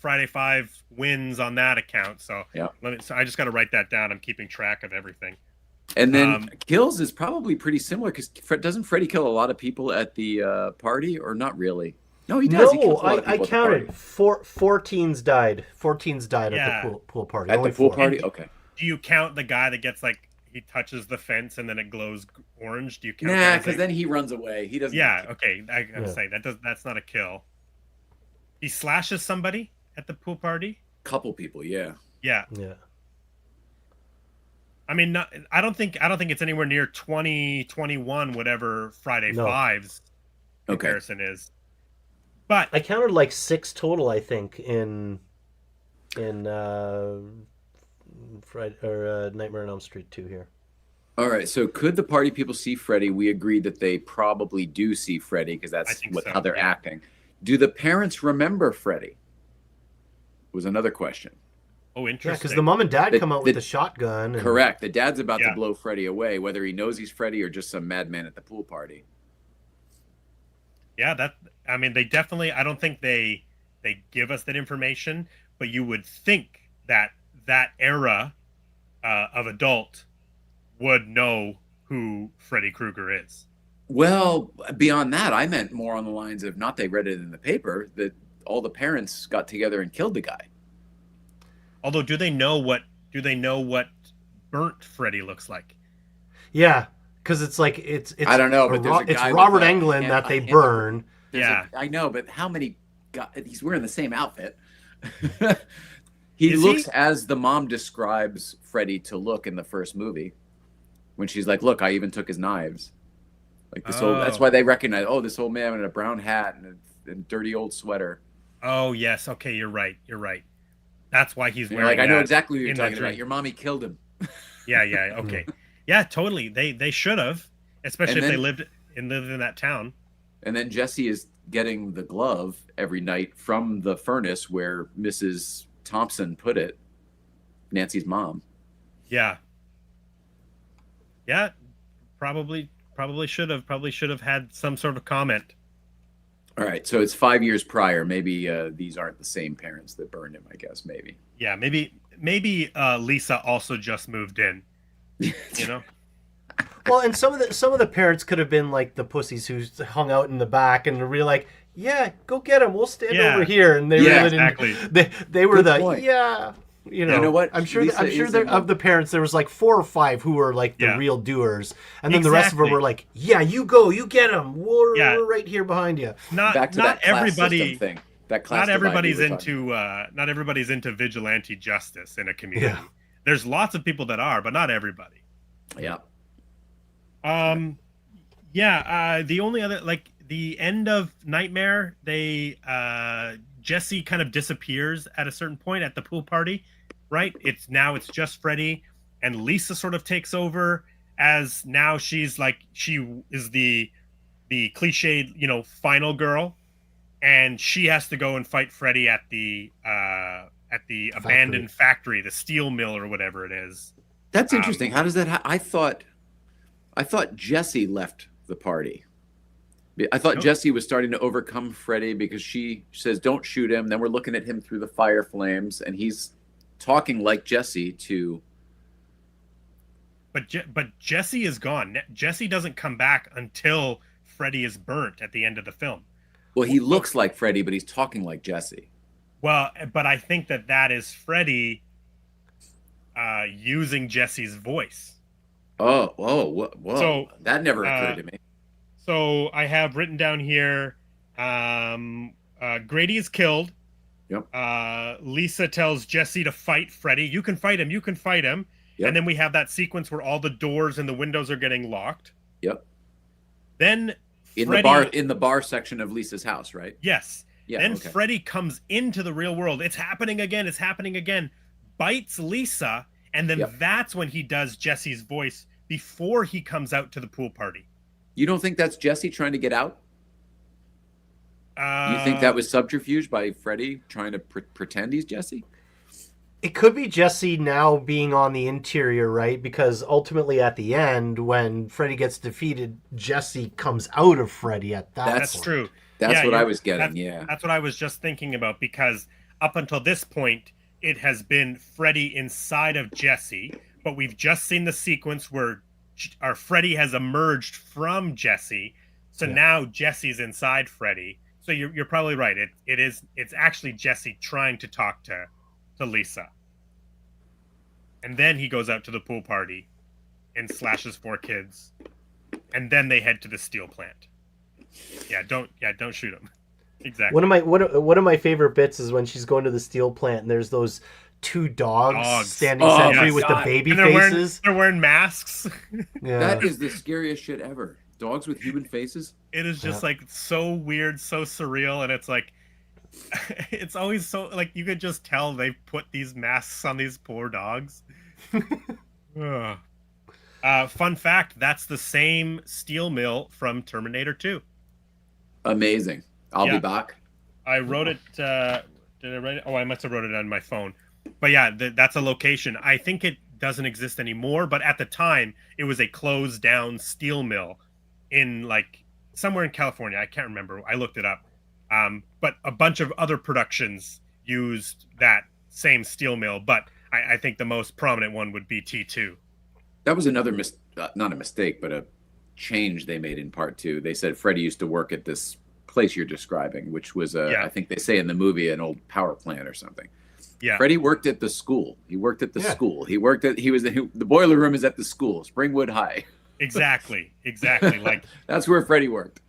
Friday 5 wins on that account. So so I just got to write that down. I'm keeping track of everything. And then kills is probably pretty similar, because doesn't Freddy kill a lot of people at the party, or not really? No, he does. No, I counted 4 teens died. 4 teens died at the pool party. At the pool party, okay. Do you count the guy that gets he touches the fence and then it glows orange? Do you count? Nah, because then he runs away. He doesn't. Yeah, okay. I gotta say that's not a kill. He slashes somebody at the pool party. Couple people, yeah. I mean, I don't think it's anywhere near 20, 21, whatever Friday 5's comparison is. But I counted 6 total, I think, in Friday or Nightmare on Elm Street 2 here. All right, so could the party people see Freddy? We agreed that they probably do see Freddy, because that's how they're acting. Do the parents remember Freddy? Was another question. Oh, interesting. Yeah, because the mom and dad come out with the shotgun. Correct. The dad's about to blow Freddy away, whether he knows he's Freddy or just some madman at the pool party. Yeah, they definitely, I don't think they give us that information, but you would think that era of adult would know who Freddy Krueger is. Well, beyond that, I meant more on the lines of, not they read it in the paper, that all the parents got together and killed the guy. Although, do they know what burnt Freddy looks like? Yeah, because it's I don't know, but it's Robert Englund that they burn. I know, but how many guys? He's wearing the same outfit. He looks as the mom describes Freddy to look in the first movie, when she's like, "Look, I even took his knives." Like this old. That's why they recognize. Oh, this old man in a brown hat and a dirty old sweater. Oh yes, okay, you're right. You're right. That's why he's And you're wearing like, I know that exactly what you're in that talking about. dream. Your mommy killed him. Yeah, yeah, okay. Yeah, totally. They should have, especially And if they then lived in that town. Jesse is getting the glove every night from the furnace where Mrs. Thompson put it, Nancy's mom. Yeah. Yeah, probably should have had some sort of comment. All right, so it's 5 years prior. Maybe these aren't the same parents that burned him. I guess maybe. Yeah, maybe Lisa also just moved in, you know? Well, and some of the parents could have been like the pussies who hung out in the back and were like, "Yeah, go get him. We'll stand Yeah. over here." And they Yeah, really exactly. didn't. They were Good the point. yeah. You know what? I'm sure. Lisa I'm sure is there, in of the parents there was like 4 or 5 who were like the Yeah. real doers, and then the rest of them Exactly. were like, "Yeah, you go, you get him. Yeah. We're right here behind you." Back to Not that class everybody system thing. That class not divide we everybody's were talking not everybody's into vigilante justice in a community. Yeah. There's lots of people that are, but not everybody. about. The only other, like, the end of Nightmare, they Jesse kind of disappears at a certain point at the pool party, right? It's just Freddy, and Lisa sort of takes over as now she is the cliched, final girl, and she has to go and fight Freddy at the abandoned factory, the steel mill or whatever it is. That's interesting. How does that? I thought Jesse left the party. I thought Nope. Jesse was starting to overcome Freddy because she says, "Don't shoot him." Then we're looking at him through the fire flames, and he's talking like Jesse to. But Jesse is gone. Jesse doesn't come back until Freddy is burnt at the end of the film. Well, he looks like Freddy, but he's talking like Jesse. Well, but I think that is Freddy using Jesse's voice. Whoa! So, that never occurred to me. So I have written down here, Grady is killed. Yep. Lisa tells Jesse to fight Freddy. You can fight him. You can fight him. Yep. And then we have that sequence where all the doors and the windows are getting locked. Yep. Then In the bar section of Lisa's house, right? Yes. Yeah. Then Okay. Freddy comes into the real world. It's happening again. It's happening again. Bites Lisa, and then that's when he does Jesse's voice before he comes out to the pool party. You don't think that's Jesse trying to get out? You think that was subterfuge by Freddy trying to pretend he's Jesse? It could be Jesse now being on the interior, right? Because ultimately at the end, when Freddy gets defeated, Jesse comes out of Freddy at that That's point. true. That's what I was getting, That's what I was just thinking about, because up until this point, it has been Freddy inside of Jesse, but we've just seen the sequence where our Freddy has emerged from Jesse, so now Jesse's inside Freddy. So you're probably right. It's actually Jesse trying to talk to Lisa, and then he goes out to the pool party and slashes 4 kids, and then they head to the steel plant. Don't shoot him. Exactly. One of my favorite bits is when she's going to the steel plant and there's those 2 dogs standing sentry with the baby and faces. They're wearing masks. Yeah. That is the scariest shit ever. Dogs with human faces. It is just like so weird, so surreal, and it's like it's always so like you could just tell they put these masks on these poor dogs. Fun fact: that's the same steel mill from Terminator 2. Amazing. I'll be back. I wrote it. Did I write it? Oh, I must have wrote it on my phone. But yeah, that's a location. I think it doesn't exist anymore, but at the time, it was a closed down steel mill in like somewhere in California. I can't remember. I looked it up. But a bunch of other productions used that same steel mill, but I think the most prominent one would be T2. That was another not a mistake, but a change they made in part 2. They said Freddy used to work at this place you're describing, which was I think they say in the movie an old power plant or something. Yeah. Freddy worked at the school. He worked at the school. The boiler room is at the school, Springwood High. Exactly. Like that's where Freddy worked.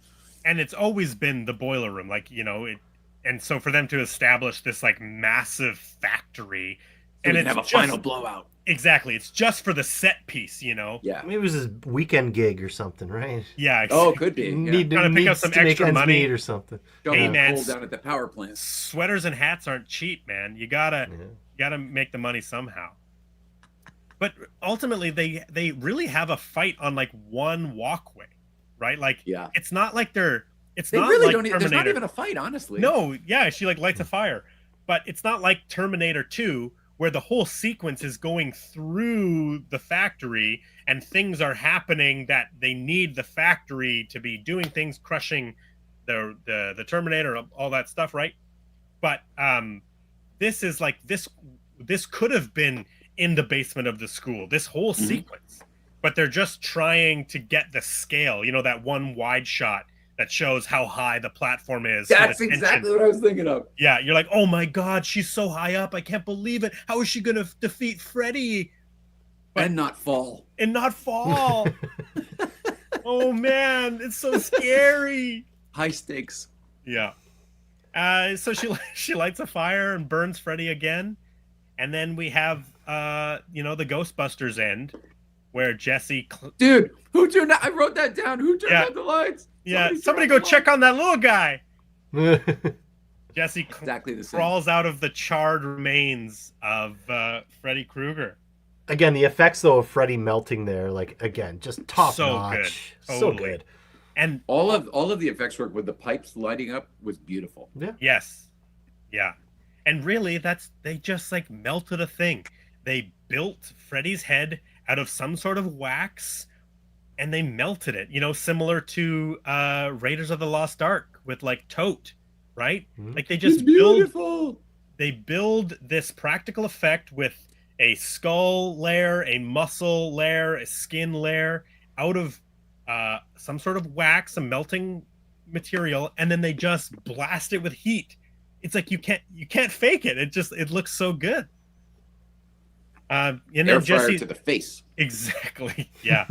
And it's always been the boiler room, like, and so for them to establish this like massive factory, So and we can it's have a final blowout. exactly. It's just for the set piece, Yeah. Maybe it was his weekend gig or something, right? Yeah, Oh, could be. Yeah. Need Trying to pick up needs some to make extra ends money. meet or something. Shoveling Hey, man, coal down at the power plant. sweaters and hats aren't cheap, man. You gotta make the money somehow. But ultimately, they really have a fight on like one walkway, right? Like, Yeah. it's not like it's They not really like don't. There's not Terminator. even a fight, honestly. No, yeah, she like lights a fire, but it's not like Terminator 2 where the whole sequence is going through the factory and things are happening that they need the factory to be doing things, crushing the Terminator, all that stuff, right? But this is like this could have been in the basement of the school, this whole sequence, but they're just trying to get the scale, that one wide shot that shows how high the platform is. That's exactly what I was thinking of. Yeah, you're like, oh my god, she's so high up, I can't believe it. How is she gonna defeat Freddy And not fall. and not fall? Oh man, it's so scary. High stakes. Yeah. So she lights a fire and burns Freddy again, and then we have the Ghostbusters end, where Jesse. Dude, who turned out? I wrote that down. Who turned out the lights? Yeah, somebody go check on that little guy. Jesse Exactly the same. crawls out of the charred remains of Freddy Krueger. Again, the effects though of Freddy melting there, like again, just top So notch, good. so Totally. good. And all of the effects work with the pipes lighting up was beautiful. Yeah. yes, yeah, and really, they just like melted a thing. They built Freddy's head out of some sort of wax, and they melted it. Similar to Raiders of the Lost Ark with like Tote, right? Like they just build this practical effect with a skull layer, a muscle layer, a skin layer out of some sort of wax, some melting material, and then they just blast it with heat. It's like you can't fake it. It looks so good. And then Air fryer Jesse to the face. Exactly. Yeah.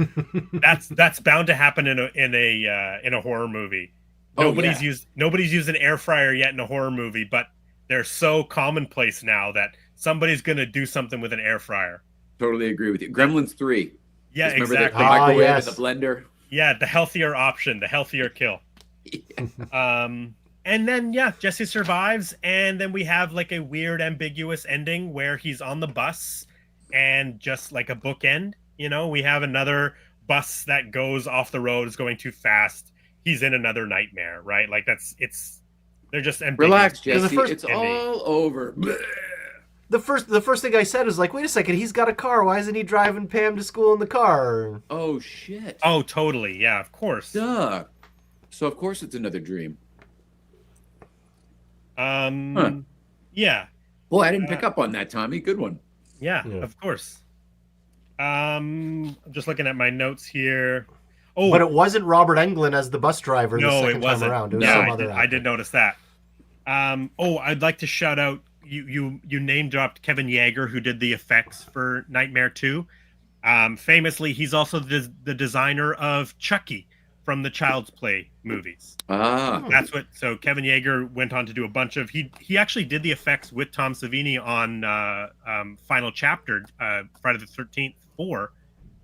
that's bound to happen in a horror movie. Nobody's used an air fryer yet in a horror movie, but they're so commonplace now that somebody's gonna do something with an air fryer. Totally agree with you. Gremlins 3. Yeah, Remember exactly. the microwave yes. and the blender? Yeah, the healthier option, the healthier kill. And then Jesse survives, and then we have like a weird ambiguous ending where he's on the bus and just like a bookend, we have another bus that goes off the road, is going too fast. He's in another nightmare, right? Like they're just ambiguous. Relax, Jesse. first It's all over. The first thing I said is like, wait a second, he's got a car. Why isn't he driving Pam to school in the car? Oh shit. Oh, totally. Yeah, of course. Duh. So of course it's another dream. Yeah. Boy, I didn't pick up on that, Tommy. Good one. Yeah, of course. I'm just looking at my notes here. Oh, But it wasn't Robert Englund as the bus driver the second it wasn't. time around. It was No, some other I actor. did notice that. I'd like to shout out you name dropped Kevin Yeager, who did the effects for Nightmare 2. Famously, he's also the designer of Chucky from the Child's Play movies. Ah. So Kevin Yeager went on to do a bunch of he actually did the effects with Tom Savini on Final Chapter, Friday the 13th 4.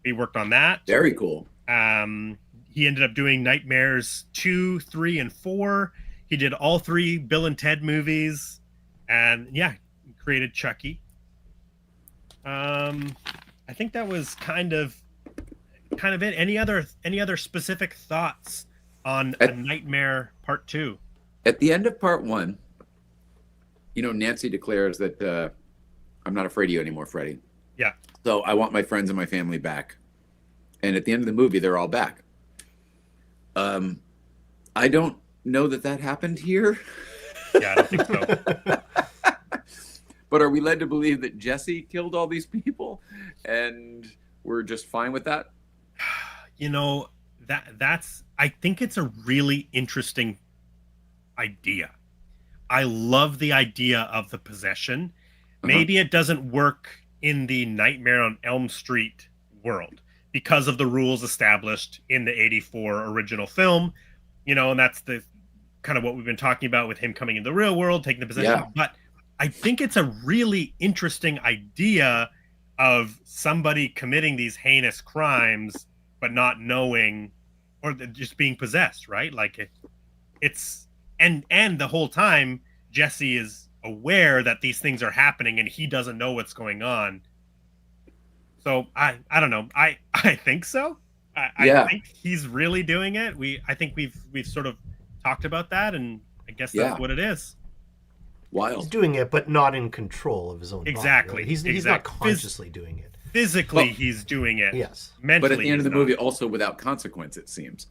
He worked on that. Very cool. He ended up doing Nightmares 2, 3, and 4. He did all 3 Bill and Ted movies, and created Chucky. I think that was kind of it. Any other specific thoughts on a Nightmare Part 2? At the end of Part 1, Nancy declares that I'm not afraid of you anymore, Freddy. Yeah. So I want my friends and my family back. And at the end of the movie, they're all back. I don't know that happened here. Yeah, I don't think so. But are we led to believe that Jesse killed all these people and we're just fine with that? That's I think it's a really interesting idea. I love the idea of the possession. Maybe it doesn't work in the Nightmare on Elm Street world because of the rules established in the 84 original film, and that's the kind of what we've been talking about with him coming in the real world, taking the possession. Yeah. But I think it's a really interesting idea of somebody committing these heinous crimes but not knowing, or just being possessed, right? Like it's and the whole time Jesse is aware that these things are happening and he doesn't know what's going on. So I don't know. I think so. I Yeah. think he's really doing it. I think we've sort of talked about that, and I guess Yeah. that's what it is. He's Wild. doing it, but not in control of his own Exactly. body. Right? He's not consciously doing it. Physically, Well, he's doing it. Yes. Mentally, But at the end of he's the not. movie, also without consequence, it seems.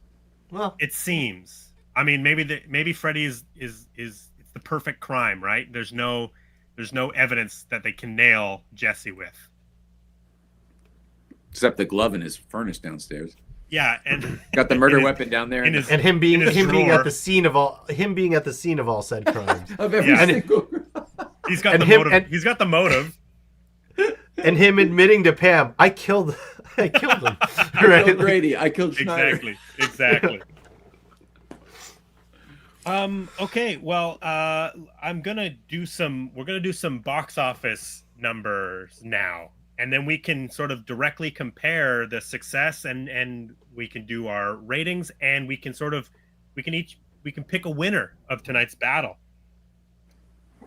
Well, It seems. I mean, maybe Freddy is it's the perfect crime, right? There's no evidence that they can nail Jesse with. Except the glove in his furnace downstairs. Yeah, and Got the murder in his- weapon down there. in his- and him being in his at drawer. the scene of all said crimes, of every Yeah. single. he's got and the him- motive. and- He's got the motive. and him admitting to Pam, I killed him. I Right? killed Grady. I killed Schneider. Exactly. Okay, well, we're gonna do some box office numbers now, and then we can sort of directly compare the success, and we can do our ratings, and we can pick a winner of tonight's battle.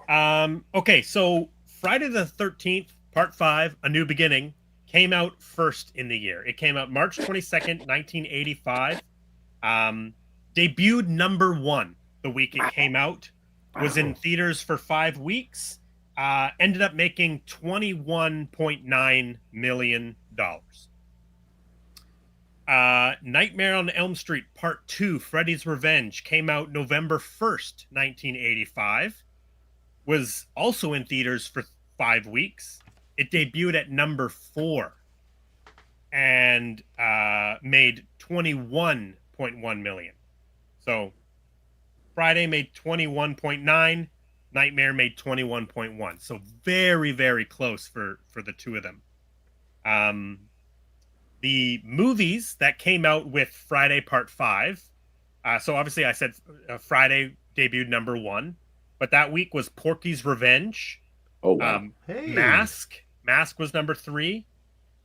Okay, so Friday the 13th, Part 5, A New Beginning, came out first in the year. It came out March 22nd, 1985. Debuted number 1 the week it came out. Was in theaters for 5 weeks. Ended up making $21.9 million. Nightmare on Elm Street Part 2, Freddy's Revenge, came out November 1st, 1985. Was also in theaters for 5 weeks. It debuted at number 4 and made $21.1 million. So Friday made 21.9, Nightmare made 21.1. So very, very close for the two of them. The movies that came out with Friday Part 5. So obviously I said Friday debuted number 1, but that week was Porky's Revenge. Oh wow. Hey. Mask was number 3.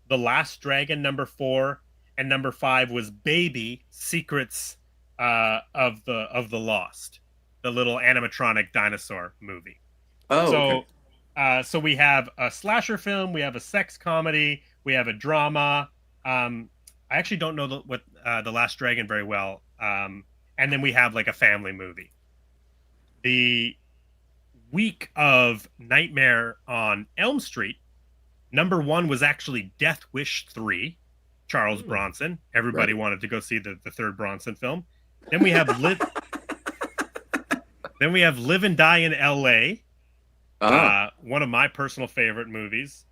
The Last Dragon, number 4, and number 5 was Baby Secrets of the Lost, the little animatronic dinosaur movie. Oh. So, Okay. so we have a slasher film, we have a sex comedy, we have a drama. I actually don't know the Last Dragon very well. And then we have like a family movie. The week of Nightmare on Elm Street, number 1 was actually Death Wish 3, Charles Bronson. Everybody wanted to go see the third Bronson film. Then we have Live and Die in L.A., one of my personal favorite movies.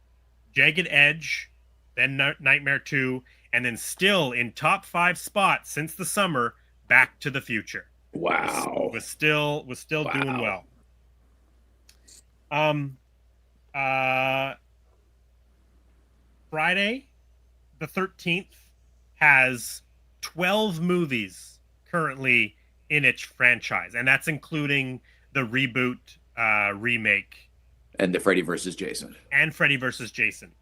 Jagged Edge, then Nightmare 2, and then still in top 5 spots since the summer, Back to the Future. Wow. Was still doing well. Friday the 13th has 12 movies currently in its franchise, and that's including the reboot, remake, And the Freddy versus Jason. and Freddy vs. Jason.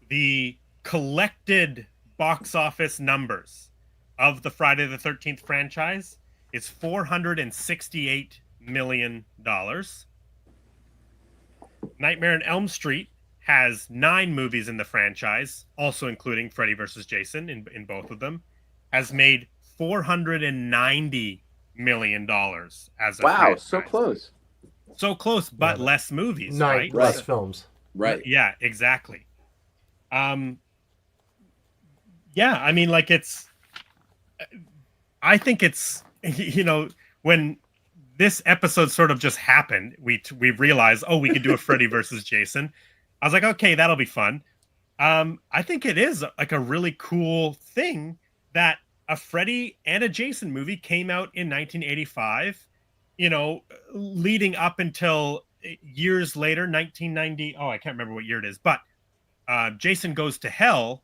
The collected box office numbers of the Friday the 13th franchise is $468 million. Nightmare on Elm Street has 9 movies in the franchise, also including Freddy vs. Jason in both of them, has made $490 million as a Wow, franchise. so close. So close, but Yeah, less movies, 9 right? less films. Right. Yeah, exactly. Yeah, I mean, like I think it's, when this episode sort of just happened, we realized, oh, we could do a Freddy versus Jason. I was like, okay, that'll be fun. I think it is like a really cool thing that a Freddy and a Jason movie came out in 1985, leading up until years later, 1990. Oh, I can't remember what year it is, but Jason Goes to Hell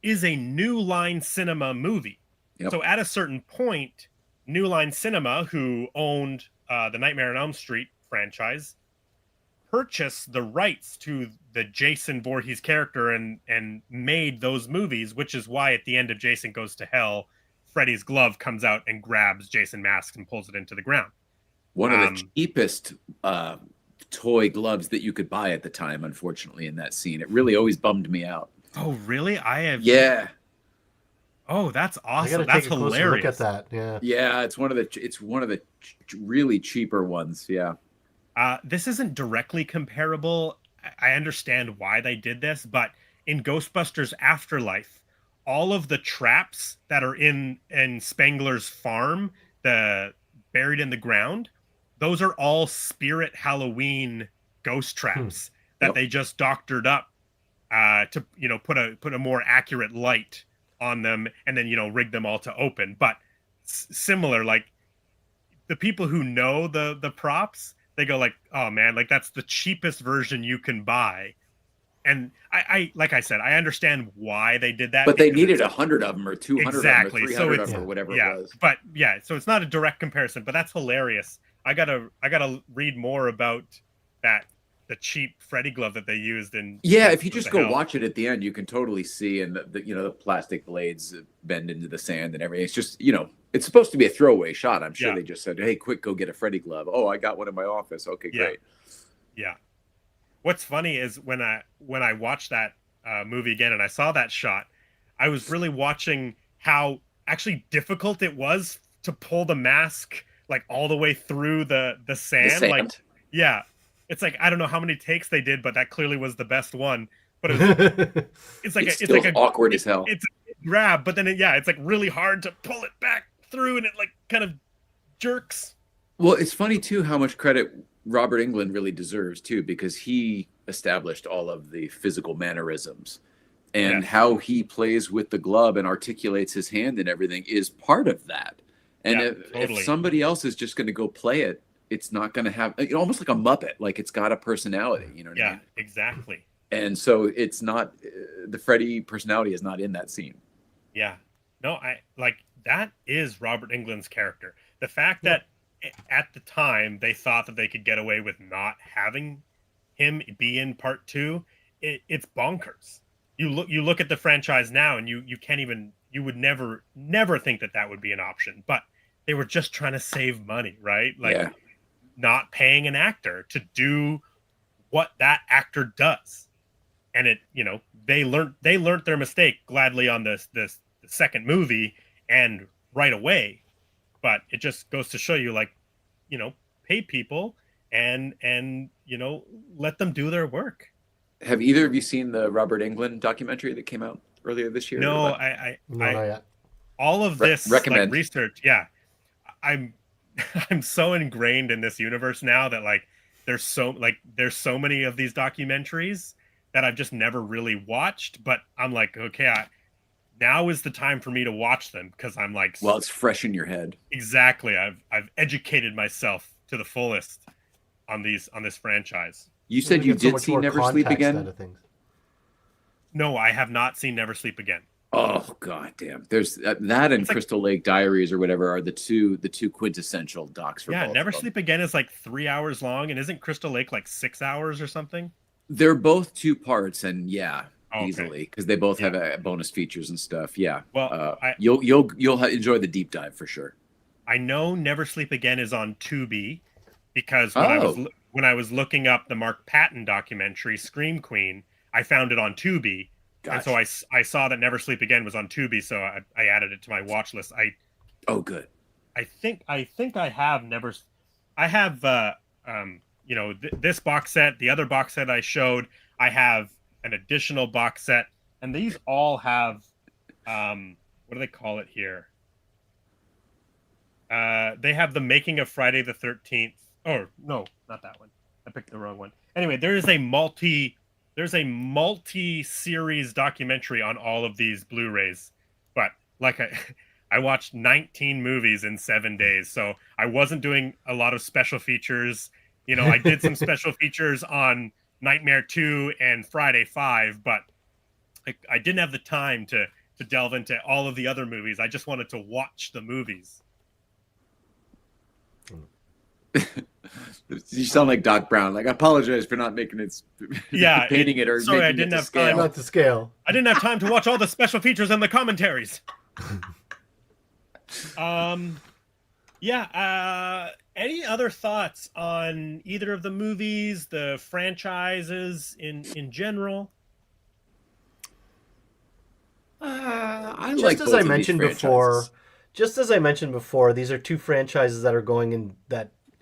is a New Line Cinema movie. Yep. So at a certain point, New Line Cinema, who owned the Nightmare on Elm Street franchise, purchased the rights to the Jason Voorhees character and made those movies, which is why at the end of Jason Goes to Hell, Freddy's glove comes out and grabs Jason Mask and pulls it into the ground. One of the cheapest toy gloves that you could buy at the time, unfortunately, in that scene. It really always bummed me out. Oh, really? I have. Yeah. Oh, that's awesome. I gotta That's take a closer hilarious. look at that. Yeah. Yeah, it's one of the really cheaper ones. Yeah. This isn't directly comparable. I understand why they did this, but in Ghostbusters Afterlife, all of the traps that are in Spengler's farm, the buried in the ground, those are all Spirit Halloween ghost traps that they just doctored up to put a more accurate light on them, and then rig them all to open. But similar, like the people who know the props, they go like, oh man, like that's the cheapest version you can buy. And I like I said, I understand why they did that. But they needed 100 of them or 200 exactly. of them or 300 of them or whatever it was. But yeah, so it's not a direct comparison, but that's hilarious. I gotta read more about the cheap Freddy glove that they used in. Yeah, if you just go watch it at the end, you can totally see, and the plastic blades bend into the sand and everything. It's just it's supposed to be a throwaway shot. I'm sure they just said, "Hey, quick, go get a Freddy glove." Oh, I got one in my office. Okay, great. Yeah. What's funny is when I watched that movie again and I saw that shot, I was really watching how actually difficult it was to pull the mask like all the way through the sand. Like, yeah, it's like I don't know how many takes they did, but that clearly was the best one. But it's like awkward as hell. It's a grab, but then it's like really hard to pull it back through, and it like kind of jerks. Well, it's funny too how much credit Robert Englund really deserves too, because he established all of the physical mannerisms, and how he plays with the glove and articulates his hand and everything is part of that. And if somebody else is just going to go play it, it's not going to have almost like a Muppet, like it's got a personality, you know what I mean? Exactly. And so it's not the Freddy personality is not in that scene. Yeah. No, I like that is Robert Englund's character. The fact that at the time they thought that they could get away with not having him be in part 2, it's bonkers. You look at the franchise now and you can't even, you would never think that would be an option, but they were just trying to save money, right? Like not paying an actor to do what that actor does. And they learned their mistake gladly on the second movie and right away. But it just goes to show you, like, pay people and let them do their work. Have either of you seen the Robert Englund documentary that came out earlier this year? No, not yet. All of this recommend research. Yeah, I'm so ingrained in this universe now that there's so many of these documentaries that I've just never really watched. But I'm like, okay, now is the time for me to watch them, because I'm like, well, it's fresh in your head. Exactly. I've educated myself to the fullest on this franchise. You said you did see Never Sleep Again? No, I have not seen Never Sleep Again. Oh god damn! There's that and Crystal Lake Diaries or whatever are the two quintessential docs for both. Never Sleep Again is like 3 hours long, and isn't Crystal Lake like 6 hours or something? They're both 2 parts, and easily, because they both have bonus features and stuff. Yeah, well, you'll enjoy the deep dive for sure. I know Never Sleep Again is on Tubi, because when I was looking up the Mark Patton documentary Scream Queen, I found it on Tubi. Gotcha. And so I saw that Never Sleep Again was on Tubi, so I added it to my watch list. Good. I think I have this box set, the other box set I showed. I have an additional box set, and these all have what do they call it here? They have the making of Friday the 13th. Oh no, not that one. I picked the wrong one. Anyway, there's a multi-series documentary on all of these Blu-rays, but I watched 19 movies in 7 days, so I wasn't doing a lot of special features. I did some special features on Nightmare 2 and Friday 5, but I didn't have the time to delve into all of the other movies. I just wanted to watch the movies. You sound like Doc Brown. Like, I apologize for not making it, Yeah, painting it or sorry, I making didn't it to have scale. time. Not to scale. I didn't have time to watch all the special features and the commentaries. Yeah. Any other thoughts on either of the movies, the franchises in general? I Just like as both I of mentioned these before, franchises. these are two franchises that are going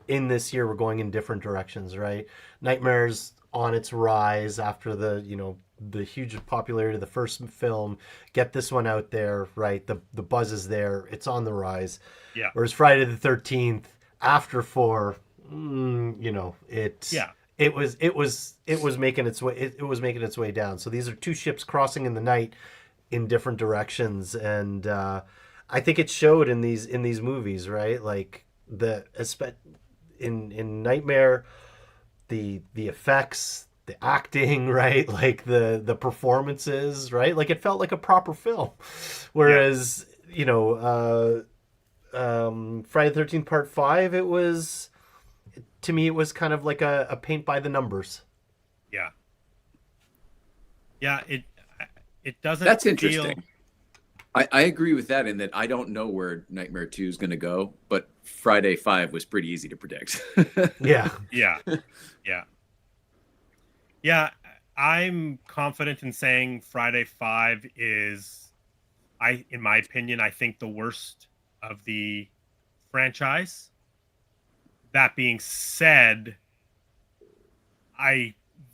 in this year. We're going in different directions, right? Nightmare's on its rise after the huge popularity of the first film. Get this one out there, right? The buzz is there. It's on the rise. Yeah. Whereas Friday the 13th after 4, Yeah. it was making its way it was making its way down. So these are two ships crossing in the night in different directions, and I think it showed in these movies, right? Like in Nightmare, the effects, the acting, right? Like the performances, right? Like it felt like a proper film, whereas Friday the 13th Part 5, it was, to me, it was kind of like a paint by the numbers. Yeah. Yeah, it doesn't That's feel... interesting. I agree with that in that I don't know where Nightmare 2 is going to go, but Friday 5 was pretty easy to predict. Yeah. Yeah. Yeah. Yeah, I'm confident in saying Friday 5 is, in my opinion, I think the worst of the franchise. That being said,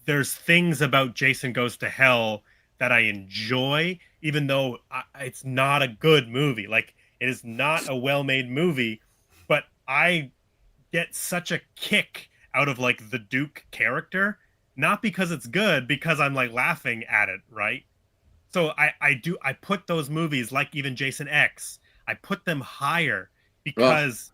there's things about Jason Goes to Hell that I enjoy, even though it's not a good movie. Like, it is not a well-made movie, but I get such a kick out of like the Duke character, not because it's good, because I'm like laughing at it, right? So I put those movies, like even Jason X, I put them higher because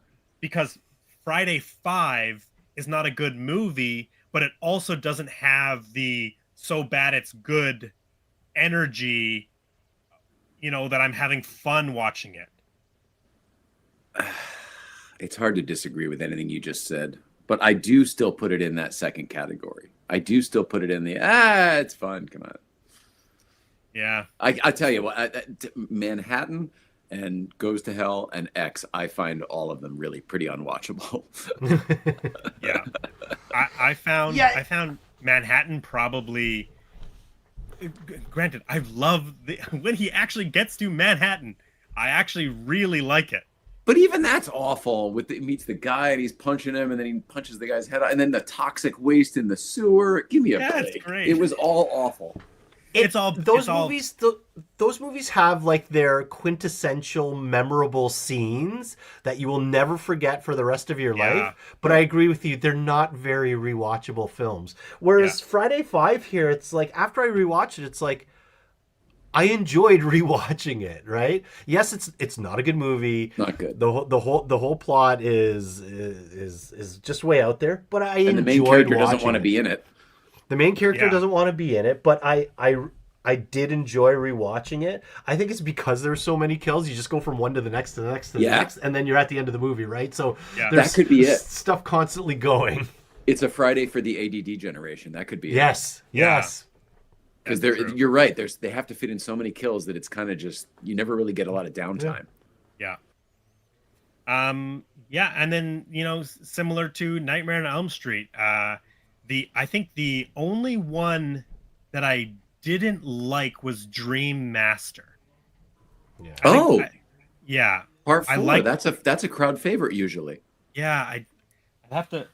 Friday 5 is not a good movie, but it also doesn't have the so bad it's good energy, that I'm having fun watching it. It's hard to disagree with anything you just said, but I do still put it in that second category. I do still put it in the, it's fun. Come on. Yeah. I tell you what, Manhattan and Goes to Hell and X, I find all of them really pretty unwatchable. Yeah. I found Manhattan probably, granted, I love when he actually gets to Manhattan, I actually really like it. But even that's awful. He meets the guy and he's punching him, and then he punches the guy's head out, and then the toxic waste in the sewer. Give me a break. It's great. It was all awful. Those movies have like their quintessential memorable scenes that you will never forget for the rest of your life. But I agree with you, they're not very rewatchable films. Whereas Friday 5 here, it's like after I rewatch it, it's like I enjoyed rewatching it, right? Yes, it's not a good movie. Not good. The whole plot is just way out there, but I enjoyed the main character watching doesn't want to be in it. The main character doesn't want to be in it, but I did enjoy rewatching it. I think it's because there's so many kills. You just go from one to the next to the next to the next, and then you're at the end of the movie, right? So that could be it. Stuff constantly going. It's a Friday for the ADD generation. That could be it. Yes. Because you're right. They have to fit in so many kills that it's kind of just, you never really get a lot of downtime. Yeah. And then, similar to Nightmare on Elm Street, I think the only one that I didn't like was Dream Master. Yeah. Part 4. That's a crowd favorite usually. Yeah, I'd have to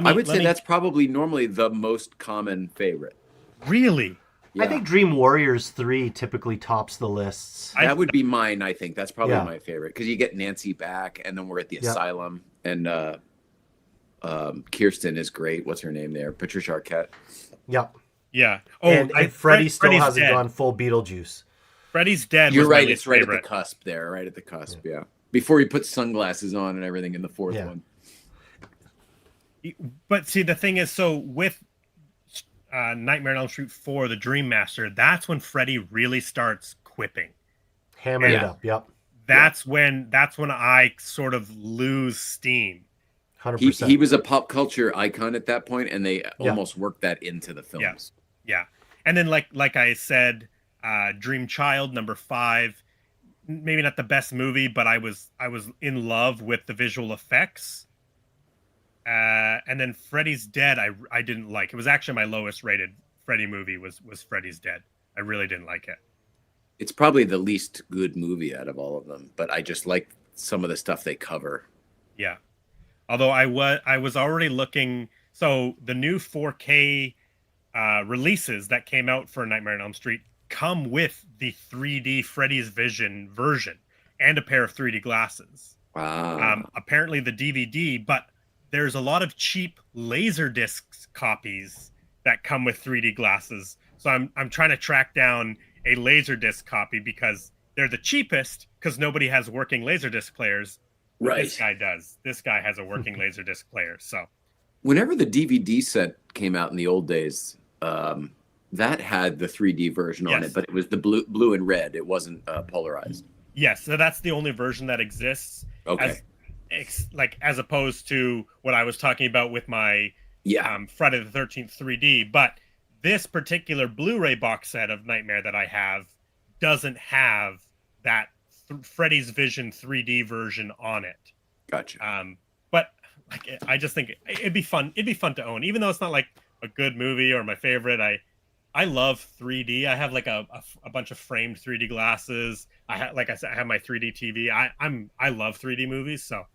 I would say that's probably normally the most common favorite. Really? Yeah. I think Dream Warriors 3 typically tops the lists. That would be mine, I think. That's probably my favorite. Because you get Nancy back, and then we're at the asylum, and Kirsten is great. What's her name there? Patricia Arquette. Yep. Yeah. Oh, and Freddy still hasn't gone full Beetlejuice. Freddy's dead. You're right. It's right at the cusp there. Right at the cusp. Yeah. Before he puts sunglasses on and everything in the fourth one. But see, the thing is, so with Nightmare on Elm Street 4, the Dream Master, that's when Freddy really starts quipping. Hammering it up. Yep. That's when I sort of lose steam. He 100%. was a pop culture icon at that point, and they Yeah. almost worked that into the Yeah. films. Yeah. And then like I said, Dream Child #5, maybe not the best movie, but I was in love with the visual effects. And then Freddy's Dead, I didn't like. It was actually my lowest rated Freddy movie was Freddy's Dead. I really didn't like it. It's probably the least good movie out of all of them, but I just like some of the stuff they cover. Yeah. Although I was already looking. So the new 4K releases that came out for Nightmare on Elm Street come with the 3D Freddy's Vision version and a pair of 3D glasses. Wow. Apparently the DVD, but there's a lot of cheap Laserdisc copies that come with 3D glasses. So I'm trying to track down a Laserdisc copy because they're the cheapest because nobody has working Laserdisc players. But Right. this guy does. This guy has a working Laserdisc player. So Whenever the DVD set came out in the old days, that had the 3D version on Yes. it, but it was the blue and red. It wasn't polarized. yes, so that's the only version that exists. Okay. As opposed to what I was talking about with my Yeah. Friday the 13th 3D. But this particular Blu-ray box set of Nightmare that I have doesn't have that Freddy's Vision 3D version on it. Gotcha. But like, I just think it'd be fun. It'd be fun to own, even though it's not like a good movie or my favorite. I love 3D. I have like a bunch of framed 3D glasses. Like I said, I have my 3D TV. I love 3D movies, so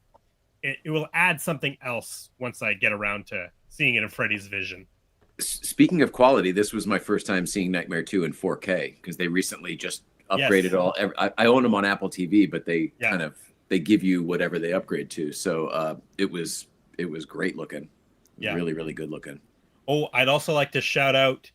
it will add something else once I get around to seeing it in Freddy's Vision. Speaking of quality, this was my first time seeing Nightmare 2 in 4K because they recently just upgraded Yes. all. I own them on Apple TV, but they Yeah. they give you whatever they upgrade to. So it was great looking. Yeah. Really, really good looking. Oh, I'd also like to shout out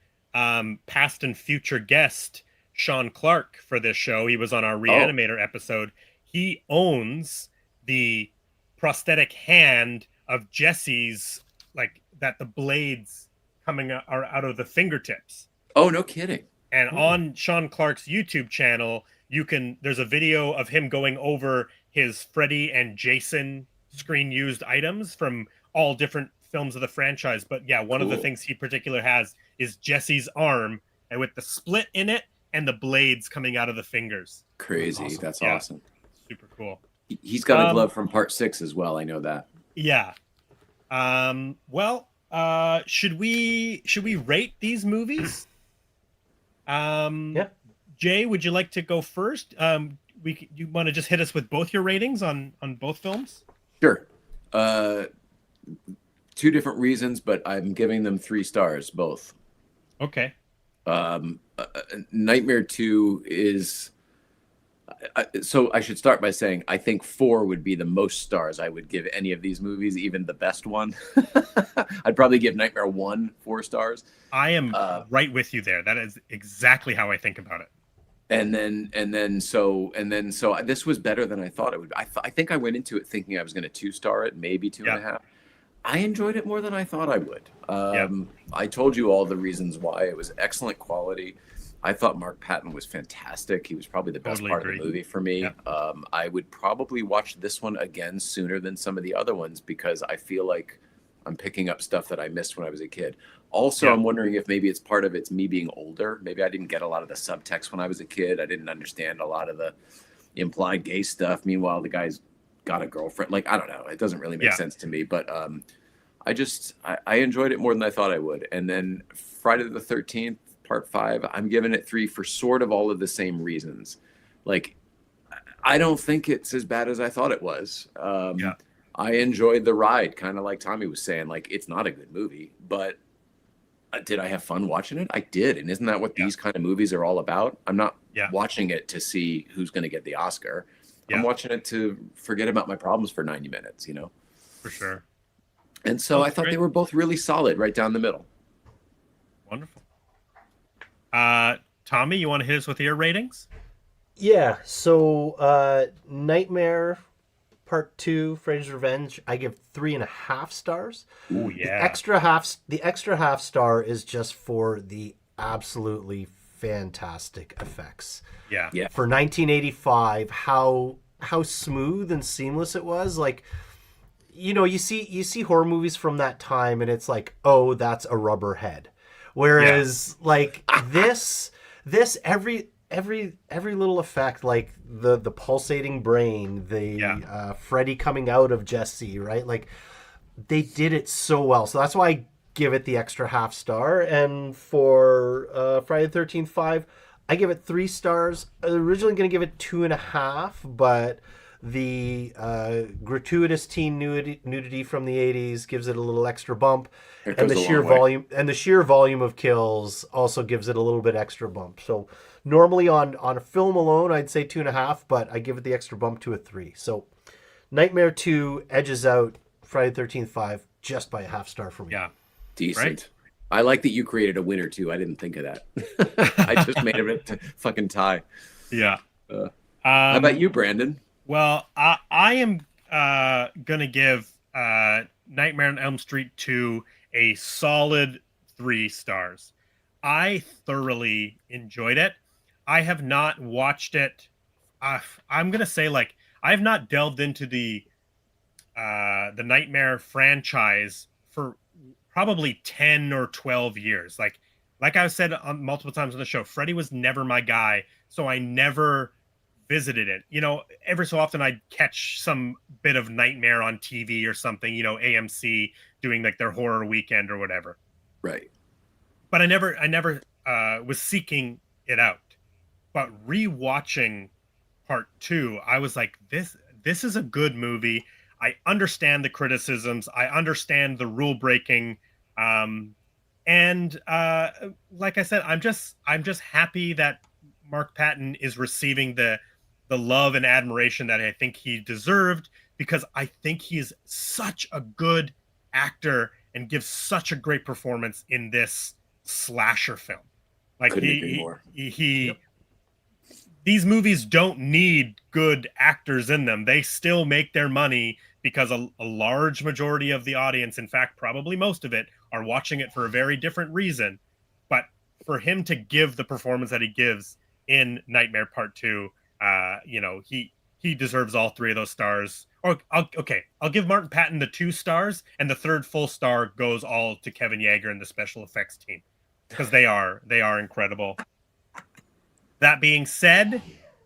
past and future guest Sean Clark for this show. He was on our Reanimator episode. He owns the prosthetic hand of Jesse's, like that the blades coming are out of the fingertips. Oh, no kidding. And on Sean Clark's YouTube channel, there's a video of him going over his Freddy and Jason screen used items from all different films of the franchise. But yeah, one of the Cool. things he particular has is Jesse's arm, and with the split in it and the blades coming out of the fingers. Crazy. Awesome. That's Yeah. awesome. Super cool. He's got a glove from part 6 as well. I know that. Yeah. Well, should we rate these movies? Yeah. Jay, would you like to go first? You want to just hit us with both your ratings on both films? Sure. 2 different reasons, but I'm giving them 3 stars, both. Okay. Nightmare 2 is... so I should start by saying I think 4 would be the most stars I would give any of these movies, even the best one. I'd probably give Nightmare 1 4 stars. I am right with you there. That is exactly how I think about it. And then so this was better than I thought it would. I think I went into it thinking I was going to 2-star it, maybe 2.5. I enjoyed it more than I thought I would. I told you all the reasons why. It was excellent quality. I thought Mark Patton was fantastic. He was probably the best Totally part agree. of the movie for me. Yeah. I would probably watch this one again sooner than some of the other ones because I feel like I'm picking up stuff that I missed when I was a kid. Also, Yeah. I'm wondering if maybe it's part of it's me being older. Maybe I didn't get a lot of the subtext when I was a kid. I didn't understand a lot of the implied gay stuff. Meanwhile, the guy's got a girlfriend. Like, I don't know. It doesn't really make Yeah. sense to me. But I enjoyed it more than I thought I would. And then Friday the 13th, Part 5, I'm giving it 3 for sort of all of the same reasons. Like, I don't think it's as bad as I thought it was. I enjoyed the ride, kind of like Tommy was saying. Like, it's not a good movie, but did I have fun watching it? I did. And isn't that what these kind of movies are all about? I'm not watching it to see who's going to get the Oscar. I'm watching it to forget about my problems for 90 minutes, you know? For sure. And so I thought great. they were both really solid right down the middle. Wonderful. Tommy, you want to hit us with your ratings? Yeah. So, Nightmare Part 2, Freddy's Revenge, I give 3.5 stars. Oh The extra half star is just for the absolutely fantastic effects. Yeah. For 1985, how smooth and seamless it was. Like, you know, you see horror movies from that time, and it's like, oh, that's a rubber head. Whereas like this every little effect, like the pulsating brain, the Freddy coming out of Jesse, right? Like they did it so well. So that's why I give it the extra half star. And for Friday the 13th 5, I give it 3 stars. I was originally going to give it 2.5, but the gratuitous teen nudity from the 80s gives it a little extra bump, and the sheer volume of kills also gives it a little bit extra bump. So normally on a film alone, I'd say 2.5, but I give it the extra bump to a 3. So Nightmare 2 edges out Friday the 13th 5 just by a half star for me. Yeah, decent. Right? I like that you created a winner too. I didn't think of that. I just made it a fucking tie. Yeah. How about you, Brandon? Well, I am gonna give Nightmare on Elm Street 2 a solid 3 stars. I thoroughly enjoyed it. I have not watched it. I'm gonna say, like, I have not delved into the Nightmare franchise for probably 10 or 12 years. Like I've said on multiple times on the show, Freddy was never my guy, so I never visited it. You know, every so often I'd catch some bit of Nightmare on TV or something, you know, AMC doing like their horror weekend or whatever. Right. But I never was seeking it out. But rewatching part 2, I was like, this is a good movie. I understand the criticisms. I understand the rule breaking. And like I said, I'm just happy that Mark Patton is receiving the love and admiration that I think he deserved, because I think he is such a good actor and gives such a great performance in this slasher film. Like these movies don't need good actors in them. They still make their money because a large majority of the audience, in fact, probably most of it, are watching it for a very different reason. But for him to give the performance that he gives in Nightmare Part 2, you know, he deserves all 3 of those stars. Or I'll give Martin Patton the 2 stars, and the 3rd full star goes all to Kevin Yeager and the special effects team, because they are incredible. That being said,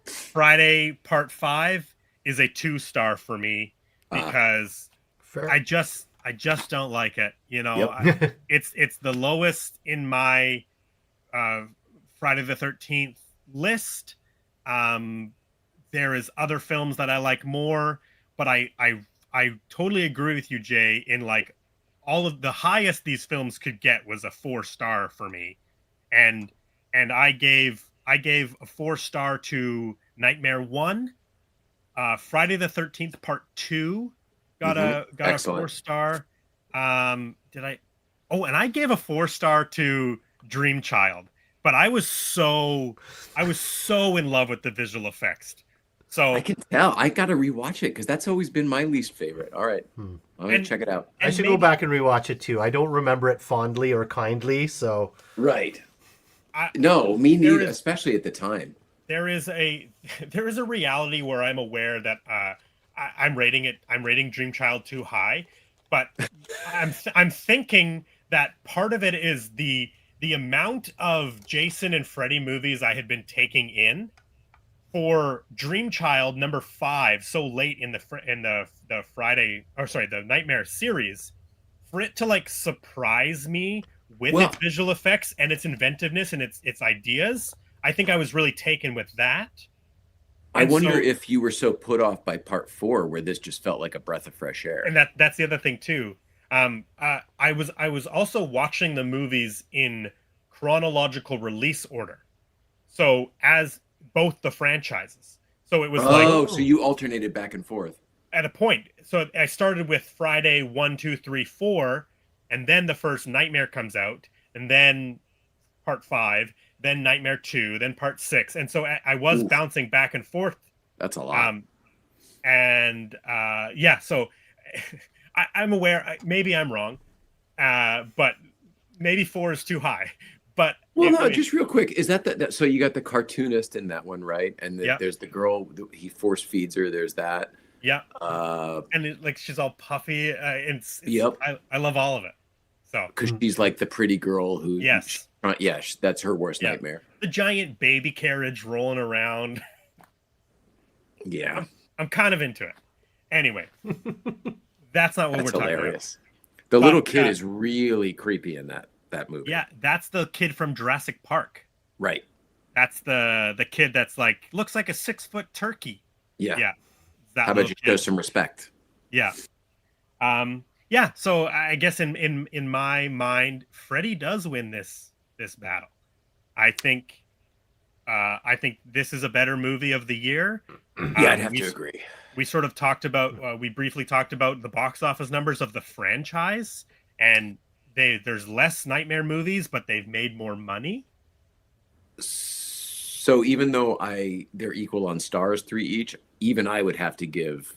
Friday Part 5 is a 2 star for me, because I just don't like it. You know, Yep. it's the lowest in my Friday the 13th list. There is other films that I like more, but I totally agree with you, Jay, in like all of the highest these films could get was a 4 star for me. And I gave a 4 star to Nightmare 1. Friday the 13th Part 2 got a 4 star. And I gave a 4 star to Dream Child, but I was so in love with the visual effects. So I can tell. I got to rewatch it because that's always been my least favorite. All right. I'm going to check it out. I should go back and rewatch it too. I don't remember it fondly or kindly, so. Right. No, me neither, especially at the time. There is a reality where I'm aware that I'm rating Dream Child too high, but I'm thinking that part of it is the amount of Jason and Freddy movies I had been taking in for Dream Child number 5 so late in the Nightmare series, for it to like surprise me with its visual effects and its inventiveness and its ideas. I think I was really taken with that. I wonder if you were so put off by Part 4 where this just felt like a breath of fresh air. And that's the other thing too. I was also watching the movies in chronological release order, so as both the franchises. So it was so you alternated back and forth at a point. So I started with Friday 1, 2, 3, 4, and then the first Nightmare comes out, and then Part 5, then Nightmare 2, then Part 6, and so I was bouncing back and forth. That's a lot. So I'm aware. Maybe I'm wrong, but maybe 4 is too high. But just real quick, is that so you got the cartoonist in that one, right? And there's the girl, he force feeds her. There's that. Yeah, Uh, and like she's all puffy. yep. I love all of it. So Because she's like the pretty girl who. yes, Yeah, that's her worst yeah, nightmare. the giant baby carriage rolling around. Yeah, I'm kind of into it. Anyway, that's not what that's we're talking hilarious. about. The little But, kid is really creepy in that movie. yeah, that's the kid from Jurassic Park. Right. That's the kid that's like looks like a 6-foot turkey. Yeah. Yeah. That How about you show some respect? Yeah. Yeah, so I guess in my mind, Freddy does win this battle. I think this is a better movie of the year. Yeah, I'd have to agree. We sort of talked about we briefly talked about the box office numbers of the franchise, and there's less Nightmare movies, but they've made more money. So even though they're equal on stars, 3 each, even I would have to give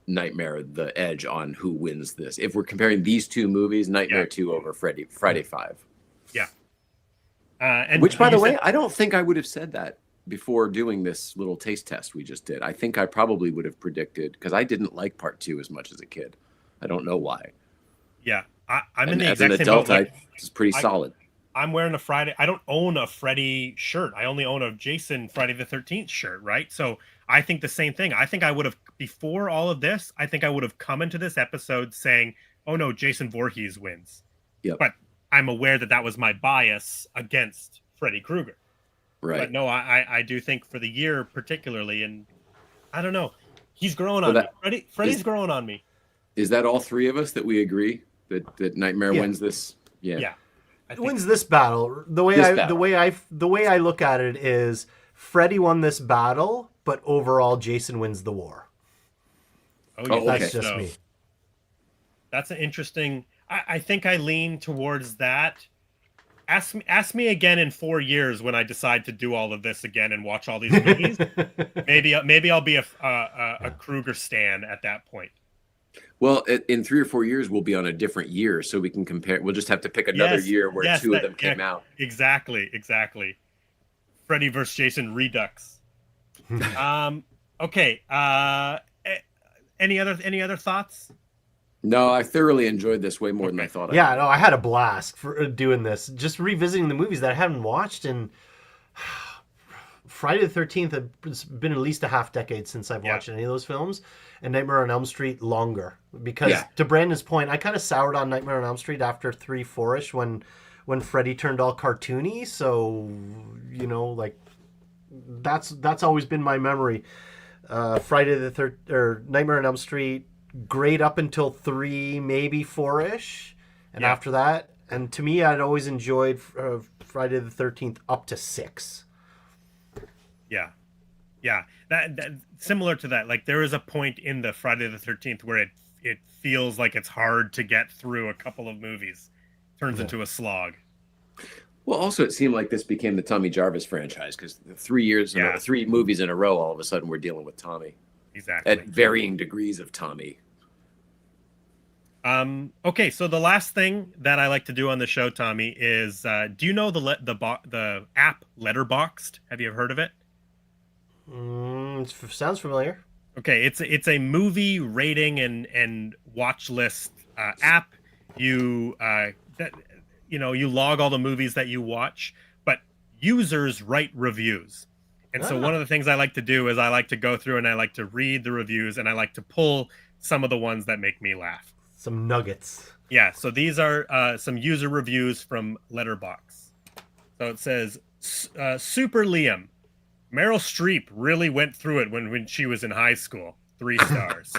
Nightmare the edge on who wins this. If we're comparing these two movies, Nightmare 2 over Friday 5. Yeah. And which, by the way, I don't think I would have said that before doing this little taste test we just did. I think I probably would have predicted, because I didn't like part 2 as much as a kid. I don't know why. Yeah, I'm in the as an exact same adult, boat. it's pretty solid. I'm wearing a Friday. I don't own a Freddy shirt. I only own a Jason Friday the 13th shirt, right? So I think the same thing. I think I would have, before all of this, I think I would have come into this episode saying, oh no, Jason Voorhees wins. Yep. But I'm aware that was my bias against Freddy Krueger. Right. But no, I do think for the year particularly, and I don't know, he's growing on me. Freddy's growing on me. Is that all three of us that we agree that Nightmare wins this? Yeah. Yeah. Wins this battle. The way I look at it is Freddy won this battle, but overall Jason wins the war. Okay. That's just me. That's an interesting. I think I lean towards that. Ask me again in 4 years when I decide to do all of this again and watch all these movies. maybe I'll be a Krueger stan at that point. Well, in 3 or 4 years, we'll be on a different year, so we can compare. We'll just have to pick another year where two of them came out. Exactly. Freddy versus Jason Redux. Okay. Any other thoughts? No, I thoroughly enjoyed this way more than I thought. Yeah, no, I had a blast for doing this. Just revisiting the movies that I haven't watched, and Friday the 13th, it's been at least a half decade since I've watched any of those films, and Nightmare on Elm Street longer. Because to Brandon's point, I kind of soured on Nightmare on Elm Street after 3, 4-ish when Freddy turned all cartoony. So, that's always been my memory. Friday the 13th or Nightmare on Elm Street, great up until 3, maybe 4-ish, and after that, and to me, I'd always enjoyed Friday the 13th up to 6. Yeah. That similar to that. Like there is a point in the Friday the 13th where it feels like it's hard to get through a couple of movies. Turns into a slog. Well, also it seemed like this became the Tommy Jarvis franchise because 3 years, 3 movies in a row, all of a sudden we're dealing with Tommy. Exactly. At varying degrees of Tommy. Okay, so the last thing that I like to do on the show, Tommy, is do you know the app Letterboxd? Have you ever heard of it? Sounds familiar. Okay, it's a movie rating and watch list app. You you log all the movies that you watch, but users write reviews. And so one of the things I like to do is I like to go through and I like to read the reviews and I like to pull some of the ones that make me laugh. Some nuggets. Yeah, so these are some user reviews from Letterboxd. So it says, Super Liam. Meryl Streep really went through it when she was in high school. 3 stars.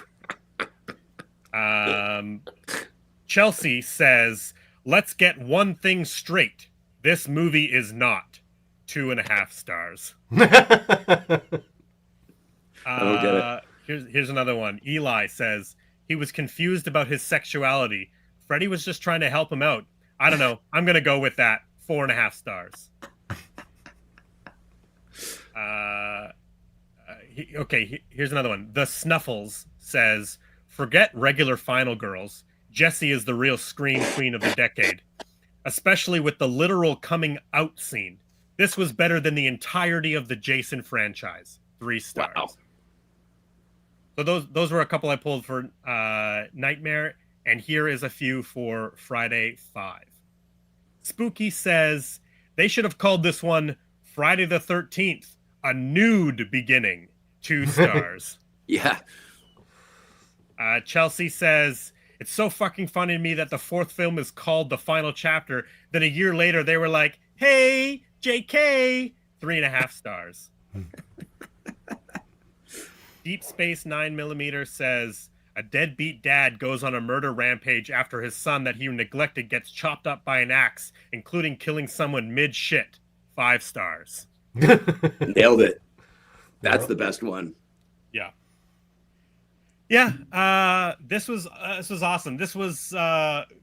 Chelsea says, let's get one thing straight. This movie is not 2.5 stars. I don't get it. Here's another one. Eli says, he was confused about his sexuality. Freddy was just trying to help him out. I don't know. I'm going to go with that. 4.5 stars. Here's another one. The Snuffles says, forget regular Final Girls. Jessie is the real scream queen of the decade, especially with the literal coming out scene. This was better than the entirety of the Jason franchise. 3 stars. So those were a couple I pulled for Nightmare, and here is a few for Friday 5. Spooky says they should have called this one Friday the 13th, a nude beginning. 2 stars. Yeah. Chelsea says it's so fucking funny to me that the 4th film is called The Final Chapter. Then a year later they were like, "Hey, JK," 3.5 stars. Deep Space 9mm says a deadbeat dad goes on a murder rampage after his son that he neglected gets chopped up by an axe, including killing someone mid-shit. 5 stars. Nailed it. That's the best one. Yeah. Yeah, this was awesome. This was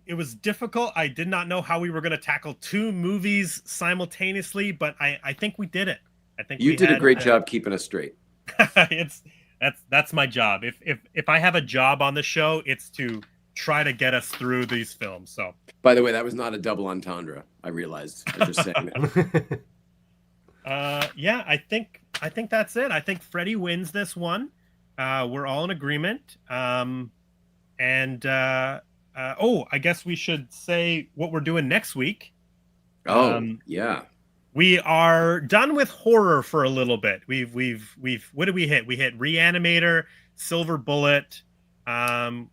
it was difficult. I did not know how we were going to tackle 2 movies simultaneously, but I think we did it. I think you did a great job keeping us straight. That's my job. If I have a job on the show, it's to try to get us through these films. So, by the way, that was not a double entendre. I realized. I was just saying that. Yeah, I think that's it. I think Freddy wins this one. We're all in agreement. I guess we should say what we're doing next week. Yeah. We are done with horror for a little bit. We've what did we hit? We hit Reanimator, Silver Bullet. Am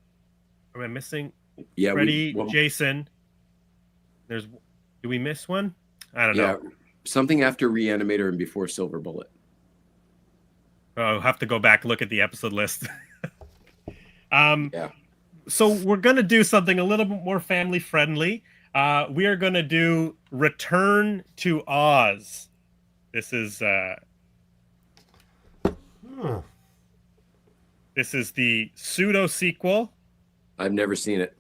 I missing? Yeah, Freddy, Jason. Do we miss one? I don't know. Something after Reanimator and before Silver Bullet. Oh, I'll have to go back and look at the episode list. So we're gonna do something a little bit more family friendly. We are gonna do Return to Oz. This is this is the pseudo sequel. I've never seen it.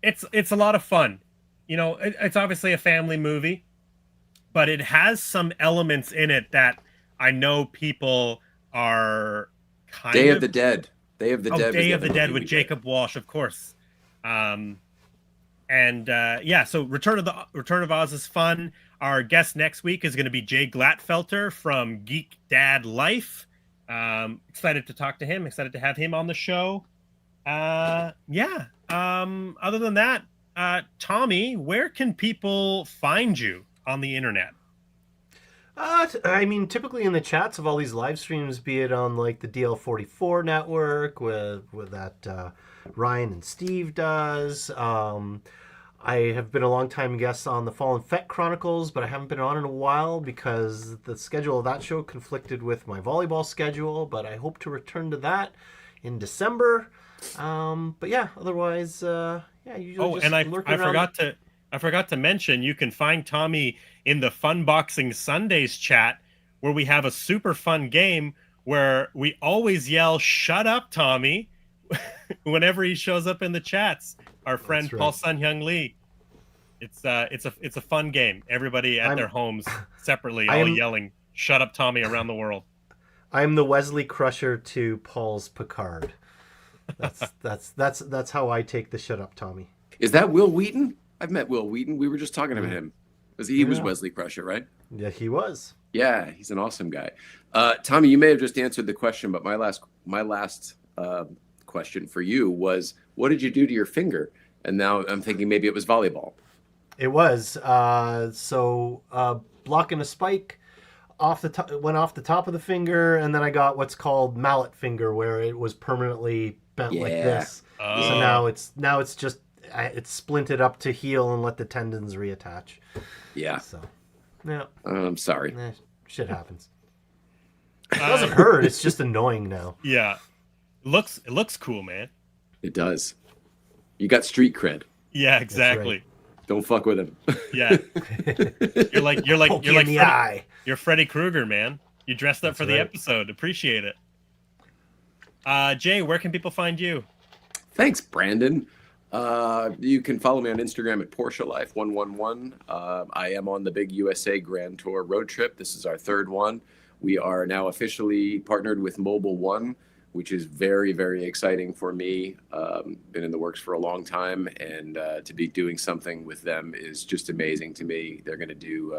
It's a lot of fun. You know, it's obviously a family movie, but it has some elements in it that I know people are Day of the Dead. Day of the Dead. Day of the Dead with Jacob Walsh, of course. So Return of Oz is fun. Our guest next week is going to be Jay Glatfelter from Geek Dad Life. Excited to talk to him. Excited to have him on the show. Other than that, Tommy, where can people find you on the internet? I mean, typically in the chats of all these live streams, be it on like the DL44 network with that Ryan and Steve does. I have been a long-time guest on the Fallen Fett Chronicles, but I haven't been on in a while because the schedule of that show conflicted with my volleyball schedule, but I hope to return to that in December. But yeah, otherwise, usually I forgot to mention, you can find Tommy in the Funboxing Sundays chat, where we have a super fun game where we always yell, "Shut up, Tommy," whenever he shows up in the chats. Our friend Paul Sun Hyung Lee. It's a fun game. Everybody at their homes separately, all yelling, "Shut up, Tommy," around the world. I'm the Wesley Crusher to Paul's Picard. That's how I take the "Shut up, Tommy." Is that Will Wheaton? I've met Will Wheaton. We were just talking about him. He was Wesley Crusher, right? Yeah, he was. Yeah, he's an awesome guy. Tommy, you may have just answered the question, but my last question for you was, what did you do to your finger? And now I'm thinking maybe it was volleyball. It was. Blocking a spike went off the top of the finger, and then I got what's called mallet finger, where it was permanently bent like this. So now it's just it's splinted up to heal and let the tendons reattach. Yeah. So, yeah. I'm sorry. Shit happens. It doesn't hurt. It's just annoying now. Yeah. It looks cool, man. It does. You got street cred. Yeah, exactly. Right. Don't fuck with him. Yeah. You're Freddy Krueger, man. You dressed up for the episode. Appreciate it. Jay, where can people find you? Thanks, Brandon. You can follow me on Instagram at PorscheLife111. I am on the big USA Grand Tour road trip. This is our 3rd one. We are now officially partnered with Mobile One, which is very, very exciting for me. Been in the works for a long time, and to be doing something with them is just amazing to me. They're going to do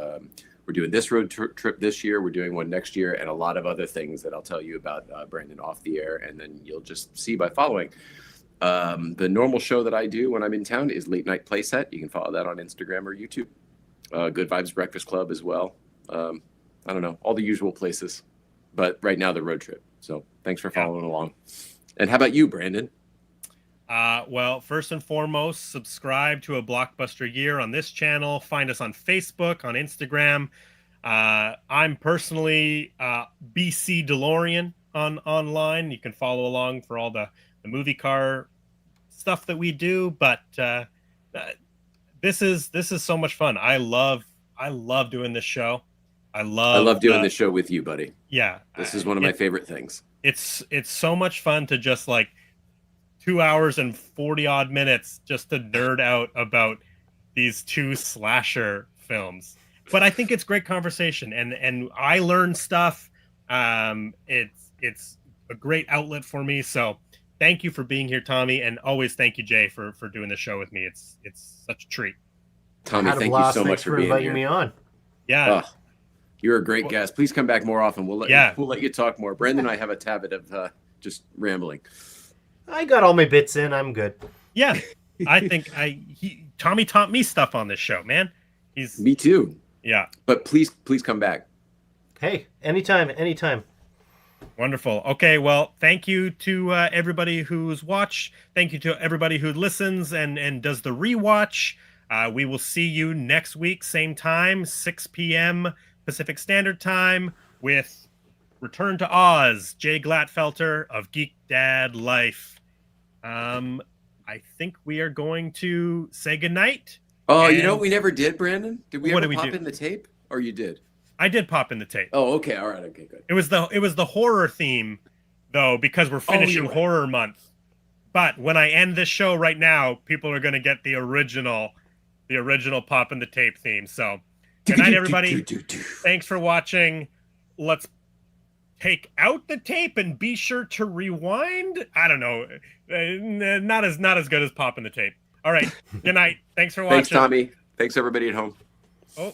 We're doing this road trip this year. We're doing one next year, and a lot of other things that I'll tell you about, Brandon, off the air, and then you'll just see by following. The normal show that I do when I'm in town is Late Night Playset. You can follow that on Instagram or YouTube. Good Vibes Breakfast Club as well. I don't know, all the usual places, but right now the road trip. So thanks for following along. And how about you, Brandon? Well, first and foremost, subscribe to A Blockbuster Year on this channel. Find us on Facebook, on Instagram. I'm personally BC DeLorean online. You can follow along for all the movie car stuff that we do. But this is so much fun. I love doing this show. I love doing this show with you, buddy. Yeah, this is one of my favorite things. It's so much fun to just like 2 hours and 40 odd minutes just to nerd out about these two slasher films. But I think it's great conversation, and I learn stuff. It's a great outlet for me. So thank you for being here, Tommy, and always thank you, Jay, for doing the show with me. It's such a treat. Tommy, thank you so much for inviting me on. Yeah. You're a great guest. Please come back more often. We'll let you talk more. Brandon and I have a habit of just rambling. I got all my bits in. I'm good. Yeah, I think Tommy taught me stuff on this show, man. Me too. Yeah. But please come back. Hey, anytime. Wonderful. Okay, well, thank you to everybody who's watched. Thank you to everybody who listens and does the rewatch. We will see you next week, same time, 6 p.m. Pacific Standard Time, with Return to Oz, Jay Glatfelter of Geek Dad Life. I think we are going to say goodnight. Oh, you know what we never did, Brandon? Did we ever pop in the tape? Or you did? I did pop in the tape. Oh, okay. All right. Okay, good. It was the horror theme, though, because we're finishing horror month. But when I end this show right now, people are going to get the original pop in the tape theme. So good night, everybody. Thanks for watching. Let's take out the tape and be sure to rewind. I don't know. Not as good as pop in the tape. All right. Good night. Thanks for watching. Thanks, Tommy. Thanks, everybody at home. Oh.